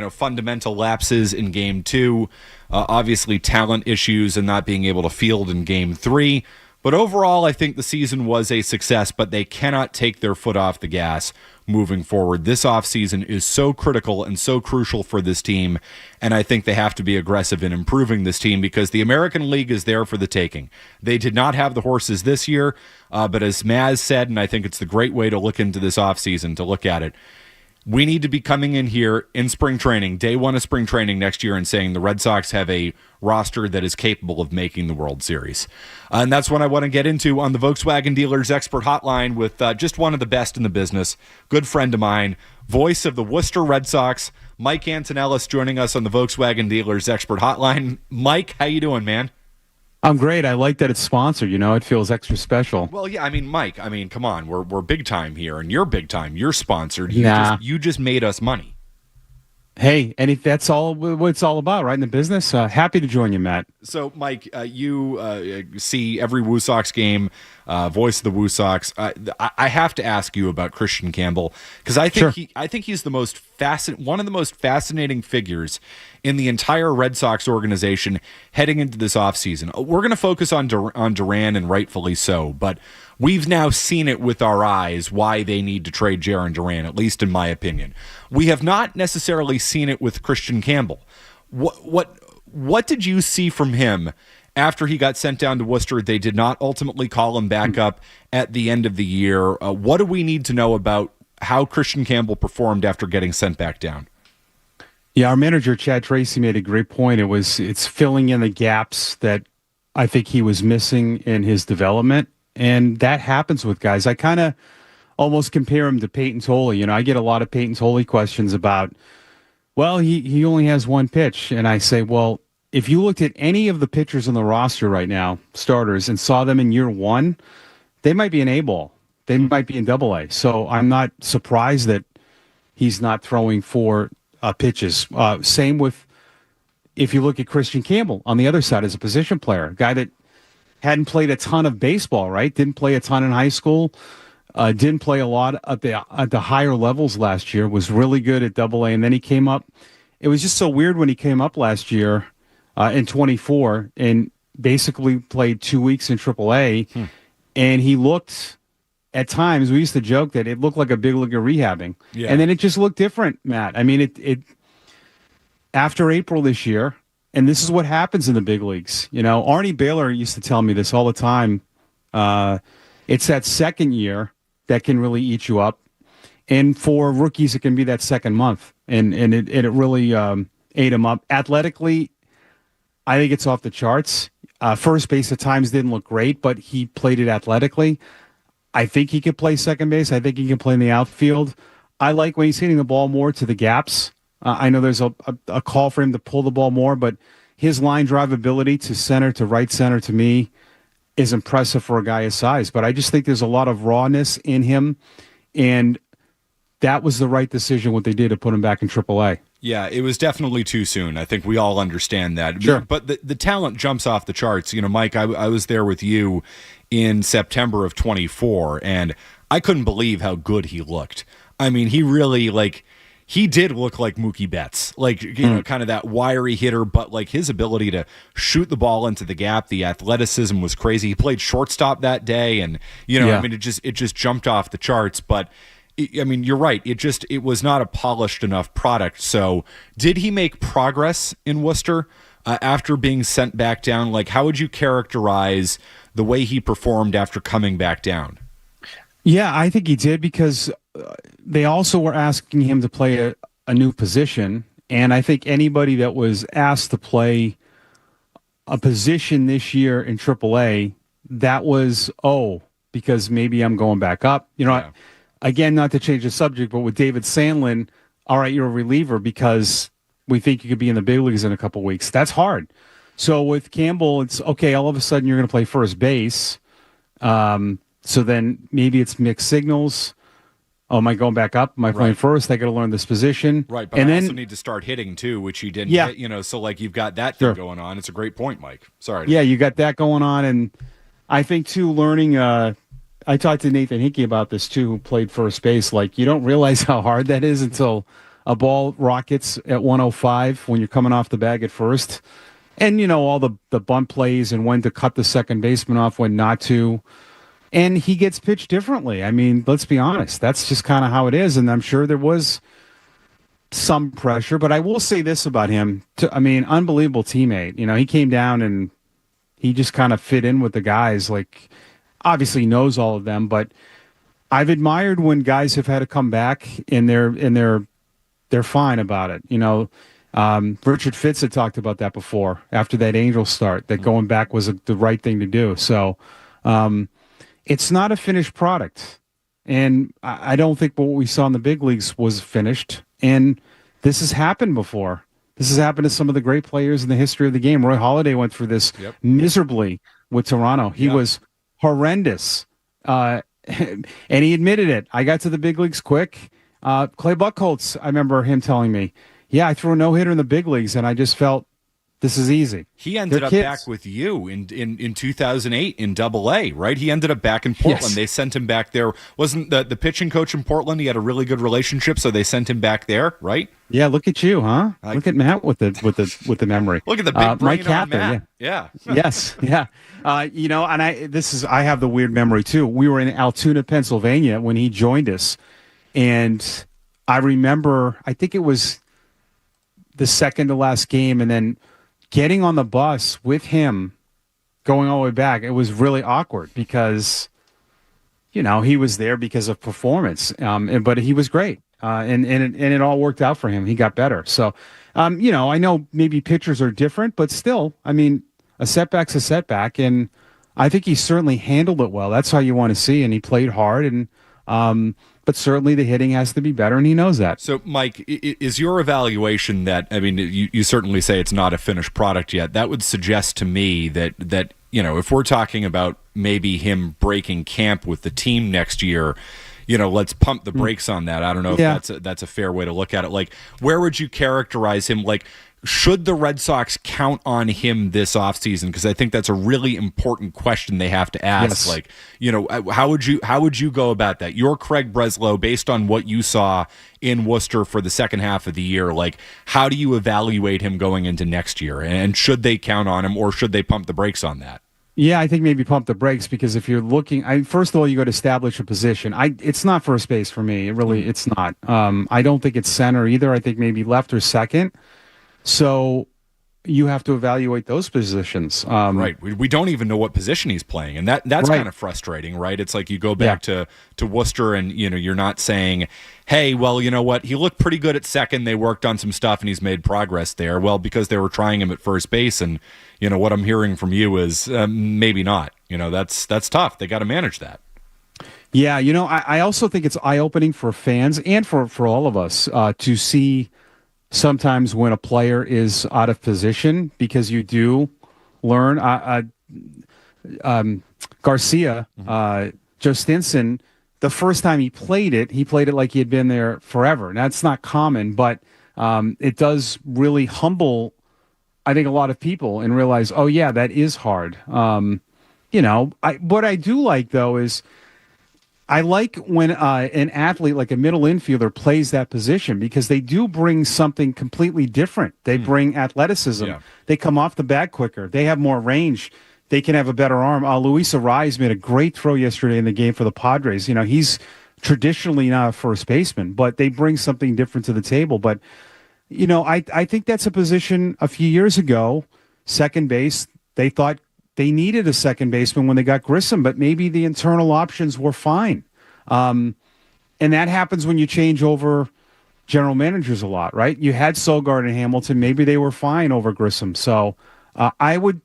fundamental lapses in Game 2, obviously talent issues and not being able to field in Game 3. But overall, I think the season was a success, but they cannot take their foot off the gas moving forward. This offseason is so critical and so crucial for this team, and I think they have to be aggressive in improving this team because the American League is there for the taking. They did not have the horses this year, but as Maz said, and I think it's the great way to look into this offseason, to look at it, we need to be coming in here in spring training, day one of spring training next year, and saying the Red Sox have a roster that is capable of making the World Series. And that's what I want to get into on the Volkswagen Dealers Expert Hotline with just one of the best in the business, good friend of mine, voice of the Worcester Red Sox, Mike Antonellis, joining us on the Volkswagen Dealers Expert Hotline. Mike, how you doing, man? I'm great. I like that it's sponsored. It feels extra special. Well, yeah. Mike. Come on. We're big time here, and you're big time. You're sponsored. You just made us money. Hey, and if that's all what it's all about, right, in the business, happy to join you, Matt. So, Mike, you see every Woo Sox game, voice of the Woo Sox. I have to ask you about Christian Campbell because I think he's the most one of the most fascinating figures in the entire Red Sox organization heading into this offseason. We're going to focus on Duran, and rightfully so, but we've now seen it with our eyes why they need to trade Jarren Duran, at least in my opinion. We have not necessarily seen it with Christian Campbell. What did you see from him after he got sent down to Worcester? They did not ultimately call him back up at the end of the year. What do we need to know about how Christian Campbell performed after getting sent back down? Yeah, our manager, Chad Tracy, made a great point. It's filling in the gaps that I think he was missing in his development. And that happens with guys. I kind of almost compare him to Peyton Tolley. I get a lot of Peyton Tolley questions about, well, he only has one pitch. And I say, well, if you looked at any of the pitchers on the roster right now, starters, and saw them in year one, they might be an A-ball. They might be in AA. So I'm not surprised that he's not throwing 4 pitches. Same with if you look at Christian Campbell on the other side as a position player, a guy that hadn't played a ton of baseball, right? Didn't play a ton in high school. Didn't play a lot at the higher levels last year. Was really good at AA, and then he came up. It was just so weird when he came up last year in 24 and basically played 2 weeks in AAA, and he looked. At times, we used to joke that it looked like a big leaguer rehabbing, and then it just looked different, Matt. It after April this year. And this is what happens in the big leagues. Arnie Baylor used to tell me this all the time. It's that second year that can really eat you up. And for rookies, it can be that second month. And it really ate him up. Athletically, I think it's off the charts. First base at times didn't look great, but he played it athletically. I think he could play second base. I think he can play in the outfield. I like when he's hitting the ball more to the gaps. I know there's a call for him to pull the ball more, but his line drive ability to center, to right center, to me, is impressive for a guy his size. But I just think there's a lot of rawness in him, and that was the right decision, what they did to put him back in AAA. Yeah, it was definitely too soon. I think we all understand that. Sure. But the talent jumps off the charts. Mike, I was there with you in September of 24, and I couldn't believe how good he looked. He really, he did look like Mookie Betts, kind of that wiry hitter, but his ability to shoot the ball into the gap, the athleticism was crazy. He played shortstop that day, and it just jumped off the charts. But you're right. It was not a polished enough product. So, did he make progress in Worcester after being sent back down? How would you characterize the way he performed after coming back down? Yeah, I think he did because they also were asking him to play a new position. And I think anybody that was asked to play a position this year in AAA, that was, because maybe I'm going back up. Again, not to change the subject, but with David Sandlin, all right, you're a reliever because we think you could be in the big leagues in a couple weeks. That's hard. So with Campbell, it's okay, all of a sudden you're going to play first base. So then maybe it's mixed signals. Oh, am I going back up? Am I playing first? I got to learn this position. Right, but I also need to start hitting too, which you didn't hit, so you've got that thing going on. It's a great point, Mike. Sorry. Yeah, you got that going on. And I think too, learning, I talked to Nathan Hickey about this too, who played first base. You don't realize how hard that is until a ball rockets at 105 when you're coming off the bag at first. And, all the bunt plays and when to cut the second baseman off, when not to. And he gets pitched differently. I mean, let's be honest. That's just kind of how it is. And I'm sure there was some pressure. But I will say this about him. Unbelievable teammate. He came down and he just kind of fit in with the guys. Like, obviously knows all of them. But I've admired when guys have had to come back and they're fine about it. Richard Fitz had talked about that before after that Angels start, that going back was the right thing to do. So it's not a finished product. And I don't think what we saw in the big leagues was finished. And this has happened before. This has happened to some of the great players in the history of the game. Roy Halladay went through this miserably with Toronto. He was horrendous. And he admitted it. I got to the big leagues quick. Clay Buchholz, I remember him telling me, I threw a no-hitter in the big leagues, and I just felt this is easy. He ended up back with you in 2008 in Double-A, right? He ended up back in Portland. Yes. They sent him back there. Wasn't the pitching coach in Portland? He had a really good relationship, so they sent him back there, right? Yeah, look at you, huh? Look at Matt with the memory. Look at the big brain Mike on Matt. Yeah. Yes, yeah. And I have the weird memory too. We were in Altoona, Pennsylvania when he joined us, and I remember, I think it was the second to last game, and then getting on the bus with him going all the way back. It was really awkward because, he was there because of performance, but he was great, and it all worked out for him. He got better. So, I know maybe pitchers are different, but still, a setback's a setback, and I think he certainly handled it well. That's how you want to see, and he played hard, and but certainly the hitting has to be better, and he knows that. So, Mike, is your evaluation that, you certainly say it's not a finished product yet. That would suggest to me that if we're talking about maybe him breaking camp with the team next year, let's pump the brakes on that. I don't know if that's a fair way to look at it. Like, where would you characterize him? Like, should the Red Sox count on him this offseason? Because I think that's a really important question they have to ask. Yes. Like, how would you go about that? You're Craig Breslow, based on what you saw in Worcester for the second half of the year. Like, how do you evaluate him going into next year? And should they count on him, or should they pump the brakes on that? Yeah, I think maybe pump the brakes, because if you're looking, first of all, you got to establish a position. It's not first base for me. It's not. I don't think it's center either. I think maybe left or second. So you have to evaluate those positions. Right. We don't even know what position he's playing, and that's kind of frustrating, right? It's like you go back to Worcester, and you're not saying, hey, well, you know what? He looked pretty good at second. They worked on some stuff, and he's made progress there. Well, because they were trying him at first base, and what I'm hearing from you is maybe not. That's tough. They got to manage that. Yeah, I also think it's eye-opening for fans and for all of us to see sometimes when a player is out of position, because you do learn. Garcia, Joe Stinson, the first time he played it like he had been there forever. And that's not common, but it does really humble, I think, a lot of people, and realize, oh yeah, that is hard. What I do like, though, is I like when an athlete like a middle infielder plays that position, because they do bring something completely different. They bring athleticism. Yeah. They come off the bat quicker. They have more range. They can have a better arm. Luis Arraez made a great throw yesterday in the game for the Padres. He's traditionally not a first baseman, but they bring something different to the table. But, I think that's a position a few years ago, second base, they thought they needed a second baseman when they got Grissom, but maybe the internal options were fine. And that happens when you change over general managers a lot, right? You had Sogard and Hamilton. Maybe they were fine over Grissom. So I would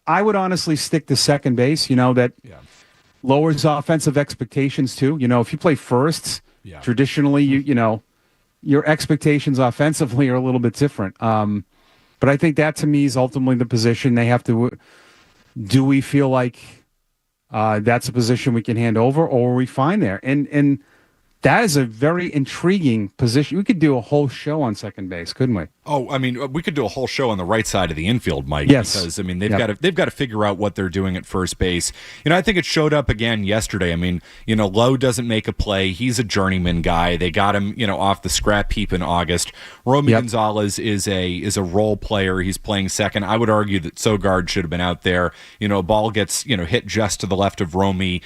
honestly stick to second base. That lowers offensive expectations too. If you play first, traditionally, your expectations offensively are a little bit different. But I think that, to me, is ultimately the position they have to. Do we feel like that's a position we can hand over, or are we fine there? And that is a very intriguing position. We could do a whole show on second base, couldn't we? Oh, I mean, we could do a whole show on the right side of the infield, Mike. Yes. Because I mean, they've got to figure out what they're doing at first base. I think it showed up again yesterday. I mean, Lowe doesn't make a play. He's a journeyman guy. They got him, off the scrap heap in August. Romy Gonzalez is a role player. He's playing second. I would argue that Sogard should have been out there. A ball gets hit just to the left of Romy.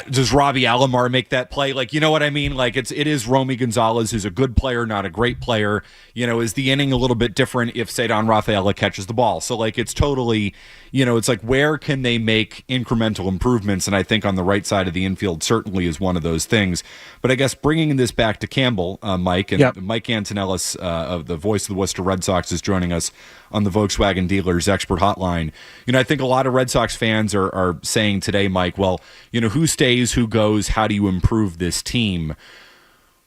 Does Robbie Alomar make that play? You know what I mean? It is Romy Gonzalez, who's a good player, not a great player. Is the inning a little bit different if Cedon Rafaela catches the ball? So it's totally, it's where can they make incremental improvements? And I think on the right side of the infield certainly is one of those things. But I guess bringing this back to Campbell, Mike, and Mike Antonellis, of the voice of the Worcester Red Sox, is joining us on the Volkswagen Dealers Expert Hotline. I think a lot of Red Sox fans are saying today, Mike, well, who stays, who goes, how do you improve this team?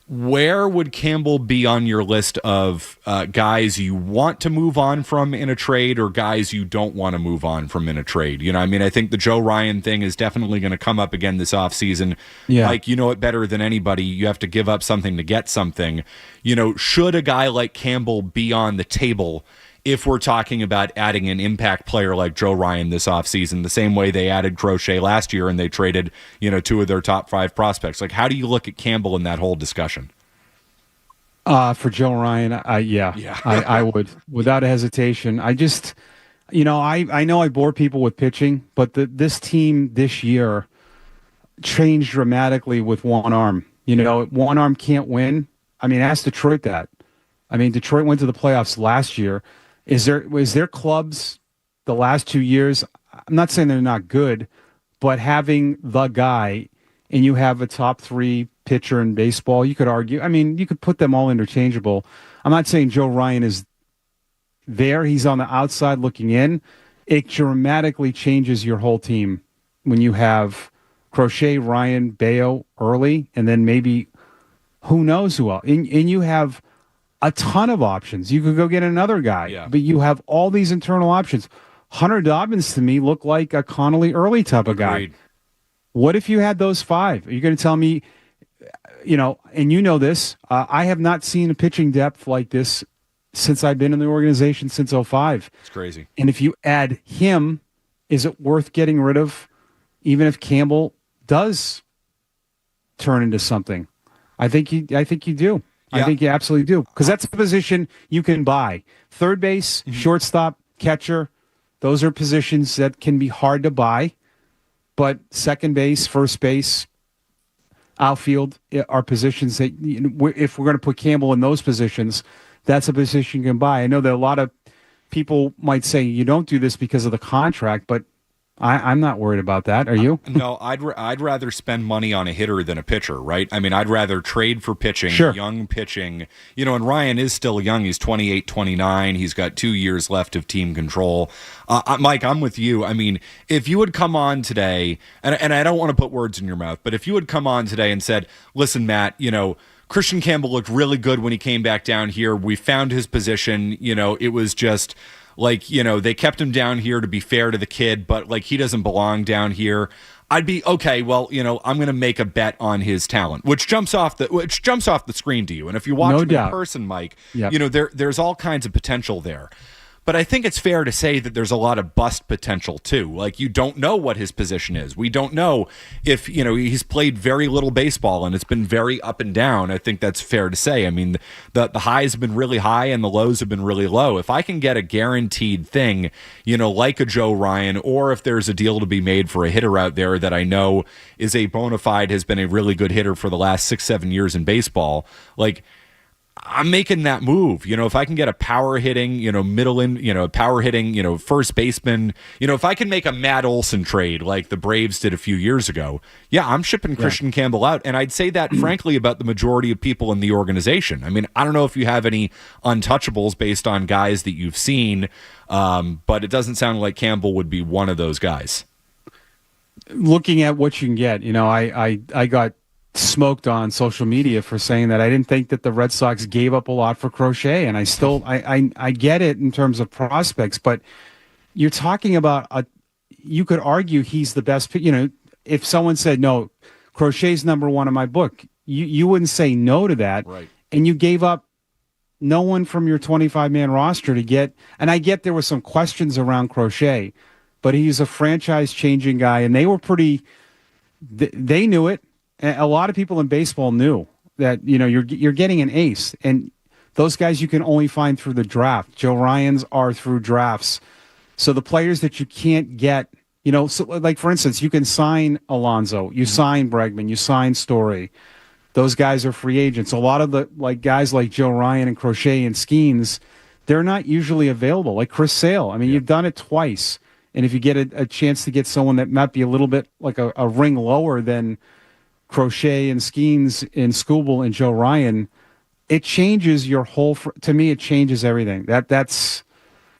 Where would Campbell be on your list of guys you want to move on from in a trade or guys you don't want to move on from in a trade? I think the Joe Ryan thing is definitely going to come up again this offseason. Yeah. Mike, you know it better than anybody. You have to give up something to get something. Should a guy like Campbell be on the table if we're talking about adding an impact player like Joe Ryan this offseason, the same way they added Crochet last year and they traded, 2 of their top 5 prospects? How do you look at Campbell in that whole discussion? For Joe Ryan, I would, without a hesitation. I just, I know I bore people with pitching, but this team this year changed dramatically with one arm. One arm can't win. Ask Detroit that. Detroit went to the playoffs last year. Was there clubs the last 2 years? I'm not saying they're not good, but having the guy and you have a top 3 pitcher in baseball, you could argue. You could put them all interchangeable. I'm not saying Joe Ryan is there. He's on the outside looking in. It dramatically changes your whole team when you have Crochet, Ryan, Bayo, Early, and then maybe who knows who else. And you have a ton of options. You could go get another guy, but you have all these internal options. Hunter Dobbins to me looked like a Connelly Early type of guy. What if you had those 5? Are you going to tell me, and this, I have not seen a pitching depth like this since I've been in the organization since 2005. It's crazy. And if you add him, is it worth getting rid of, even if Campbell does turn into something? I think you do. I think you absolutely do, because that's a position you can buy. Third base, shortstop, catcher, those are positions that can be hard to buy. But second base, first base, outfield are positions that, if we're going to put Campbell in those positions, that's a position you can buy. I know that a lot of people might say you don't do this because of the contract, but I'm not worried about that. Are you? No, I'd rather spend money on a hitter than a pitcher, right? I'd rather trade for pitching, young pitching. And Ryan is still young. He's 28, 29. He's got 2 years left of team control. Mike, I'm with you. If you had come on today, and I don't want to put words in your mouth, but if you had come on today and said, listen, Matt, Christian Campbell looked really good when he came back down here. We found his position. It was just... they kept him down here to be fair to the kid, but he doesn't belong down here. I'd be okay. Well, I'm going to make a bet on his talent, which jumps off the screen to you. And if you watch him in person, Mike, there's all kinds of potential there. But I think it's fair to say that there's a lot of bust potential too. You don't know what his position is. We don't know if, he's played very little baseball and it's been very up and down. I think that's fair to say. The highs have been really high and the lows have been really low. If I can get a guaranteed thing, like a Joe Ryan, or if there's a deal to be made for a hitter out there that I know is a bona fide, has been a really good hitter for the last 6-7 years in baseball, I'm making that move. If I can get a power hitting, first baseman, if I can make a Matt Olson trade like the Braves did a few years ago, I'm shipping Christian Campbell out. And I'd say that frankly about the majority of people in the organization. I don't know if you have any untouchables based on guys that you've seen, but it doesn't sound like Campbell would be one of those guys. Looking at what you can get, I got smoked on social media for saying that I didn't think that the Red Sox gave up a lot for Crochet, and I get it in terms of prospects, but you're talking about you could argue he's the best. If someone said no, Crochet's number one in my book. You wouldn't say no to that. Right. And you gave up no one from your 25-man roster to get, and I get there were some questions around Crochet, but he's a franchise-changing guy, and they were they knew it. A lot of people in baseball knew that, you're getting an ace, and those guys you can only find through the draft. Joe Ryan's are through drafts. So the players that you can't get, so like for instance, you can sign Alonso, you sign Bregman, you sign Story. Those guys are free agents. A lot of the guys like Joe Ryan and Crochet and Skeens, they're not usually available. Like Chris Sale. I mean, you've done it twice. And if you get a chance to get someone that might be a little bit like a ring lower than Crochet and Skeens and Skubal and Joe Ryan, it changes your whole. To me, it changes everything. That's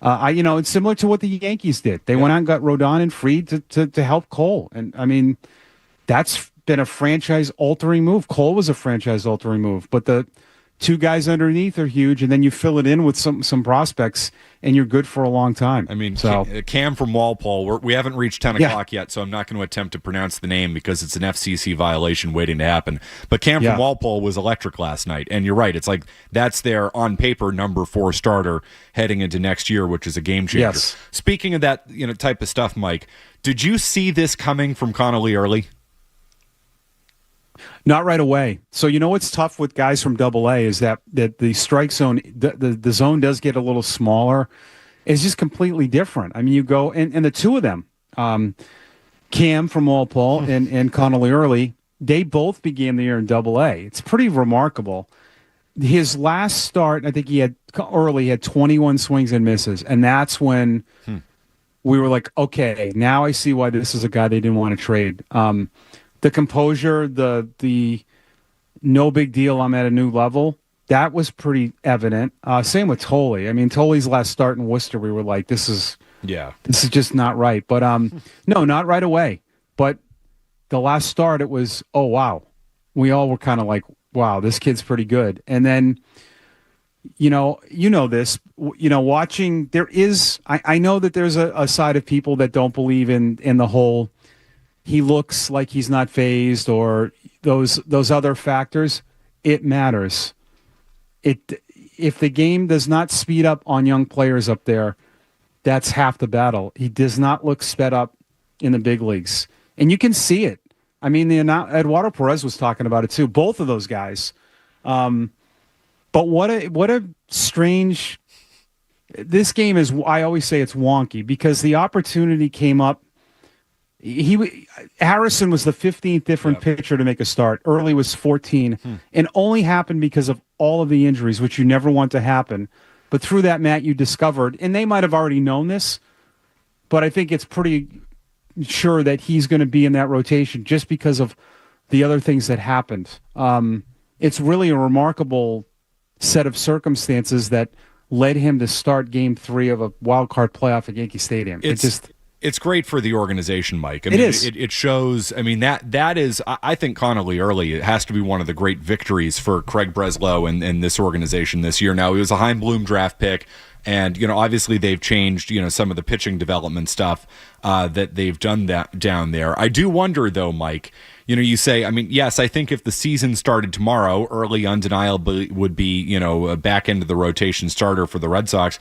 it's similar to what the Yankees did. They went out and got Rodon and Fried to help Cole, and I mean, that's been a franchise-altering move. Cole was a franchise-altering move, but the two guys underneath are huge, and then you fill it in with some prospects, and you're good for a long time. I mean, so Cam from Walpole, we haven't reached 10 o'clock yet, so I'm not going to attempt to pronounce the name because it's an FCC violation waiting to happen. But Cam from Walpole was electric last night, and you're right. It's like that's their, on paper, number 4 starter heading into next year, which is a game changer. Yes. Speaking of that type of stuff, Mike, did you see this coming from Connelly Early? Not right away. So what's tough with guys from AA is that the strike zone, the zone does get a little smaller. It's just completely different. I mean, you go and the two of them, Cam from Walpole and Connelly Early, they both began the year in AA. It's pretty remarkable. His last start, I think he had 21 swings and misses, and that's when we were like, okay, now I see why this is a guy they didn't want to trade. The composure, the no big deal, I'm at a new level, that was pretty evident. Same with Tolley. I mean, Tolley's last start in Worcester, we were like, this is just not right. But no, not right away. But the last start, it was, oh, wow. We all were kind of like, wow, this kid's pretty good. And then, this, watching, there is, I know that there's a side of people that don't believe in the whole, he looks like he's not phased or those other factors. It matters. If the game does not speed up on young players up there, that's half the battle. He does not look sped up in the big leagues. And you can see it. I mean, Eduardo Perez was talking about it too. Both of those guys. But what a strange. This game is. I always say it's wonky because the opportunity came up. Harrison was the 15th different pitcher to make a start. Early was 14, and only happened because of all of the injuries, which you never want to happen. But through that, Matt, you discovered, and they might have already known this, but I think it's pretty sure that he's going to be in that rotation just because of the other things that happened. It's really a remarkable set of circumstances that led him to start Game 3 of a wild card playoff at Yankee Stadium. It's great for the organization, Mike. I mean, it is. It shows. I mean, that is. I think Connelly Early, it has to be one of the great victories for Craig Breslow and this organization this year. Now, he was a Heim-Bloom draft pick, and obviously they've changed some of the pitching development stuff that they've done that down there. I do wonder though, Mike. You say, I mean, yes, I think if the season started tomorrow, Early undeniably would be a back end of the rotation starter for the Red Sox.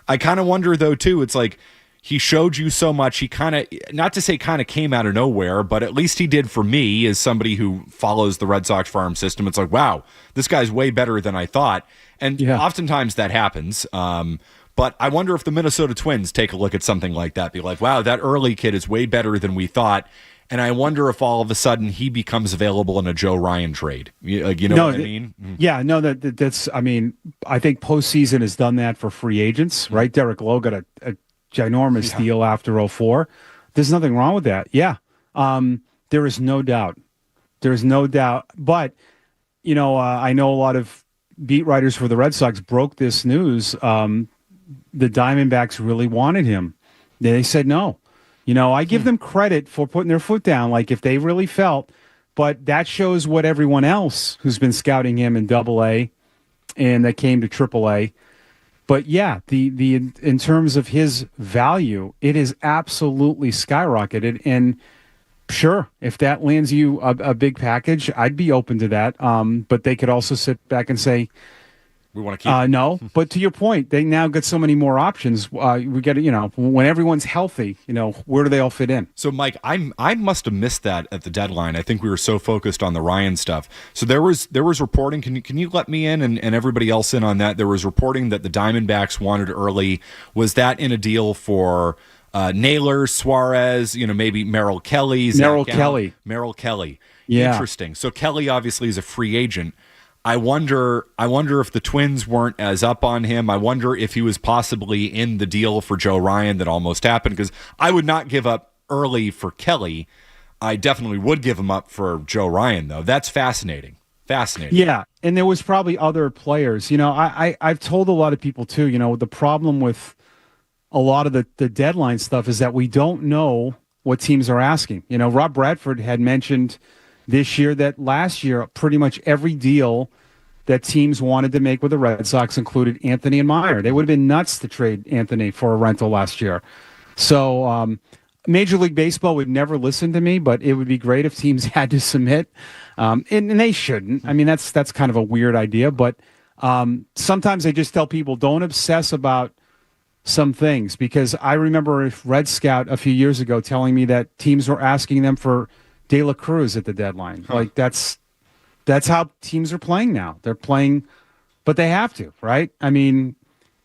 I kind of wonder though too. It's like, he showed you so much. He kind of, not to say kind of came out of nowhere, but at least he did for me as somebody who follows the Red Sox farm system. It's like, wow, this guy's way better than I thought. And oftentimes that happens. But I wonder if the Minnesota Twins take a look at something like that, be like, wow, that Early kid is way better than we thought. And I wonder if all of a sudden he becomes available in a Joe Ryan trade. What I mean? Yeah, no, that's, I mean, I think postseason has done that for free agents, right? Derek Lowe got a ginormous deal after 04. There's nothing wrong with that. Yeah. There is no doubt. There's no doubt. But, I know a lot of beat writers for the Red Sox broke this news. The Diamondbacks really wanted him. They said no. I give them credit for putting their foot down, like if they really felt, but that shows what everyone else who's been scouting him in AA and that came to AAA. But yeah, the in terms of his value, it is absolutely skyrocketed. And Sure, if that lands you a big package, I'd be open to that. But they could also sit back and say, we want to keep no. But to your point, they now got so many more options. We get when everyone's healthy, where do they all fit in? So, Mike, I must have missed that at the deadline. I think we were so focused on the Ryan stuff. So there was reporting. Can you let me in and everybody else in on that? There was reporting that the Diamondbacks wanted Early. Was that in a deal for Naylor, Suarez? Maybe Merrill Kelly. Merrill Kelly. Yeah. Interesting. So Kelly obviously is a free agent. I wonder if the Twins weren't as up on him. I wonder if he was possibly in the deal for Joe Ryan that almost happened, because I would not give up Early for Kelly. I definitely would give him up for Joe Ryan, though. That's fascinating. Yeah, and there was probably other players. I've told a lot of people, too, the problem with a lot of the deadline stuff is that we don't know what teams are asking. Rob Bradford had mentioned this year that last year pretty much every deal that teams wanted to make with the Red Sox included Anthony and Maye. They would have been nuts to trade Anthony for a rental last year. So Major League Baseball would never listen to me, but it would be great if teams had to submit. And they shouldn't. I mean, that's kind of a weird idea, but sometimes I just tell people don't obsess about some things, because I remember Red Scout a few years ago telling me that teams were asking them for De La Cruz at the deadline. Like that's how teams are playing now. They're playing, but they have to, right? I mean,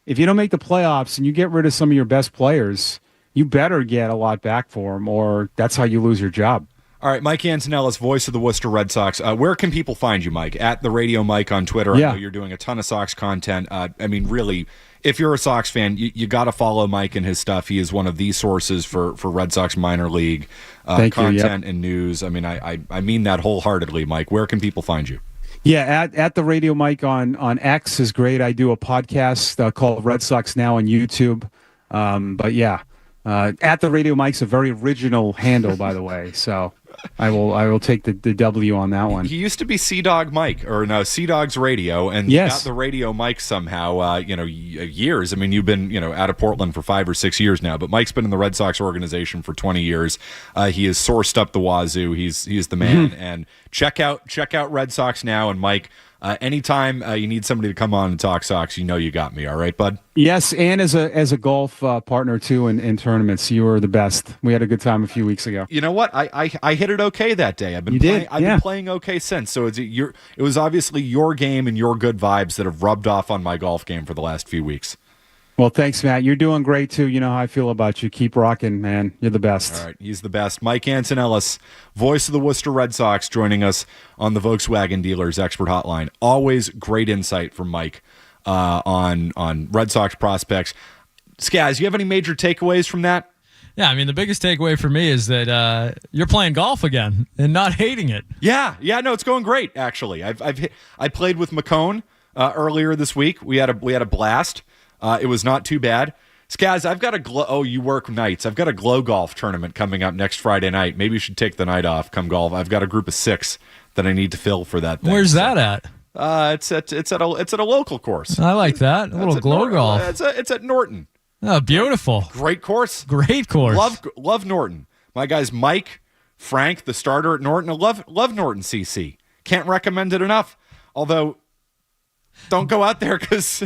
if you don't make the playoffs and you get rid of some of your best players, you better get a lot back for them, or that's how you lose your job. All right, Mike Antonellis, voice of the Worcester Red Sox. Where can people find you, Mike? At the Radio Mike on Twitter. Yeah. I know you're doing a ton of Sox content. I mean, really, if you're a Sox fan, you got to follow Mike and his stuff. He is one of the sources for Red Sox minor league content and news. I mean, I mean that wholeheartedly, Mike. Where can people find you? Yeah, at the Radio Mike on X is great. I do a podcast called Red Sox Now on YouTube. But yeah, at the Radio Mike's a very original handle, by the way. So I will take the W on that one. He used to be Sea Dog Mike, or no, Sea Dog's Radio, and yes, got the Radio Mike somehow. Years. I mean, you've been out of Portland for 5 or 6 years now, but Mike's been in the Red Sox organization for 20 years. He has sourced up the wazoo. He's the man. Mm-hmm. And check out Red Sox Now, and Mike. Anytime you need somebody to come on and talk Sox, you got me. All right, bud. Yes, and as a golf partner too in tournaments, you were the best. We had a good time a few weeks ago. You know what? I hit it okay that day. I've been playing okay since. So it was obviously your game and your good vibes that have rubbed off on my golf game for the last few weeks. Well, thanks, Matt. You're doing great, too. You know how I feel about you. Keep rocking, man. You're the best. All right, he's the best. Mike Antonellis, voice of the Worcester Red Sox, joining us on the Volkswagen Dealers Expert Hotline. Always great insight from Mike on Red Sox prospects. Skaz, you have any major takeaways from that? Yeah, I mean, the biggest takeaway for me is that you're playing golf again and not hating it. Yeah, no, it's going great, actually. I played with McCone earlier this week. We had a blast. It was not too bad. Skaz, I've got you work nights. I've got a glow golf tournament coming up next Friday night. Maybe you should take the night off, come golf. I've got a group of 6 that I need to fill for that thing. Where's that at? It's at a local course. I like that. A little glow golf. It's at Norton. Oh, beautiful. Great course. Great course. Love Norton. My guys Mike, Frank, the starter at Norton. I love Norton CC. Can't recommend it enough. Although, don't go out there because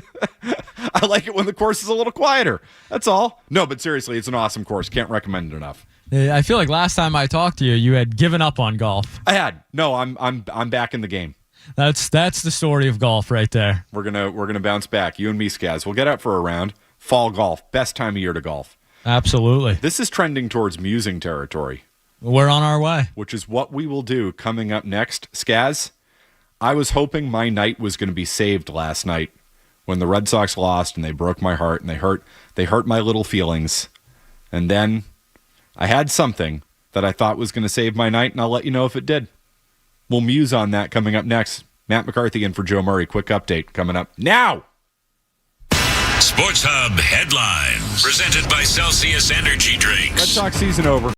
I like it when the course is a little quieter. That's all. No, but seriously, it's an awesome course. Can't recommend it enough. I feel like last time I talked to you, you had given up on golf. I had. No, I'm back in the game. That's the story of golf right there. We're gonna bounce back. You and me, Skaz. We'll get out for a round. Fall golf, best time of year to golf. Absolutely. This is trending towards musing territory. We're on our way. Which is what we will do coming up next. Skaz, I was hoping my night was going to be saved last night when the Red Sox lost and they broke my heart and they hurt my little feelings. And then I had something that I thought was going to save my night, and I'll let you know if it did. We'll muse on that coming up next. Matt McCarthy in for Joe Murray. Quick update coming up now. Sports Hub headlines presented by Celsius Energy Drinks. Red Sox season over.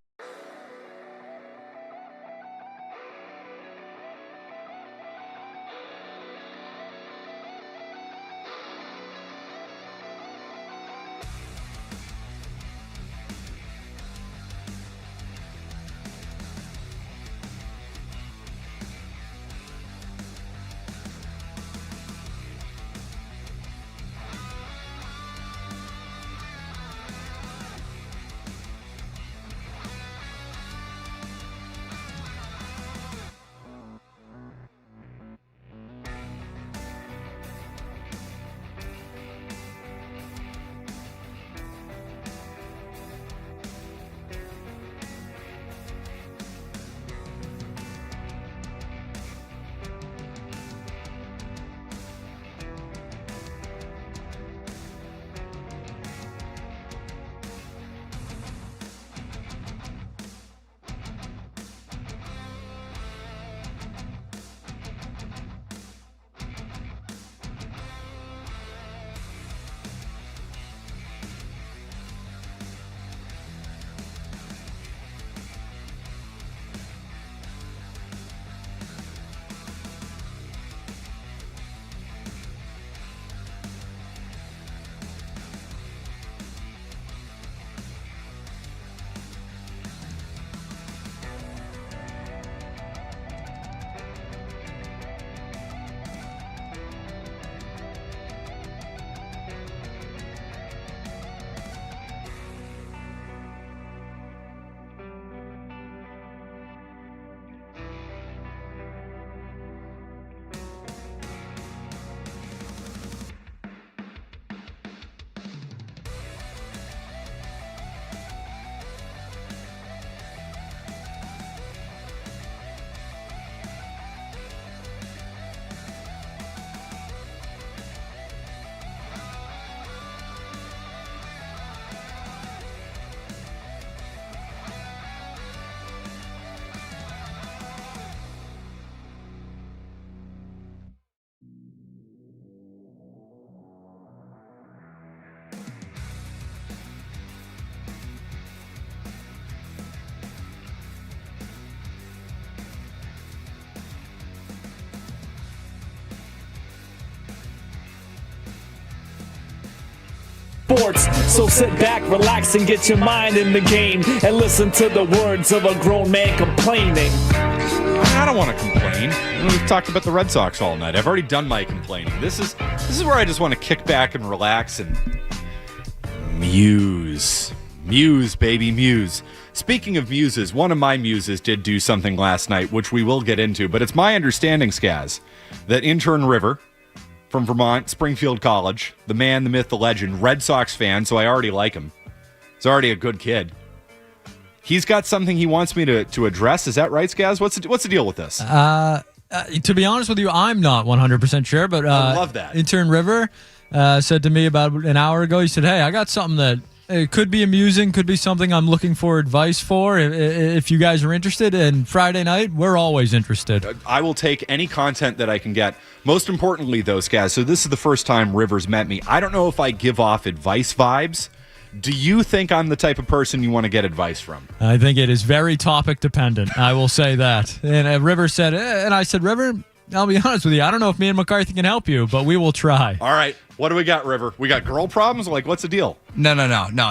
sports. So sit back, relax, and get your mind in the game and listen to the words of a grown man complaining. I don't want to complain. We've talked about the Red Sox all night. I've already done my complaining. This is where I just want to kick back and relax and muse. Muse, baby, muse. Speaking of muses, one of my muses did do something last night, which we will get into, but it's my understanding, Skaz, that intern River from Vermont, Springfield College, the man, the myth, the legend, Red Sox fan, so I already like him. He's already a good kid. He's got something he wants me to address. Is that right, Skaz? What's the deal with this? To be honest with you, I'm not 100% sure, but I love that. Intern River said to me about an hour ago, he said, hey, I got something that it could be amusing, could be something I'm looking for advice for if you guys are interested. And Friday night, we're always interested. I will take any content that I can get. Most importantly, though, Skaz, so this is the first time Rivers met me. I don't know if I give off advice vibes. Do you think I'm the type of person you want to get advice from? I think it is very topic dependent. I will say that. And River said, and I said, River, I'll be honest with you. I don't know if me and McCarthy can help you, but we will try. All right. What do we got, River? We got girl problems? Like, what's the deal? No.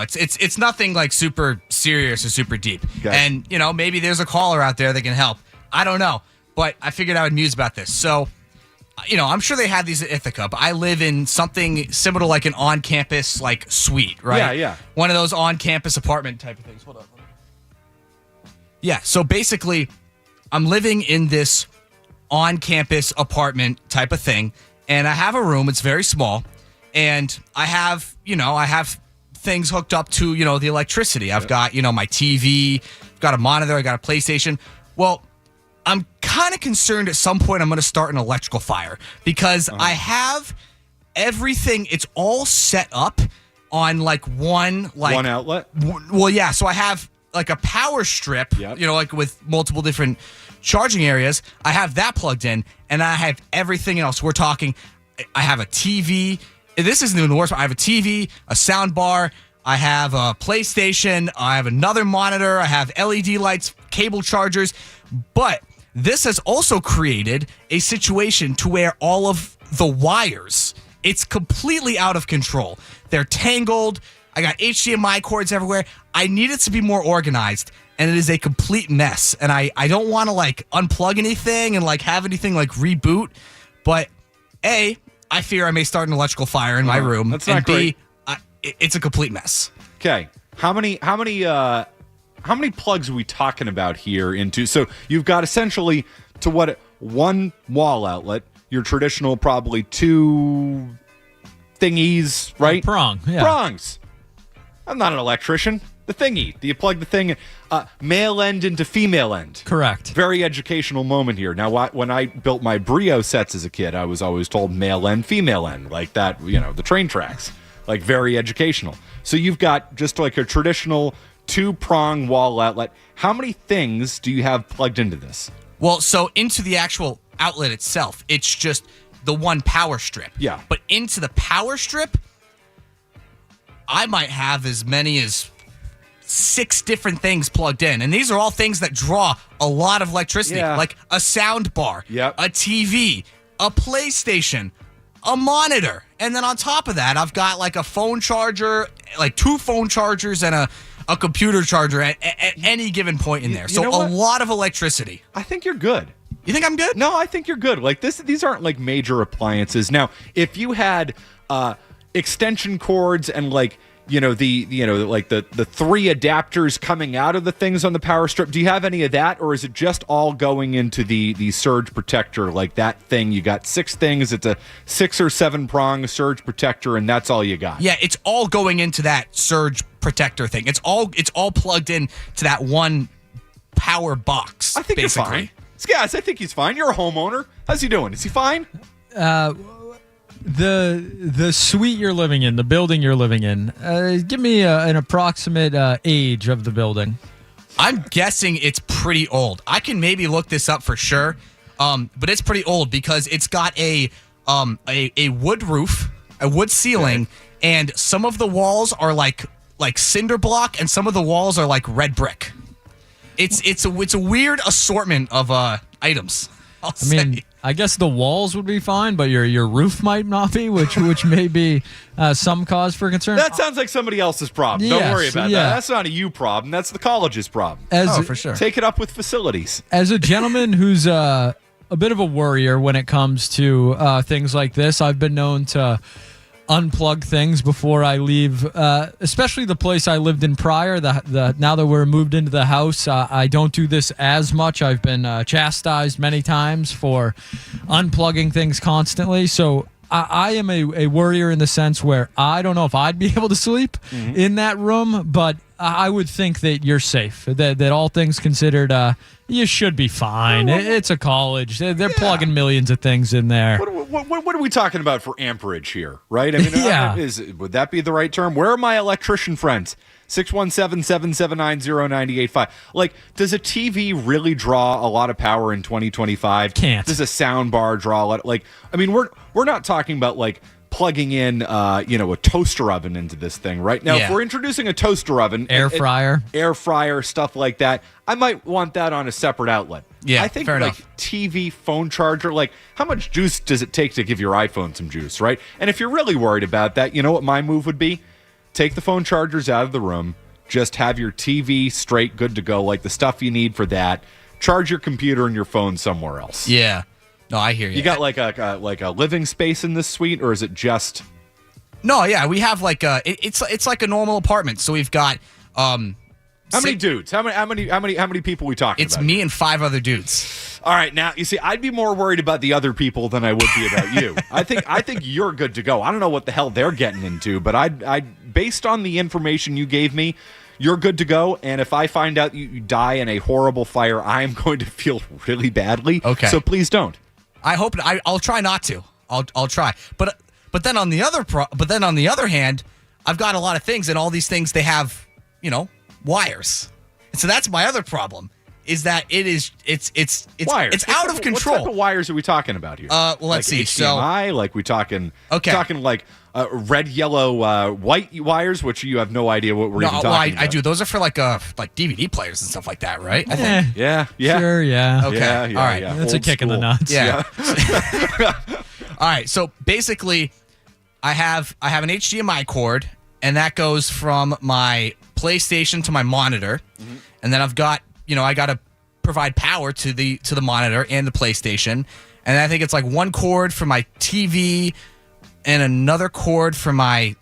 It's nothing like super serious or super deep. Okay. And, maybe there's a caller out there that can help. I don't know. But I figured I would muse about this. So, I'm sure they have these at Ithaca, but I live in something similar to like an on-campus like suite, right? Yeah. One of those on-campus apartment type of things. Hold on. Yeah, so basically, I'm living in this on-campus apartment type of thing, and I have a room. It's very small, and I have things hooked up to, the electricity. I've got, my TV, I've got a monitor, I got a PlayStation. Well, I'm kind of concerned at some point I'm going to start an electrical fire because I have everything. It's all set up on one outlet. Well, yeah. So I have like a power strip, like with multiple different charging areas. I have that plugged in, and I have everything else. We're talking. I have a TV. This isn't even the worst part. I have a TV, a sound bar. I have a PlayStation. I have another monitor. I have LED lights, cable chargers, but this has also created a situation to where all of the wires, it's completely out of control. They're tangled. I got HDMI cords everywhere. I need it to be more organized, and it is a complete mess. And I don't want to unplug anything and have anything reboot. But A, I fear I may start an electrical fire in my room. That's not and great. B, it's a complete mess. Okay. How many plugs are we talking about here into? So you've got essentially one wall outlet, your traditional probably two thingies, right? Prongs. I'm not an electrician. The thingy. Do you plug the thing male end into female end? Correct. Very educational moment here. Now, when I built my Brio sets as a kid, I was always told male end, female end, like that, the train tracks. Very educational. So you've got just a traditional two-prong wall outlet. How many things do you have plugged into this? Well, so into the actual outlet itself, it's just the one power strip. Yeah. But into the power strip, I might have as many as 6 different things plugged in. And these are all things that draw a lot of electricity, like a sound bar, a TV, a PlayStation, a monitor. And then on top of that, I've got a phone charger, 2 phone chargers and a computer charger at any given point in there. So a lot of electricity. I think you're good. You think I'm good? No, I think you're good. These aren't major appliances. Now, if you had extension cords and the 3 adapters coming out of the things on the power strip, do you have any of that, or is it just all going into the surge protector, that thing? You got 6 things. It's a 6 or 7 prong surge protector, and that's all you got. Yeah, it's all going into that surge protector thing. It's all plugged in to that one power box. I think basically. You're fine. Guys, I think he's fine. You're a homeowner. How's he doing? Is he fine? The suite you're living in, the building you're living in, give me an approximate age of the building. I'm guessing it's pretty old. I can maybe look this up for sure, but it's pretty old because it's got a wood roof, a wood ceiling, and some of the walls are like cinder block, and some of the walls are like red brick. It's a weird assortment of items. I guess the walls would be fine, but your roof might not be, which may be some cause for concern. That sounds like somebody else's problem. Yes, Don't worry about yeah. that. That's not a you problem. That's the college's problem. For sure. Take it up with facilities. As a gentleman who's a bit of a worrier when it comes to things like this, I've been known to unplug things before I leave, especially the place I lived in prior. Now that we're moved into the house, I don't do this as much. I've been chastised many times for unplugging things constantly. So I am a worrier in the sense where I don't know if I'd be able to sleep in that room, but I would think that you're safe, that all things considered, you should be fine. It's a college. They're plugging millions of things in there. What are we talking about for amperage here, right? I mean, would that be the right term? Where are my electrician friends? 617-779-0985. Like, does a TV really draw a lot of power in 2025? Can't. Does a sound bar draw a lot? Like, I mean, we're not talking about like plugging in, a toaster oven into this thing right now. If we're introducing a toaster oven, air fryer, stuff like that, I might want that on a separate outlet. Yeah, I think fair like enough. TV, phone charger, like how much juice does it take to give your iPhone some juice, right? And if you're really worried about that, you know what my move would be? Take the phone chargers out of the room. Just have your TV straight, good to go, like the stuff you need for that. Charge your computer and your phone somewhere else. Yeah. No, I hear you. You got like a living space in this suite, or is it just? No, yeah, we have like it's like a normal apartment. So we've got how many dudes? How many people are we talking about? It's me and 5 other dudes. All right, now you see, I'd be more worried about the other people than I would be about you. I think you're good to go. I don't know what the hell they're getting into, but I based on the information you gave me, you're good to go. And if I find out you die in a horrible fire, I am going to feel really badly. Okay, so please don't. I hope I'll try not to. I'll try. But then on the other hand, I've got a lot of things, and all these things they have, wires. And so that's my other problem. Is that it's wires. It's out of control. What type of wires are we talking about here? Well, let's see. HDMI, like we talking like red, yellow, white wires, which you have no idea what we're even talking about. I do. Those are for like DVD players and stuff like that, right? I think. Yeah. Sure, yeah. Okay. Yeah, all right. Yeah. That's a kick in the nuts. Yeah. All right. So basically, I have an HDMI cord, and that goes from my PlayStation to my monitor, and then I've got I got to provide power to the monitor and the PlayStation, and I think it's like one cord for my TV and another cord for my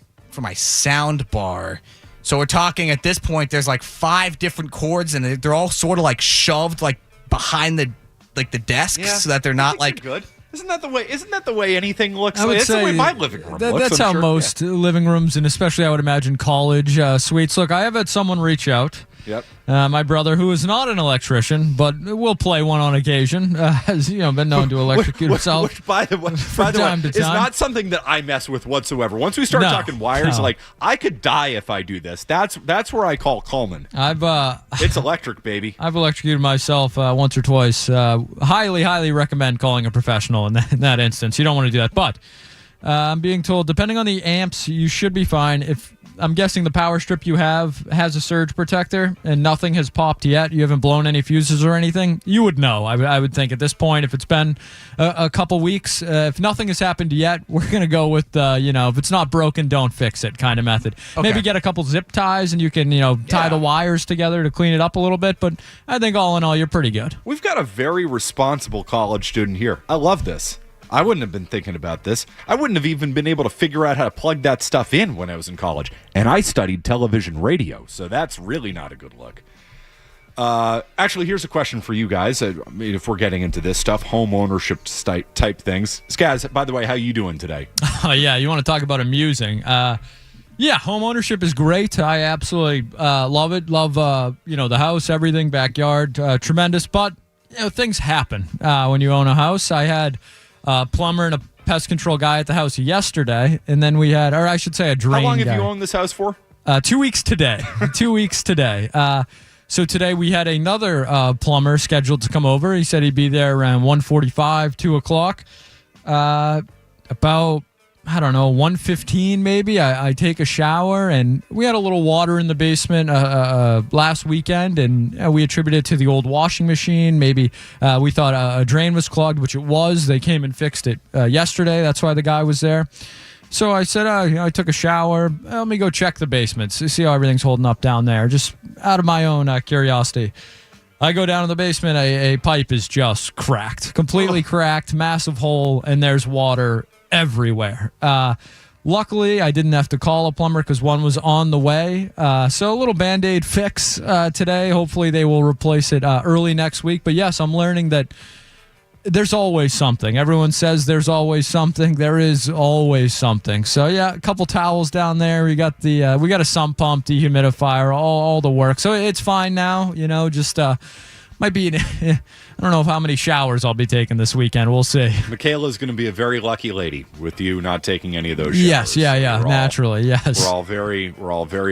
sound bar. So we're talking at this point. There's like 5 different cords, and they're all sort of like shoved like behind the desks, so that they're not like good. Isn't that the way anything looks? I would It's say the way my living room looks. That's how most living rooms, and especially I would imagine college suites. Look, I have had someone reach out. Yep. My brother, who is not an electrician, but will play one on occasion, has been known to electrocute himself. Which, by the way, is not something that I mess with whatsoever. Once we start talking wires, like I could die if I do this. That's where I call Coleman. It's electric, baby. I've electrocuted myself once or twice. Highly recommend calling a professional in that instance. You don't want to do that, but I'm being told, depending on the amps, you should be fine. If I'm guessing the power strip you have has a surge protector and nothing has popped yet, you haven't blown any fuses or anything, you would know. I would think at this point, if it's been a couple weeks, if nothing has happened yet, we're going to go with, if it's not broken, don't fix it kind of method. Okay. Maybe get a couple zip ties and you can, tie the wires together to clean it up a little bit. But I think all in all, you're pretty good. We've got a very responsible college student here. I love this. I wouldn't have been thinking about this. I wouldn't have even been able to figure out how to plug that stuff in when I was in college. And I studied television radio, so that's really not a good look. Actually, here's a question for you guys. If we're getting into this stuff, home ownership type things. Skaz, by the way, how you doing today? Yeah, you want to talk about amusing. Yeah, home ownership is great. I absolutely love it. Love, the house, everything, backyard, tremendous. But, things happen when you own a house. I had a plumber and a pest control guy at the house yesterday, and then we had, or I should say a drain guy. How long have you owned this house for? 2 weeks today. 2 weeks today. So today we had another plumber scheduled to come over. He said he'd be there around 1:45, 2 o'clock. About I don't know, 1:15 maybe. I take a shower, and we had a little water in the basement last weekend, and we attributed it to the old washing machine. Maybe we thought a drain was clogged, which it was. They came and fixed it yesterday. That's why the guy was there. So I said, I took a shower. Let me go check the basement, see how everything's holding up down there, just out of my own curiosity. I go down to the basement. A pipe is just cracked, completely cracked, massive hole, and there's water everywhere. Luckily, I didn't have to call a plumber because one was on the way. So a little Band-Aid fix today. Hopefully they will replace it early next week. But yes, I'm learning that there's always something. Everyone says there's always something. There is always something. So yeah, a couple towels down there. We got a sump pump, dehumidifier, all the work. So it's fine now. Just might be. I don't know how many showers I'll be taking this weekend. We'll see. Michaela's going to be a very lucky lady with you not taking any of those showers. Yes, yeah, naturally, yes. We're all very,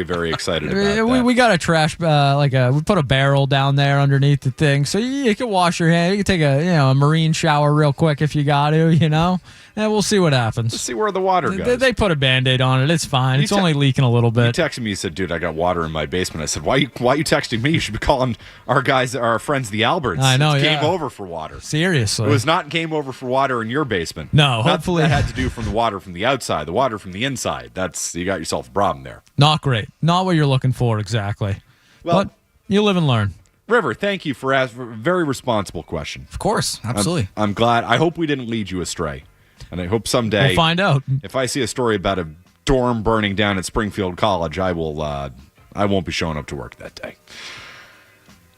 very excited about that. We got a trash, we put a barrel down there underneath the thing, so you can wash your hands. You can take a marine shower real quick if you got to, and we'll see what happens. Let's see where the water goes. They put a Band-Aid on it. It's fine. It's only leaking a little bit. You texted me. You said, "Dude, I got water in my basement." I said, "Why you texting me? You should be calling our friends, the Alberts." I know. It's game over for water. Seriously, it was not game over for water in your basement. No, hopefully that had to do from the water from the outside. The water from the inside. You got yourself a problem there. Not great. Not what you're looking for exactly. Well, but you live and learn. River, thank you for asking a very responsible question. Of course, absolutely. I'm glad. I hope we didn't lead you astray, and I hope someday we'll find out. If I see a story about a dorm burning down at Springfield College, I won't be showing up to work that day.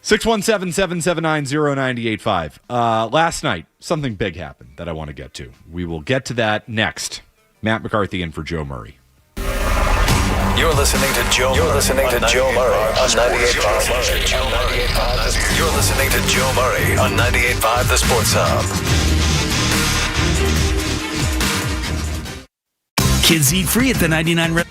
617-779-0985. Last night, something big happened that I want to get to. We will get to that next. Matt McCarthy in for Joe Murray. You're listening to Joe Murray on 98.5. You're listening to Joe Murray on 98.5 The Sports Hub. Kids eat free at the 99.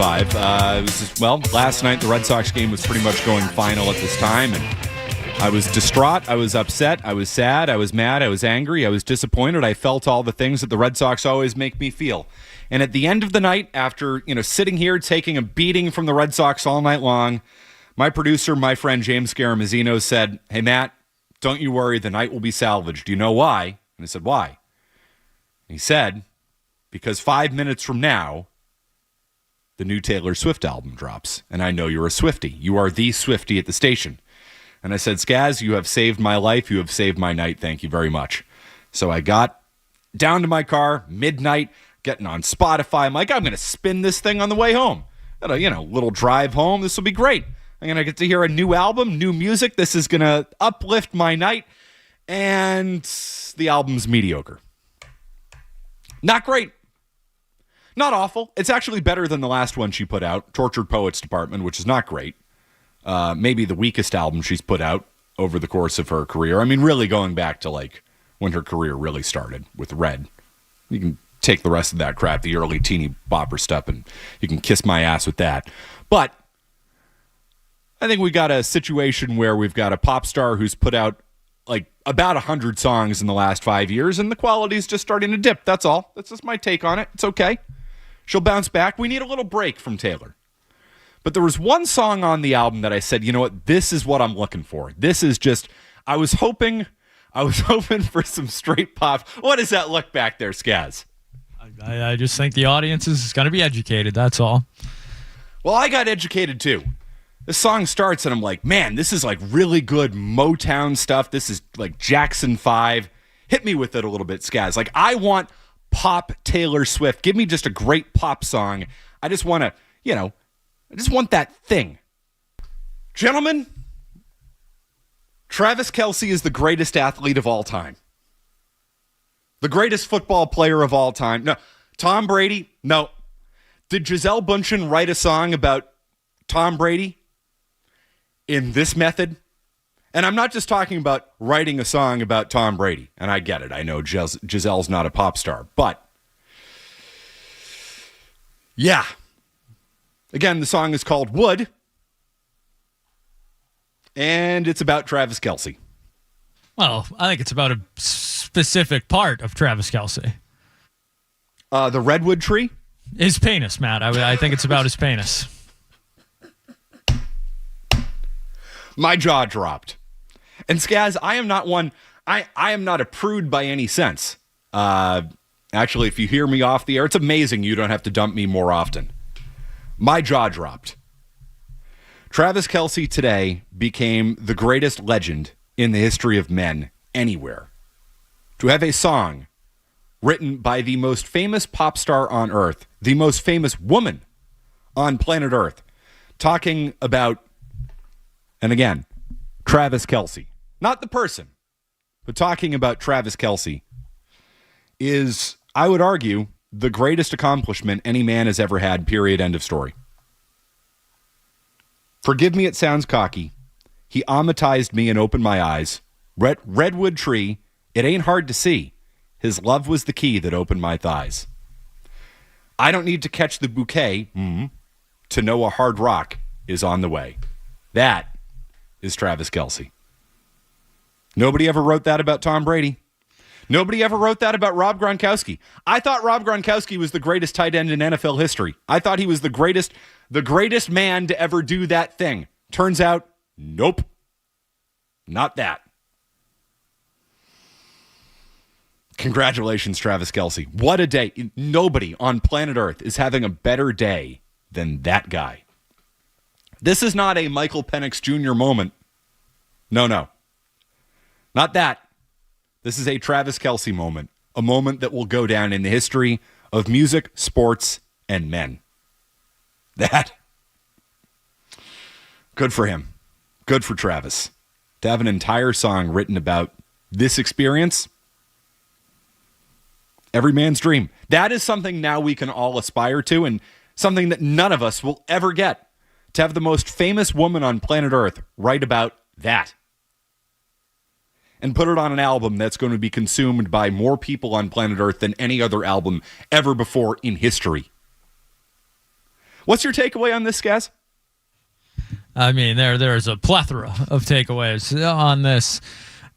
98.5. It was just, well, last night the Red Sox game was pretty much going final at this time, and I was distraught, I was upset, I was sad, I was mad, I was angry, I was disappointed. I felt all the things that the Red Sox always make me feel. And at the end of the night, after sitting here taking a beating from the Red Sox all night long, my producer, my friend James Garamazino said, "Hey, Matt, don't you worry, the night will be salvaged. Do you know why?" And I said, "Why?" And he said, "Because 5 minutes from now, the new Taylor Swift album drops. And I know you're a Swiftie. You are the Swiftie at the station." And I said, "Skaz, you have saved my life. You have saved my night. Thank you very much." So I got down to my car, midnight, getting on Spotify. I'm like, I'm going to spin this thing on the way home. Got a, little drive home. This will be great. I'm going to get to hear a new album, new music. This is going to uplift my night. And the album's mediocre. Not great. Not awful. It's actually better than the last one she put out, Tortured Poets Department, which is not great. Maybe the weakest album she's put out over the course of her career. I mean, really going back to when her career really started with Red. You can take the rest of that crap, the early teeny bopper stuff, and you can kiss my ass with that. But I think we got a situation where we've got a pop star who's put out about 100 songs in the last 5 years, and the quality's just starting to dip. That's all. That's just my take on it. It's okay. She'll bounce back. We need a little break from Taylor. But there was one song on the album that I said, you know what? This is what I'm looking for. This is just, I was hoping for some straight pop. What does that look back there, Skaz? I just think the audience is going to be educated. That's all. Well, I got educated too. The song starts and I'm like, man, this is really good Motown stuff. This is Jackson 5. Hit me with it a little bit, Skaz. I want pop Taylor Swift. Give me just a great pop song. I just want to, I just want that thing. Gentlemen, Travis Kelce is the greatest athlete of all time. The greatest football player of all time. No. Tom Brady? No. Did Gisele Bündchen write a song about Tom Brady in this method? And I'm not just talking about writing a song about Tom Brady. And I get it. I know Giselle's not a pop star. But, yeah. Again, the song is called Wood. And it's about Travis Kelce. Well, I think it's about a specific part of Travis Kelce. The redwood tree? His penis, Matt. I think it's about his penis. My jaw dropped. And Skaz, I am not one, I am not a prude by any sense. Actually, if you hear me off the air, it's amazing you don't have to dump me more often. My jaw dropped. Travis Kelce today became the greatest legend in the history of men anywhere. To have a song written by the most famous pop star on earth, the most famous woman on planet Earth, talking about, and again, Travis Kelce, not the person, but talking about Travis Kelce is, I would argue, the greatest accomplishment any man has ever had, period, end of story. Forgive me, it sounds cocky. He amatized me and opened my eyes. Redwood tree, it ain't hard to see. His love was the key that opened my thighs. I don't need to catch the bouquet to know a hard rock is on the way. That is Travis Kelce. Nobody ever wrote that about Tom Brady. Nobody ever wrote that about Rob Gronkowski. I thought Rob Gronkowski was the greatest tight end in NFL history. I thought he was the greatest man to ever do that thing. Turns out, nope. Not that. Congratulations, Travis Kelce. What a day. Nobody on planet Earth is having a better day than that guy. This is not a Michael Penix Jr. moment. No. Not that. This is a Travis Kelce moment. A moment that will go down in the history of music, sports, and men. That. Good for him. Good for Travis. To have an entire song written about this experience. Every man's dream. That is something now we can all aspire to, and something that none of us will ever get. To have the most famous woman on planet Earth write about that. And put it on an album that's going to be consumed by more people on planet Earth than any other album ever before in history. What's your takeaway on this, Skaz? I mean, there's a plethora of takeaways on this.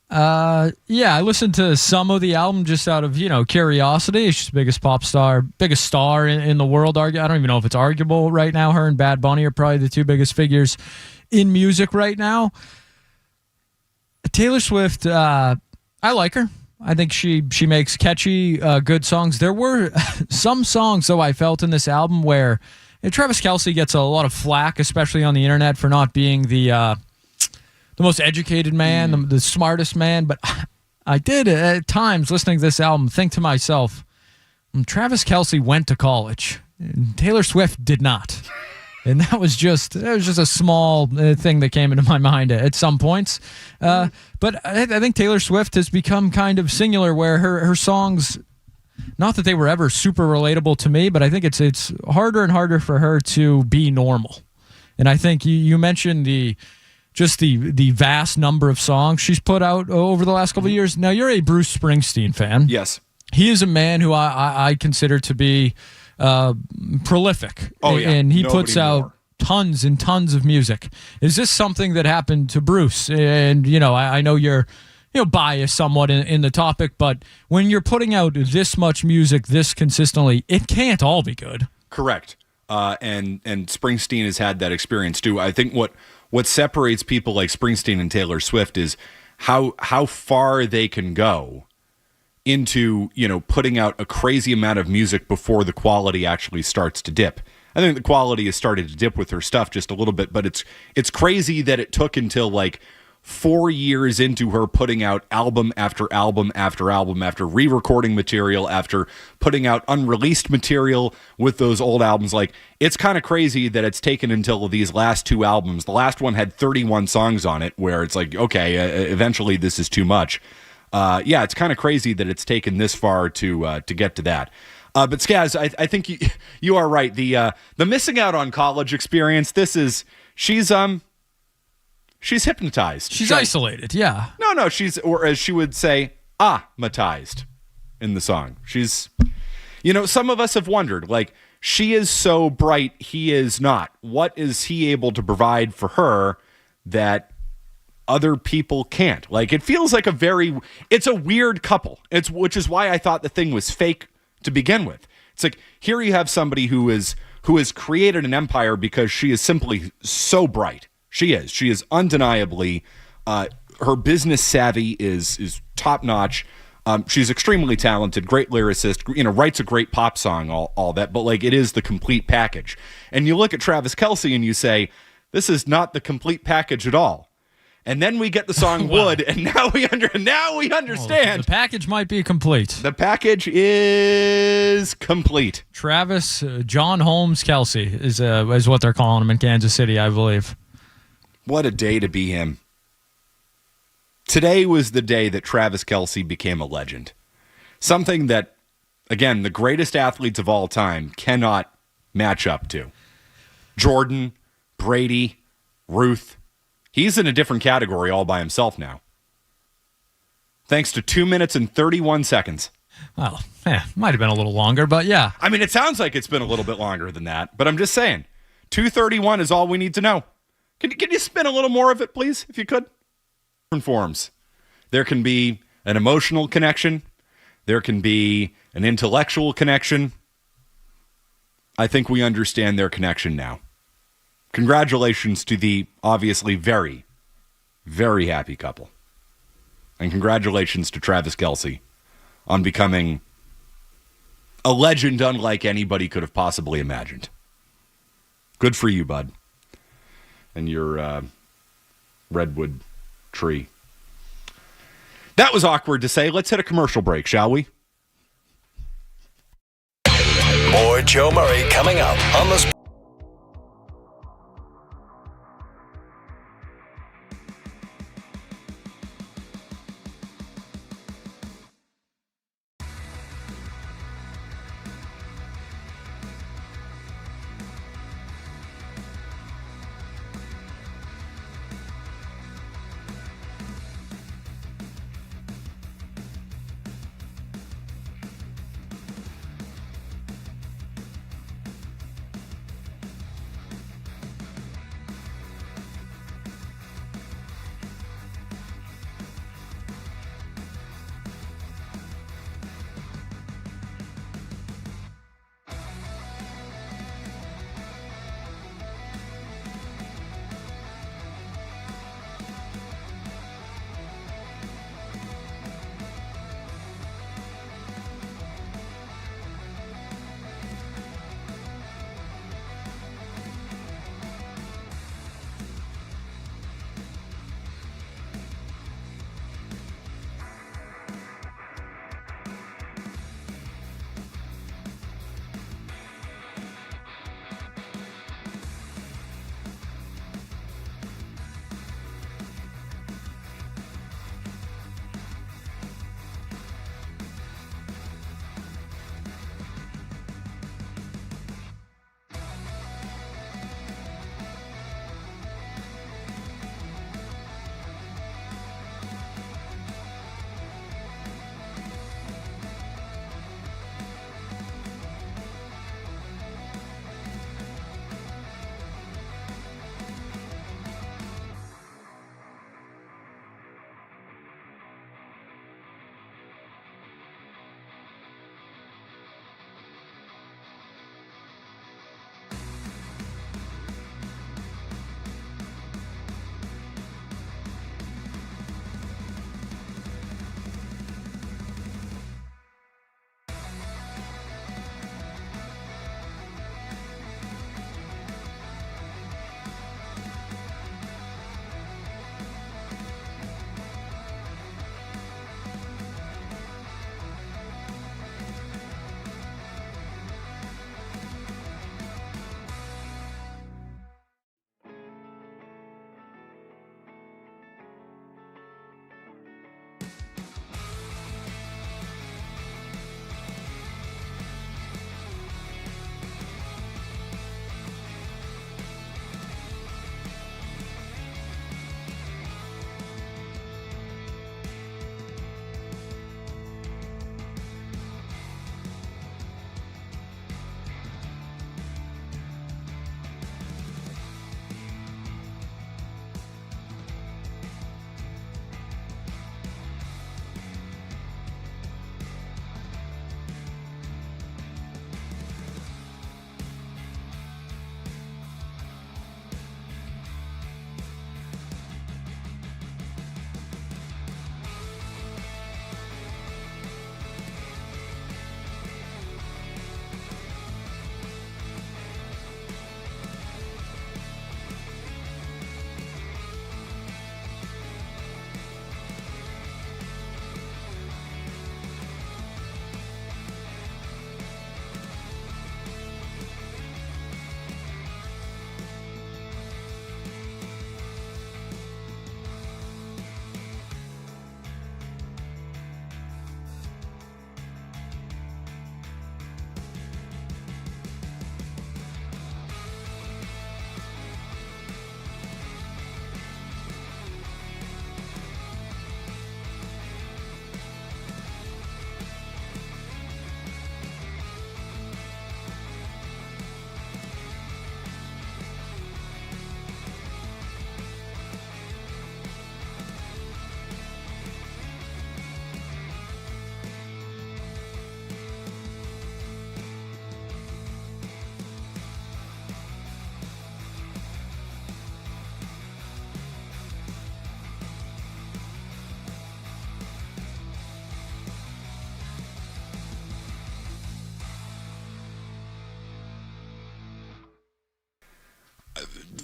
I listened to some of the album just out of, curiosity. She's the biggest biggest star in the world. I don't even know if it's arguable right now. Her and Bad Bunny are probably the two biggest figures in music right now. Taylor Swift, I like her. I think she makes catchy, good songs. There were some songs, though, I felt in this album where Travis Kelce gets a lot of flack, especially on the internet, for not being the most educated man, the smartest man. But I did, at times, listening to this album, think to myself, Travis Kelce went to college. Taylor Swift did not. And that was just a small thing that came into my mind at some points. But I think Taylor Swift has become kind of singular, where her songs, not that they were ever super relatable to me, but I think it's harder and harder for her to be normal. And I think you mentioned the vast number of songs she's put out over the last couple of years. Now, you're a Bruce Springsteen fan. Yes. He is a man who I consider to be prolific. Oh, yeah. And he Nobody puts out tons and tons of music. Is this something that happened to Bruce? And, I know you're biased somewhat in the topic, but when you're putting out this much music this consistently, it can't all be good. Correct. And Springsteen has had that experience too. I think what separates people like Springsteen and Taylor Swift is how far they can go into, putting out a crazy amount of music before the quality actually starts to dip. I think the quality has started to dip with her stuff just a little bit, but it's crazy that it took until like 4 years into her putting out album after album after album, after re-recording material, after putting out unreleased material with those old albums. Like, it's kind of crazy that it's taken until these last two albums. The last one had 31 songs on it, where it's like, okay, eventually this is too much. It's kind of crazy that it's taken this far to get to that. But Skaz, I think you are right. The missing out on college experience. She's hypnotized. She's isolated, yeah. No, she's, or as she would say, matized in the song. She's, some of us have wondered, like, she is so bright, he is not. What is he able to provide for her that other people can't? Like, it feels like it's a weird couple. Which is why I thought the thing was fake to begin with. It's like, here you have somebody who has created an empire because she is simply so bright. She is undeniably, her business savvy is top notch. She's extremely talented, great lyricist, writes a great pop song, all that, but like, it is the complete package. And you look at Travis Kelce and you say, this is not the complete package at all. And then we get the song Wood, and now we understand. The package might be complete. The package is complete. Travis John Holmes Kelce is what they're calling him in Kansas City, I believe. What a day to be him. Today was the day that Travis Kelce became a legend. Something that, again, the greatest athletes of all time cannot match up to. Jordan, Brady, Ruth. He's in a different category all by himself now. Thanks to 2 minutes and 31 seconds. Well, might have been a little longer, but yeah. I mean, it sounds like it's been a little bit longer than that, but I'm just saying. 2:31 is all we need to know. Can you spin a little more of it, please, if you could? Different forms. There can be an emotional connection. There can be an intellectual connection. I think we understand their connection now. Congratulations to the obviously very, very happy couple. And congratulations to Travis Kelce on becoming a legend unlike anybody could have possibly imagined. Good for you, bud. And your redwood tree. That was awkward to say. Let's hit a commercial break, shall we? More Joe Murray coming up on the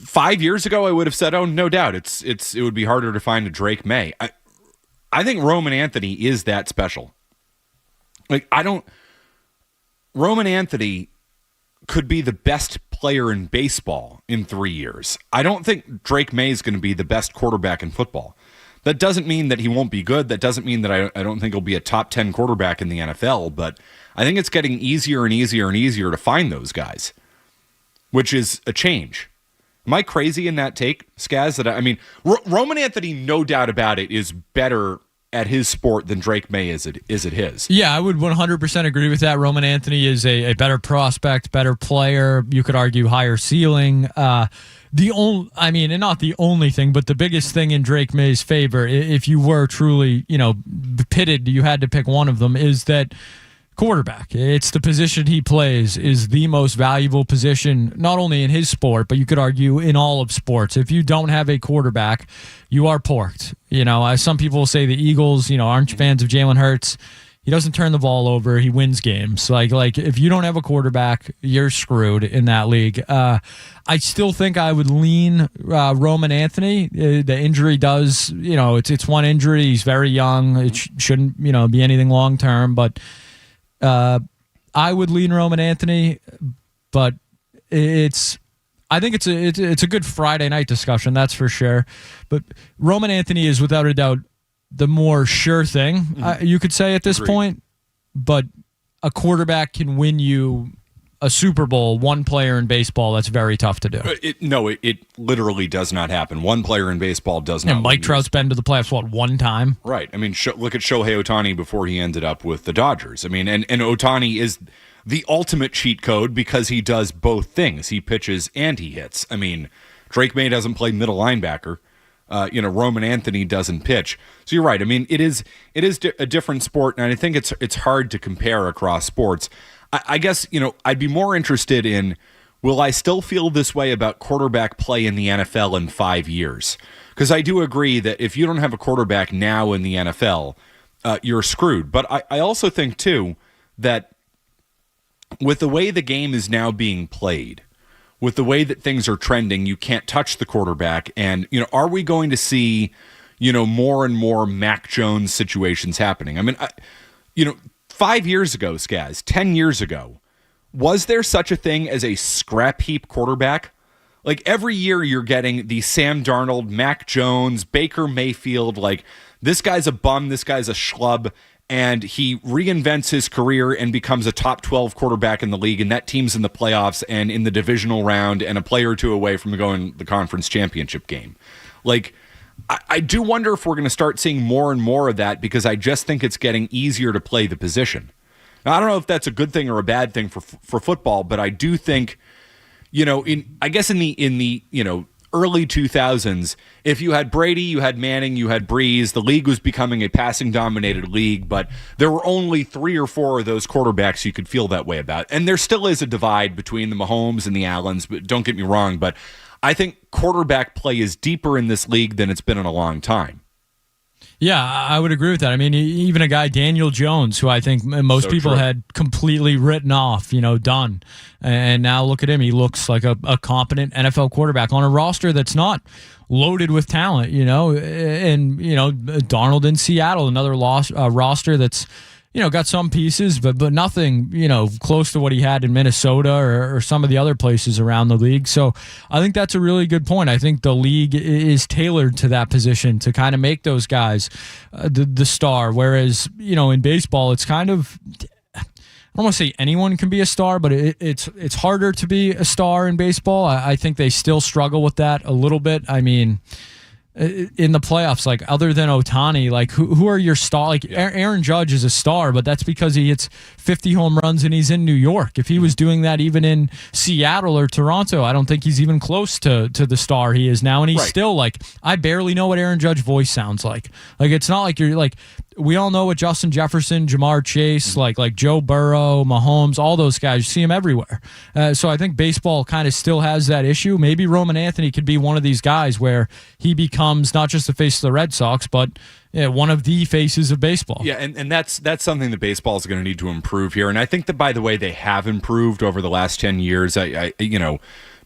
5 years ago, I would have said, oh, no doubt, it would be harder to find a Drake Maye. I think Roman Anthony is that special. Roman Anthony could be the best player in baseball in 3 years. I don't think Drake Maye is going to be the best quarterback in football. That doesn't mean that he won't be good. That doesn't mean that I don't think he'll be a top 10 quarterback in the NFL, but I think it's getting easier and easier and easier to find those guys, which is a change. Am I crazy in that take, Skaz? Roman Anthony, no doubt about it, is better at his sport than Drake Maye is at his. Yeah, I would 100% agree with that. Roman Anthony is a better prospect, better player. You could argue higher ceiling. And not the only thing, but the biggest thing in Drake Maye's favor, if you were truly, pitted, you had to pick one of them, is that quarterback. It's the position he plays is the most valuable position, not only in his sport, but you could argue in all of sports. If you don't have a quarterback, you are porked. Some people say the Eagles, aren't fans of Jalen Hurts. He doesn't turn the ball over. He wins games. Like if you don't have a quarterback, you're screwed in that league. I still think I would lean Roman Anthony. The injury does, it's one injury. He's very young. It shouldn't, be anything long term. But I would lean Roman Anthony. But I think it's a good Friday night discussion. That's for sure. But Roman Anthony is without a doubt the more sure thing, you could say at this point, but a quarterback can win you a Super Bowl. One player in baseball, that's very tough to do. It literally does not happen. One player in baseball does not. And Mike Trout's been to the playoffs, one time? Right. Look at Shohei Ohtani before he ended up with the Dodgers. And Ohtani is the ultimate cheat code because he does both things. He pitches and he hits. Drake Maye doesn't play middle linebacker. Roman Anthony doesn't pitch. So you're right. It is a different sport, and I think it's hard to compare across sports. I guess, I'd be more interested in, will I still feel this way about quarterback play in the NFL in 5 years? Because I do agree that if you don't have a quarterback now in the NFL, you're screwed. But I also think, too, that with the way the game is now being played, with the way that things are trending, you can't touch the quarterback. And, are we going to see, more and more Mac Jones situations happening? 5 years ago, Skaz, 10 years ago, was there such a thing as a scrap heap quarterback? Like every year you're getting the Sam Darnold, Mac Jones, Baker Mayfield, like this guy's a bum, this guy's a schlub, and he reinvents his career and becomes a top 12 quarterback in the league, and that team's in the playoffs and in the divisional round and a player or two away from going the conference championship game. Like, I do wonder if we're going to start seeing more and more of that because I just think it's getting easier to play the position. Now, I don't know if that's a good thing or a bad thing for football, but I do think, in the early 2000s, if you had Brady, you had Manning, you had Breeze, the league was becoming a passing-dominated league, but there were only 3 or 4 of those quarterbacks you could feel that way about. And there still is a divide between the Mahomes and the Allens, but don't get me wrong, but I think quarterback play is deeper in this league than it's been in a long time. Yeah, I would agree with that. Even a guy, Daniel Jones, who I think most people had completely written off, done. And now look at him. He looks like a competent NFL quarterback on a roster that's not loaded with talent, And, Darnold in Seattle, another roster that's, got some pieces, but nothing, close to what he had in Minnesota or some of the other places around the league. So I think that's a really good point. I think the league is tailored to that position to kind of make those guys the star. Whereas, in baseball, it's kind of, I don't want to say anyone can be a star, but it's harder to be a star in baseball. I think they still struggle with that a little bit. In the playoffs, like other than Ohtani, like who are your star? Like Aaron Judge is a star, but that's because he hits 50 home runs and he's in New York. If he was doing that even in Seattle or Toronto, I don't think he's even close to the star he is now. And he's still like, I barely know what Aaron Judge's voice sounds like. Like it's not like you're like, we all know what Justin Jefferson, Jamar Chase, like Joe Burrow, Mahomes, all those guys, you see them everywhere. So I think baseball kind of still has that issue. Maybe Roman Anthony could be one of these guys where he becomes not just the face of the Red Sox, but one of the faces of baseball. Yeah, and that's something that baseball is going to need to improve here. And I think that, by the way, they have improved over the last 10 years.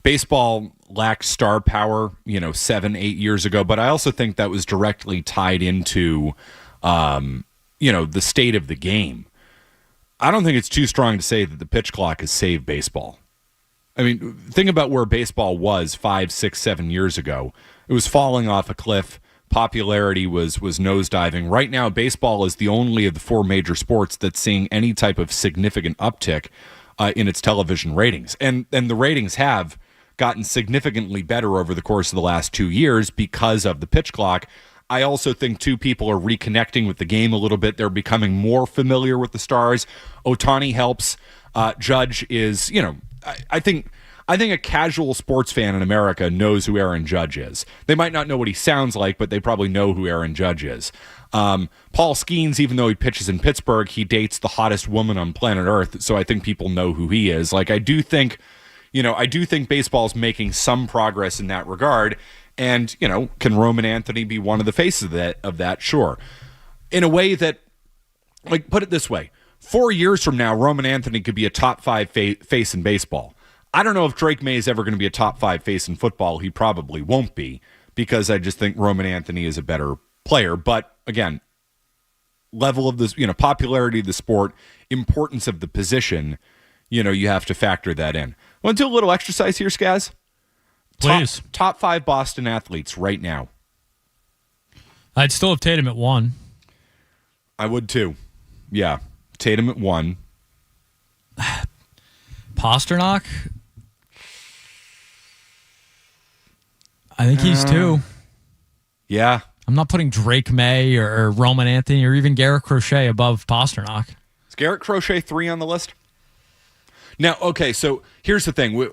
baseball lacked star power, 7-8 years ago, but I also think that was directly tied into, the state of the game. I don't think it's too strong to say that the pitch clock has saved baseball. I mean, think about where baseball was 5, 6, 7 years ago. It was falling off a cliff. Popularity was nosediving. Right now, baseball is the only of the 4 major sports that's seeing any type of significant uptick in its television ratings. And the ratings have gotten significantly better over the course of the last 2 years because of the pitch clock. I also think, too, people are reconnecting with the game a little bit. They're becoming more familiar with the stars. Ohtani helps. Judge is, I think a casual sports fan in America knows who Aaron Judge is. They might not know what he sounds like, but they probably know who Aaron Judge is. Paul Skeens, even though he pitches in Pittsburgh, he dates the hottest woman on planet Earth, so I think people know who he is. Like, I do think baseball's making some progress in that regard. And, can Roman Anthony be one of the faces of that? Sure. In a way that, like, put it this way, 4 years from now, Roman Anthony could be a top 5 face in baseball. I don't know if Drake Maye is ever going to be a top 5 face in football. He probably won't be, because I just think Roman Anthony is a better player. But again, level of this, popularity of the sport, importance of the position, you have to factor that in. Want to do a little exercise here, Skaz? Please. Top 5 Boston athletes right now. I'd still have Tatum at 1. I would too. Yeah. Tatum at 1. Pasternak? I think he's 2. Yeah. I'm not putting Drake Maye or Roman Anthony or even Garrett Crochet above Pasternak. Is Garrett Crochet 3 on the list? Now, okay, so here's the thing.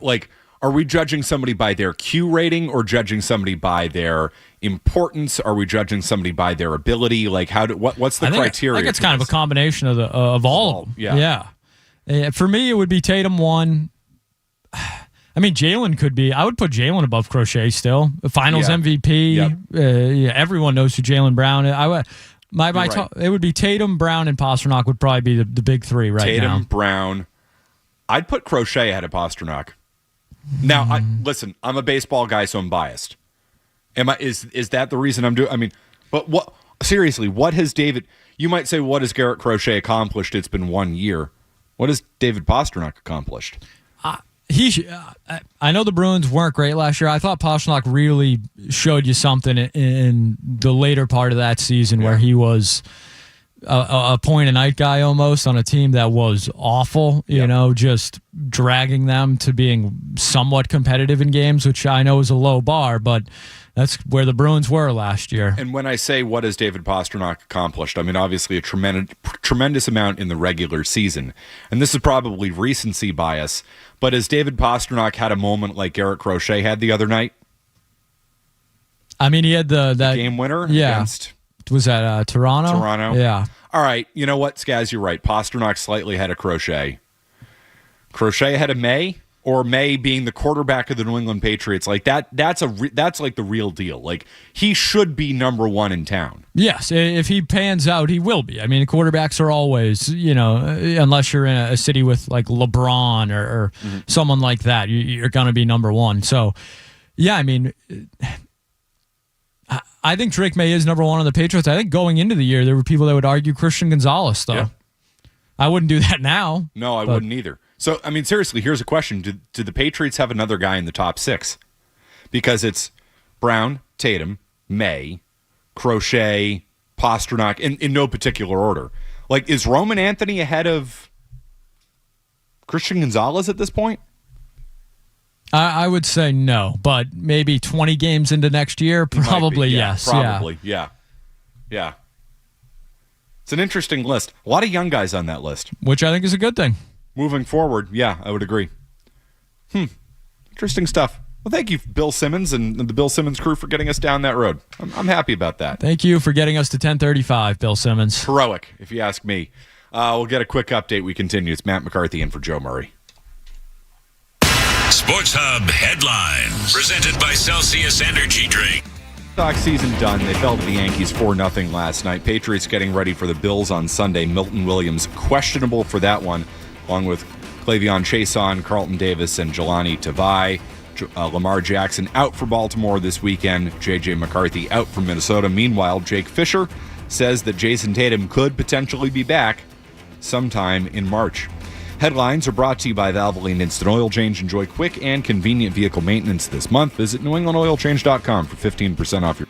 Are we judging somebody by their Q rating or judging somebody by their importance? Are we judging somebody by their ability? Like, what's the criteria? I think it's kind of a combination of all of them. Yeah. For me, it would be Tatum 1. I mean, Jalen could be. I would put Jalen above Crochet still. Finals MVP. Yep. Everyone knows who Jalen Brown is. It would be Tatum, Brown, and Pasternak would probably be the big 3 right now. Tatum, Brown. I'd put Crochet ahead of Pasternak. Now, listen, I'm a baseball guy, so I'm biased. Is that the reason I'm doing? I mean, but what? Seriously, what has David? You might say, what has Garrett Crochet accomplished? It's been 1 year. What has David Pasternak accomplished? I know the Bruins weren't great last year. I thought Pasternak really showed you something in the later part of that season where he was a point-a-night guy almost on a team that was awful, just dragging them to being somewhat competitive in games, which I know is a low bar, but that's where the Bruins were last year. And when I say what has David Pasternak accomplished, I mean obviously a tremendous amount in the regular season. And this is probably recency bias, but has David Pasternak had a moment like Garrett Crochet had the other night? I mean, he had that game winner against... Was that Toronto? Toronto. Yeah. All right. You know what, Skaz? You're right. Pasternak slightly ahead of Crochet. Crochet ahead of Maye, or Maye being the quarterback of the New England Patriots. Like that. That's like the real deal. Like he should be number 1 in town. Yes, if he pans out, he will be. I mean, quarterbacks are always, unless you're in a city with like LeBron or someone like that, you're going to be number 1. So, yeah, I mean. I think Drake Maye is number 1 on the Patriots. I think going into the year, there were people that would argue Christian Gonzalez, though. Yeah. I wouldn't do that now. No, I wouldn't either. So, I mean, seriously, here's a question. Do the Patriots have another guy in the top 6? Because it's Brown, Tatum, Maye, Crochet, Pasternak, in no particular order. Like, is Roman Anthony ahead of Christian Gonzalez at this point? I would say no, but maybe 20 games into next year, probably yes. Probably, yeah. It's an interesting list. A lot of young guys on that list. Which I think is a good thing. Moving forward, yeah, I would agree. Interesting stuff. Well, thank you, Bill Simmons and the Bill Simmons crew for getting us down that road. I'm happy about that. Thank you for getting us to 10:35, Bill Simmons. Heroic, if you ask me. We'll get a quick update. We continue. It's Matt McCarthy in for Joe Murray. Sports Hub headlines presented by Celsius Energy Drink. Sox season done. They fell to the Yankees 4-0 last night. Patriots getting ready for the Bills on Sunday. Milton Williams questionable for that one, along with Clavion Chason, Carlton Davis, and Jelani Tavai. Lamar Jackson out for Baltimore this weekend. J.J. McCarthy out for Minnesota. Meanwhile, Jake Fisher says that Jason Tatum could potentially be back sometime in March. Headlines are brought to you by Valvoline Instant Oil Change. Enjoy quick and convenient vehicle maintenance this month. Visit NewEnglandOilChange.com for 15% off your...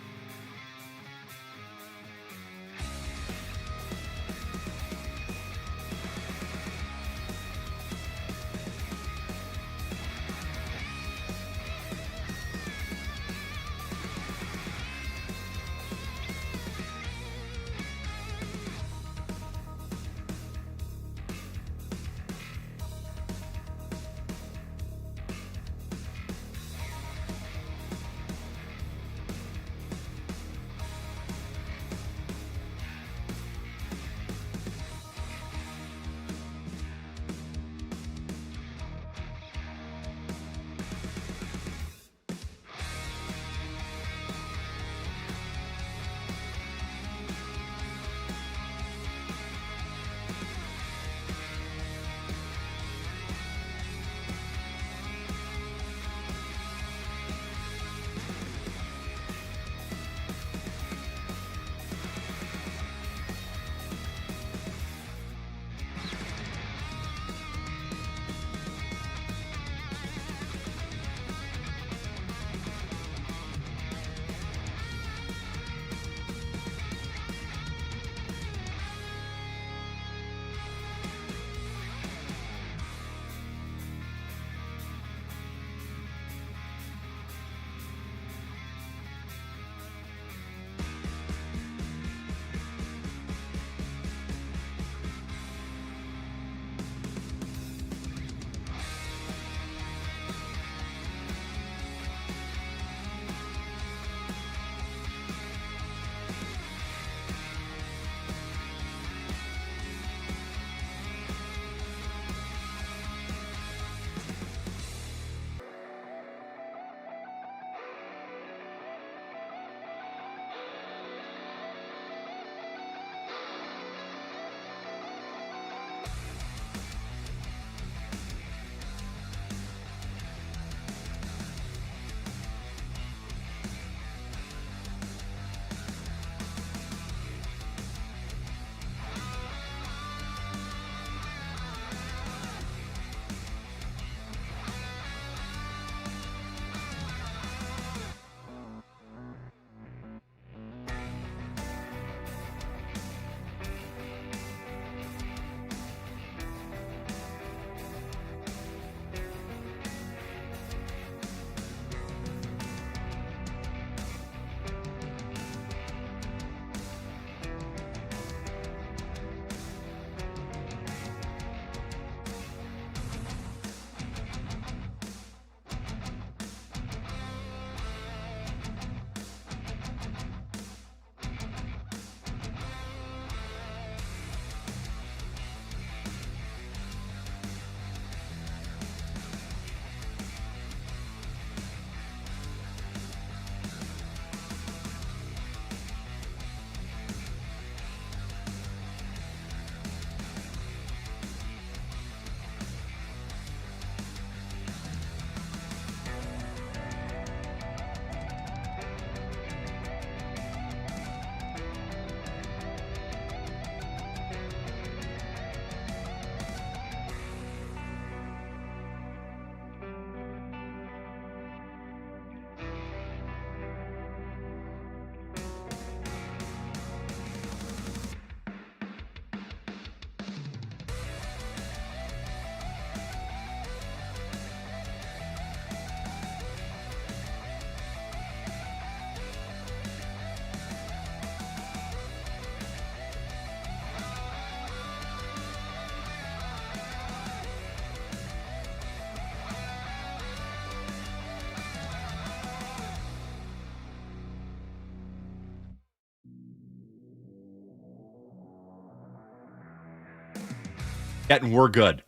And we're good.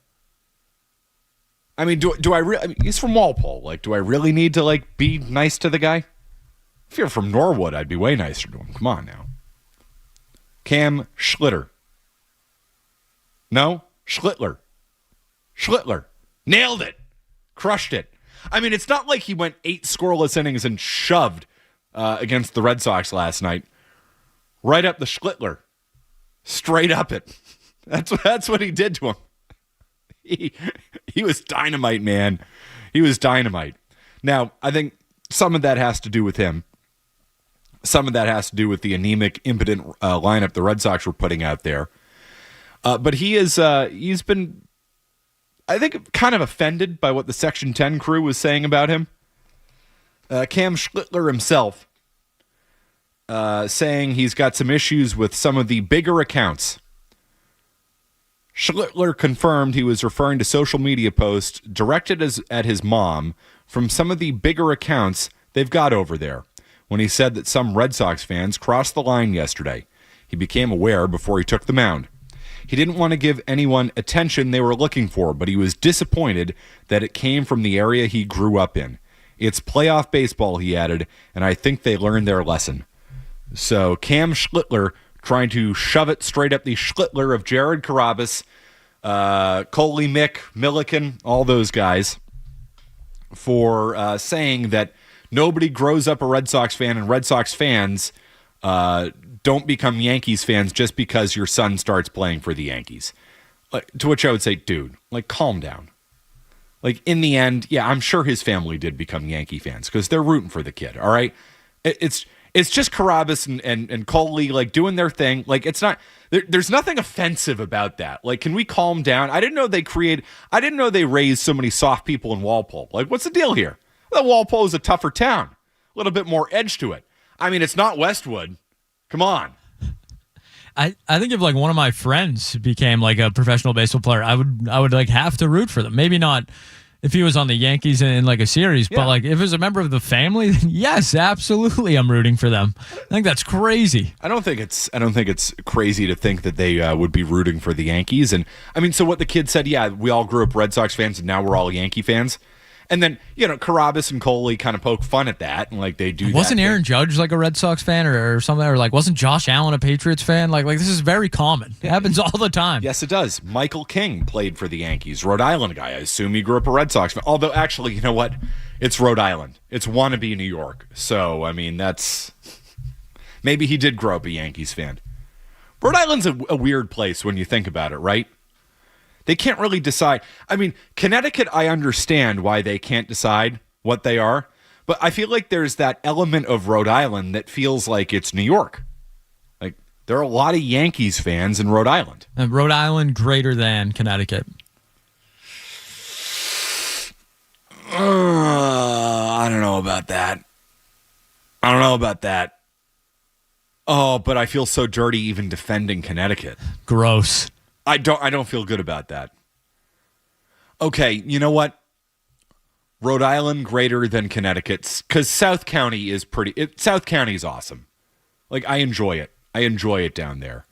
I mean, do I really? I mean, he's from Walpole. Like, do I really need to like be nice to the guy? If you're from Norwood, I'd be way nicer to him. Come on now. Cam Schlitter. No, Schlittler. Nailed it. Crushed it. I mean, it's not like he went 8 scoreless innings and shoved against the Red Sox last night. Right up the Schlittler. Straight up it. That's what he did to him. He was dynamite, man. He was dynamite. Now, I think some of that has to do with him. Some of that has to do with the anemic, impotent lineup the Red Sox were putting out there. But he's been, I think, kind of offended by what the Section 10 crew was saying about him. Cam Schlittler himself saying he's got some issues with some of the bigger accounts. Schlittler confirmed he was referring to social media posts directed at his mom from some of the bigger accounts they've got over there, when he said that some Red Sox fans crossed the line yesterday. He became aware before he took the mound. He didn't want to give anyone attention they were looking for, but he was disappointed that it came from the area he grew up in. It's playoff baseball, he added, and I think they learned their lesson. So Cam Schlittler trying to shove it straight up the Schlittler of Jared Carrabis, Coley, Mick, Milliken, all those guys, for saying that nobody grows up a Red Sox fan, and Red Sox fans don't become Yankees fans just because your son starts playing for the Yankees. To which I would say, dude, calm down. In the end, yeah, I'm sure his family did become Yankee fans because they're rooting for the kid, all right? It's just Carrabis and Coley doing their thing. It's not there's nothing offensive about that. Can we calm down? I didn't know they raised so many soft people in Walpole. What's the deal here? Well, Walpole is a tougher town. A little bit more edge to it. I mean, it's not Westwood. Come on. I think if one of my friends became a professional baseball player, I would have to root for them. Maybe not if he was on the Yankees in a series, yeah. But if it was a member of the family, then yes, absolutely, I'm rooting for them. I think that's crazy. I don't think it's crazy to think that they would be rooting for the Yankees. And I mean, so what the kid said, yeah, we all grew up Red Sox fans, and now we're all Yankee fans. And then, Carrabis and Coley kind of poke fun at that, and they do. Wasn't that Aaron Judge a Red Sox fan or something? Or wasn't Josh Allen a Patriots fan? This is very common. It happens all the time. Yes, it does. Michael King played for the Yankees, Rhode Island guy. I assume he grew up a Red Sox fan. Although, actually, you know what? It's Rhode Island. It's wannabe New York. So, I mean, maybe he did grow up a Yankees fan. Rhode Island's a weird place when you think about it, right? They can't really decide. I mean, Connecticut, I understand why they can't decide what they are, but I feel like there's that element of Rhode Island that feels like it's New York. There are a lot of Yankees fans in Rhode Island. And Rhode Island greater than Connecticut. I don't know about that. Oh, but I feel so dirty even defending Connecticut. Gross. I don't feel good about that. Okay, you know what? Rhode Island greater than Connecticut, because South County is South County is awesome. I enjoy it. I enjoy it down there.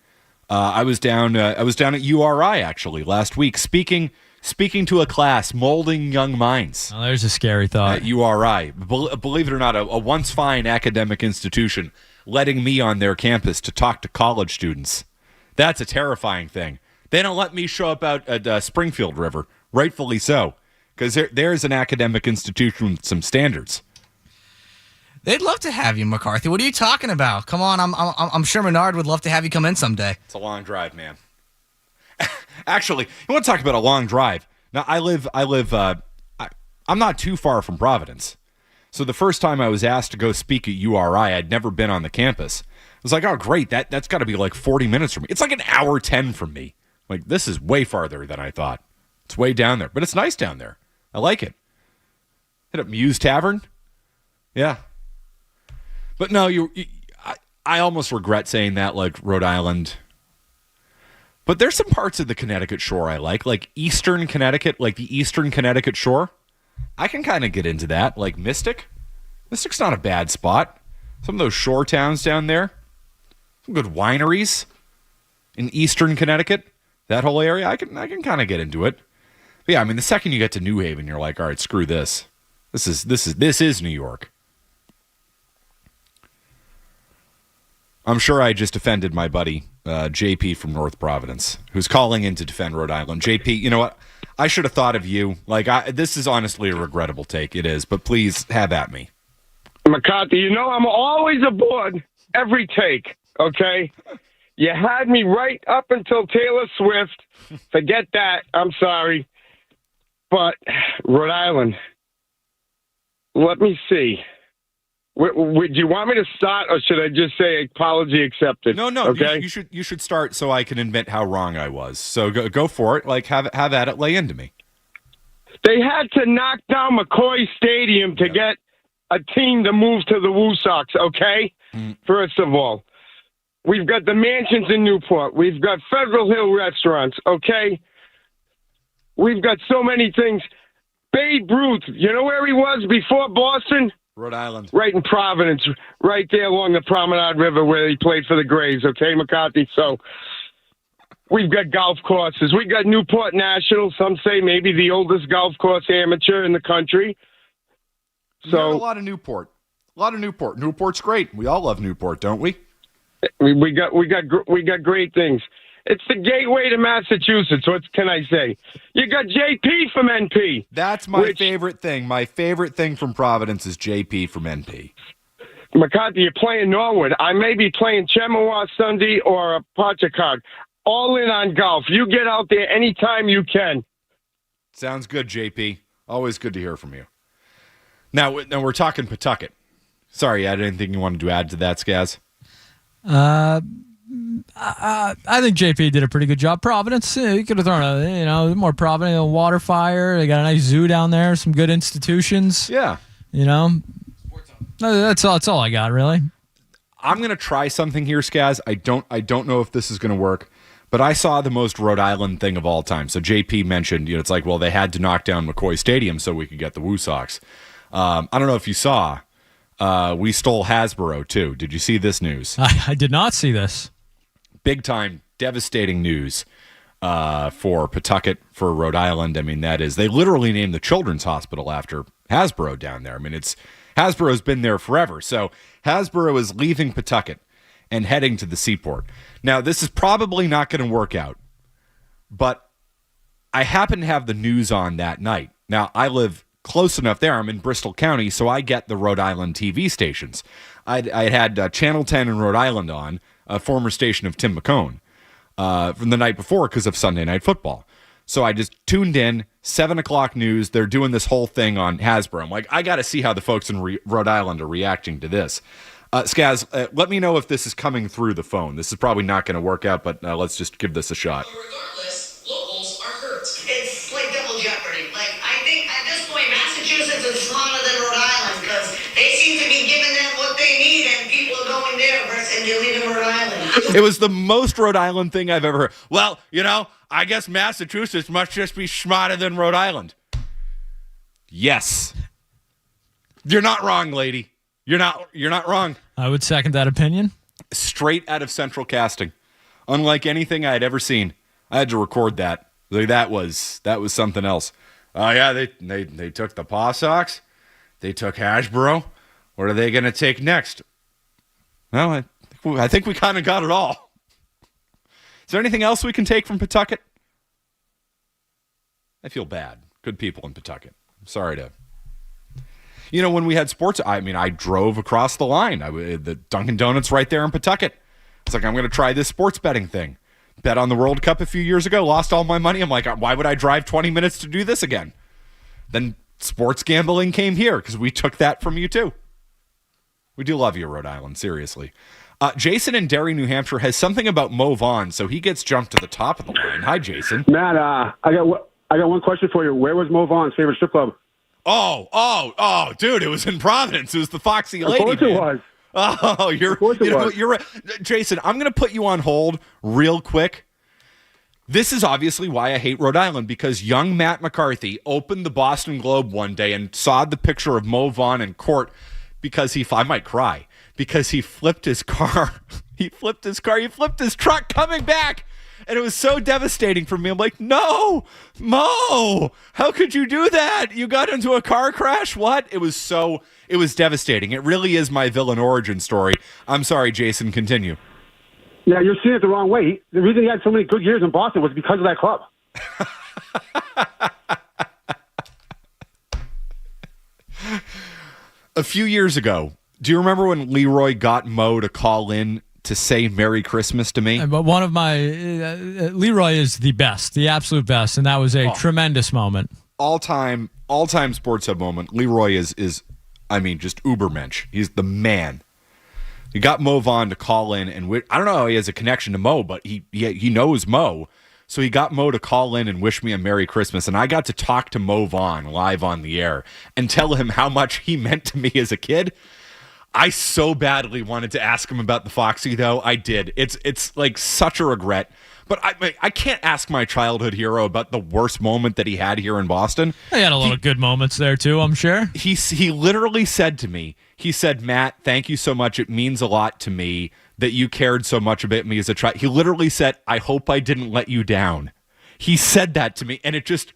I was down at URI actually last week, speaking to a class, molding young minds. Oh, there's a scary thought. At URI, believe it or not, a once fine academic institution, letting me on their campus to talk to college students. That's a terrifying thing. They don't let me show up out at Springfield River, rightfully so, because there's an academic institution with some standards. They'd love to have you, McCarthy. What are you talking about? Come on, I'm sure Menard would love to have you come in someday. It's a long drive, man. Actually, you want to talk about a long drive? Now, I'm not too far from Providence. So the first time I was asked to go speak at URI, I'd never been on the campus. I was like, oh, great, that's got to be 40 minutes from me. It's an hour 10 from me. This is way farther than I thought. It's way down there, but it's nice down there. I like it. Hit up Muse Tavern. Yeah. But no, I almost regret saying that, Rhode Island. But there's some parts of the Connecticut shore I like Eastern Connecticut, the Eastern Connecticut shore. I can kind of get into that, Mystic. Mystic's not a bad spot. Some of those shore towns down there. Some good wineries in Eastern Connecticut. That whole area, I can kind of get into it. But yeah, I mean, the second you get to New Haven, you're like, all right, screw this. This is New York. I'm sure I just offended my buddy JP from North Providence, who's calling in to defend Rhode Island. JP, you know what? I should have thought of you. This is honestly a regrettable take. It is, but please have at me. McCarthy, you know I'm always aboard every take, okay? You had me right up until Taylor Swift. Forget that. I'm sorry. But Rhode Island, let me see. Would you want me to start, or should I just say apology accepted? No. Okay? You should start so I can admit how wrong I was. So go for it. Have at it. Lay into me. They had to knock down McCoy Stadium to get a team to move to the Woo Sox, okay? First of all, we've got the mansions in Newport. We've got Federal Hill restaurants, okay? We've got so many things. Babe Ruth, you know where he was before Boston? Rhode Island. Right in Providence, right there along the Promenade River where he played for the Grays, okay, McCarthy? So we've got golf courses. We got Newport National. Some say maybe the oldest golf course amateur in the country. So a lot of Newport. Newport's great. We all love Newport, don't we? We got great things. It's the gateway to Massachusetts. What can I say? You got JP from NP. That's my favorite thing. My favorite thing from Providence is JP from NP. McCarthy, you're playing Norwood. I may be playing Chemawa Sunday or a Pachacog. All in on golf. You get out there anytime you can. Sounds good, JP. Always good to hear from you. Now we're talking Pawtucket. Sorry, Ed, anything you wanted to add to that, Skaz? I think JP did a pretty good job. Providence, you could have thrown more Providence, water fire. They got a nice zoo down there, some good institutions. Yeah. That's all I got, really. I'm going to try something here, Skaz. I don't know if this is going to work, but I saw the most Rhode Island thing of all time. So JP mentioned, it's like, well, they had to knock down McCoy Stadium so we could get the Woo Sox. I don't know if you saw, we stole Hasbro too. Did you see this news? I did not see this. Big time, devastating news for Pawtucket, for Rhode Island. I mean, that is, they literally named the Children's Hospital after Hasbro down there. I mean, Hasbro's been there forever. So Hasbro is leaving Pawtucket and heading to the seaport. Now, this is probably not going to work out, but I happen to have the news on that night. Now, I live close enough there. I'm in Bristol County, so I get the Rhode Island TV stations. I had Channel 10 in Rhode Island on, a former station of Tim McCone, from the night before because of Sunday Night Football. So I just tuned in, 7 o'clock news. They're doing this whole thing on Hasbro. I'm like, I got to see how the folks in Rhode Island are reacting to this. Skaz, let me know if this is coming through the phone. This is probably not going to work out, but let's just give this a shot. Regardless, locals are hurt. It's like double jeopardy. I think at this point, Massachusetts is smarter than Rhode Island because they seem to be giving them what they need, and people are going there versus they're leaving Rhode Island. It was the most Rhode Island thing I've ever heard. Well, I guess Massachusetts must just be smarter than Rhode Island. Yes. You're not wrong, lady. You're not wrong. I would second that opinion. Straight out of Central Casting. Unlike anything I had ever seen. I had to record that. That was something else. Oh yeah, they took the Paw Sox. They took Hasbro. What are they going to take next? Well, I think we kind of got it all. Is there anything else we can take from Pawtucket? I feel bad. Good people in Pawtucket. I'm sorry to... when we had sports, I drove across the line. The Dunkin' Donuts right there in Pawtucket. It's like, I'm going to try this sports betting thing. Bet on the World Cup a few years ago, lost all my money. I'm like, why would I drive 20 minutes to do this again? Then sports gambling came here because we took that from you too. We do love you, Rhode Island, seriously. Jason in Derry, New Hampshire has something about Mo Vaughn, so he gets jumped to the top of the line. Hi, Jason. Matt, I got one question for you. Where was Mo Vaughn's favorite strip club? Oh, dude, it was in Providence. It was the Foxy Lady. Of course it was. Oh, you're right. Jason, I'm going to put you on hold real quick. This is obviously why I hate Rhode Island, because young Matt McCarthy opened the Boston Globe one day and saw the picture of Mo Vaughn in court because I might cry, because he flipped his car. He flipped his truck coming back. And it was so devastating for me. I'm like, no, Mo, how could you do that? You got into a car crash? What? It was devastating. It really is my villain origin story. I'm sorry, Jason, continue. Yeah, you're seeing it the wrong way. The reason he had so many good years in Boston was because of that club. A few years ago, do you remember when Leroy got Mo to call in to say Merry Christmas to me? But one of my Leroy is the best, the absolute best, and that was a tremendous moment. All-time Sports Hub moment. Leroy is just ubermensch. He's the man. He got Mo Vaughn to call in, and I don't know how he has a connection to Mo, but he knows Mo. So he got Mo to call in and wish me a Merry Christmas, and I got to talk to Mo Vaughn live on the air and tell him how much he meant to me as a kid. I so badly wanted to ask him about the Foxy, though. I did. It's like such a regret. But I can't ask my childhood hero about the worst moment that he had here in Boston. He had a lot of good moments there, too, I'm sure. He literally said to me, he said, Matt, thank you so much. It means a lot to me that you cared so much about me as a child. He literally said, I hope I didn't let you down. He said that to me, and it just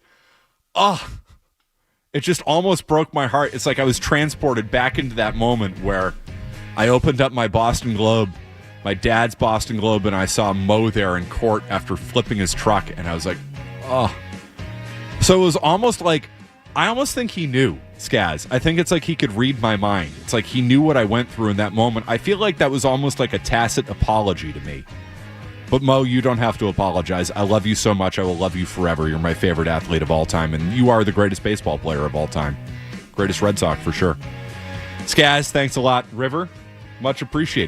almost broke my heart. It's like I was transported back into that moment where I opened up my Boston Globe, my dad's Boston Globe, and I saw Mo there in court after flipping his truck, and I was like, oh. So it was almost like, I almost think he knew, Skaz. I think it's like he could read my mind. It's like he knew what I went through in that moment. I feel like that was almost like a tacit apology to me. But Mo, you don't have to apologize. I love you so much. I will love you forever. You're my favorite athlete of all time, and you are the greatest baseball player of all time. Greatest Red Sox, for sure. Skaz, thanks a lot. River, much appreciated.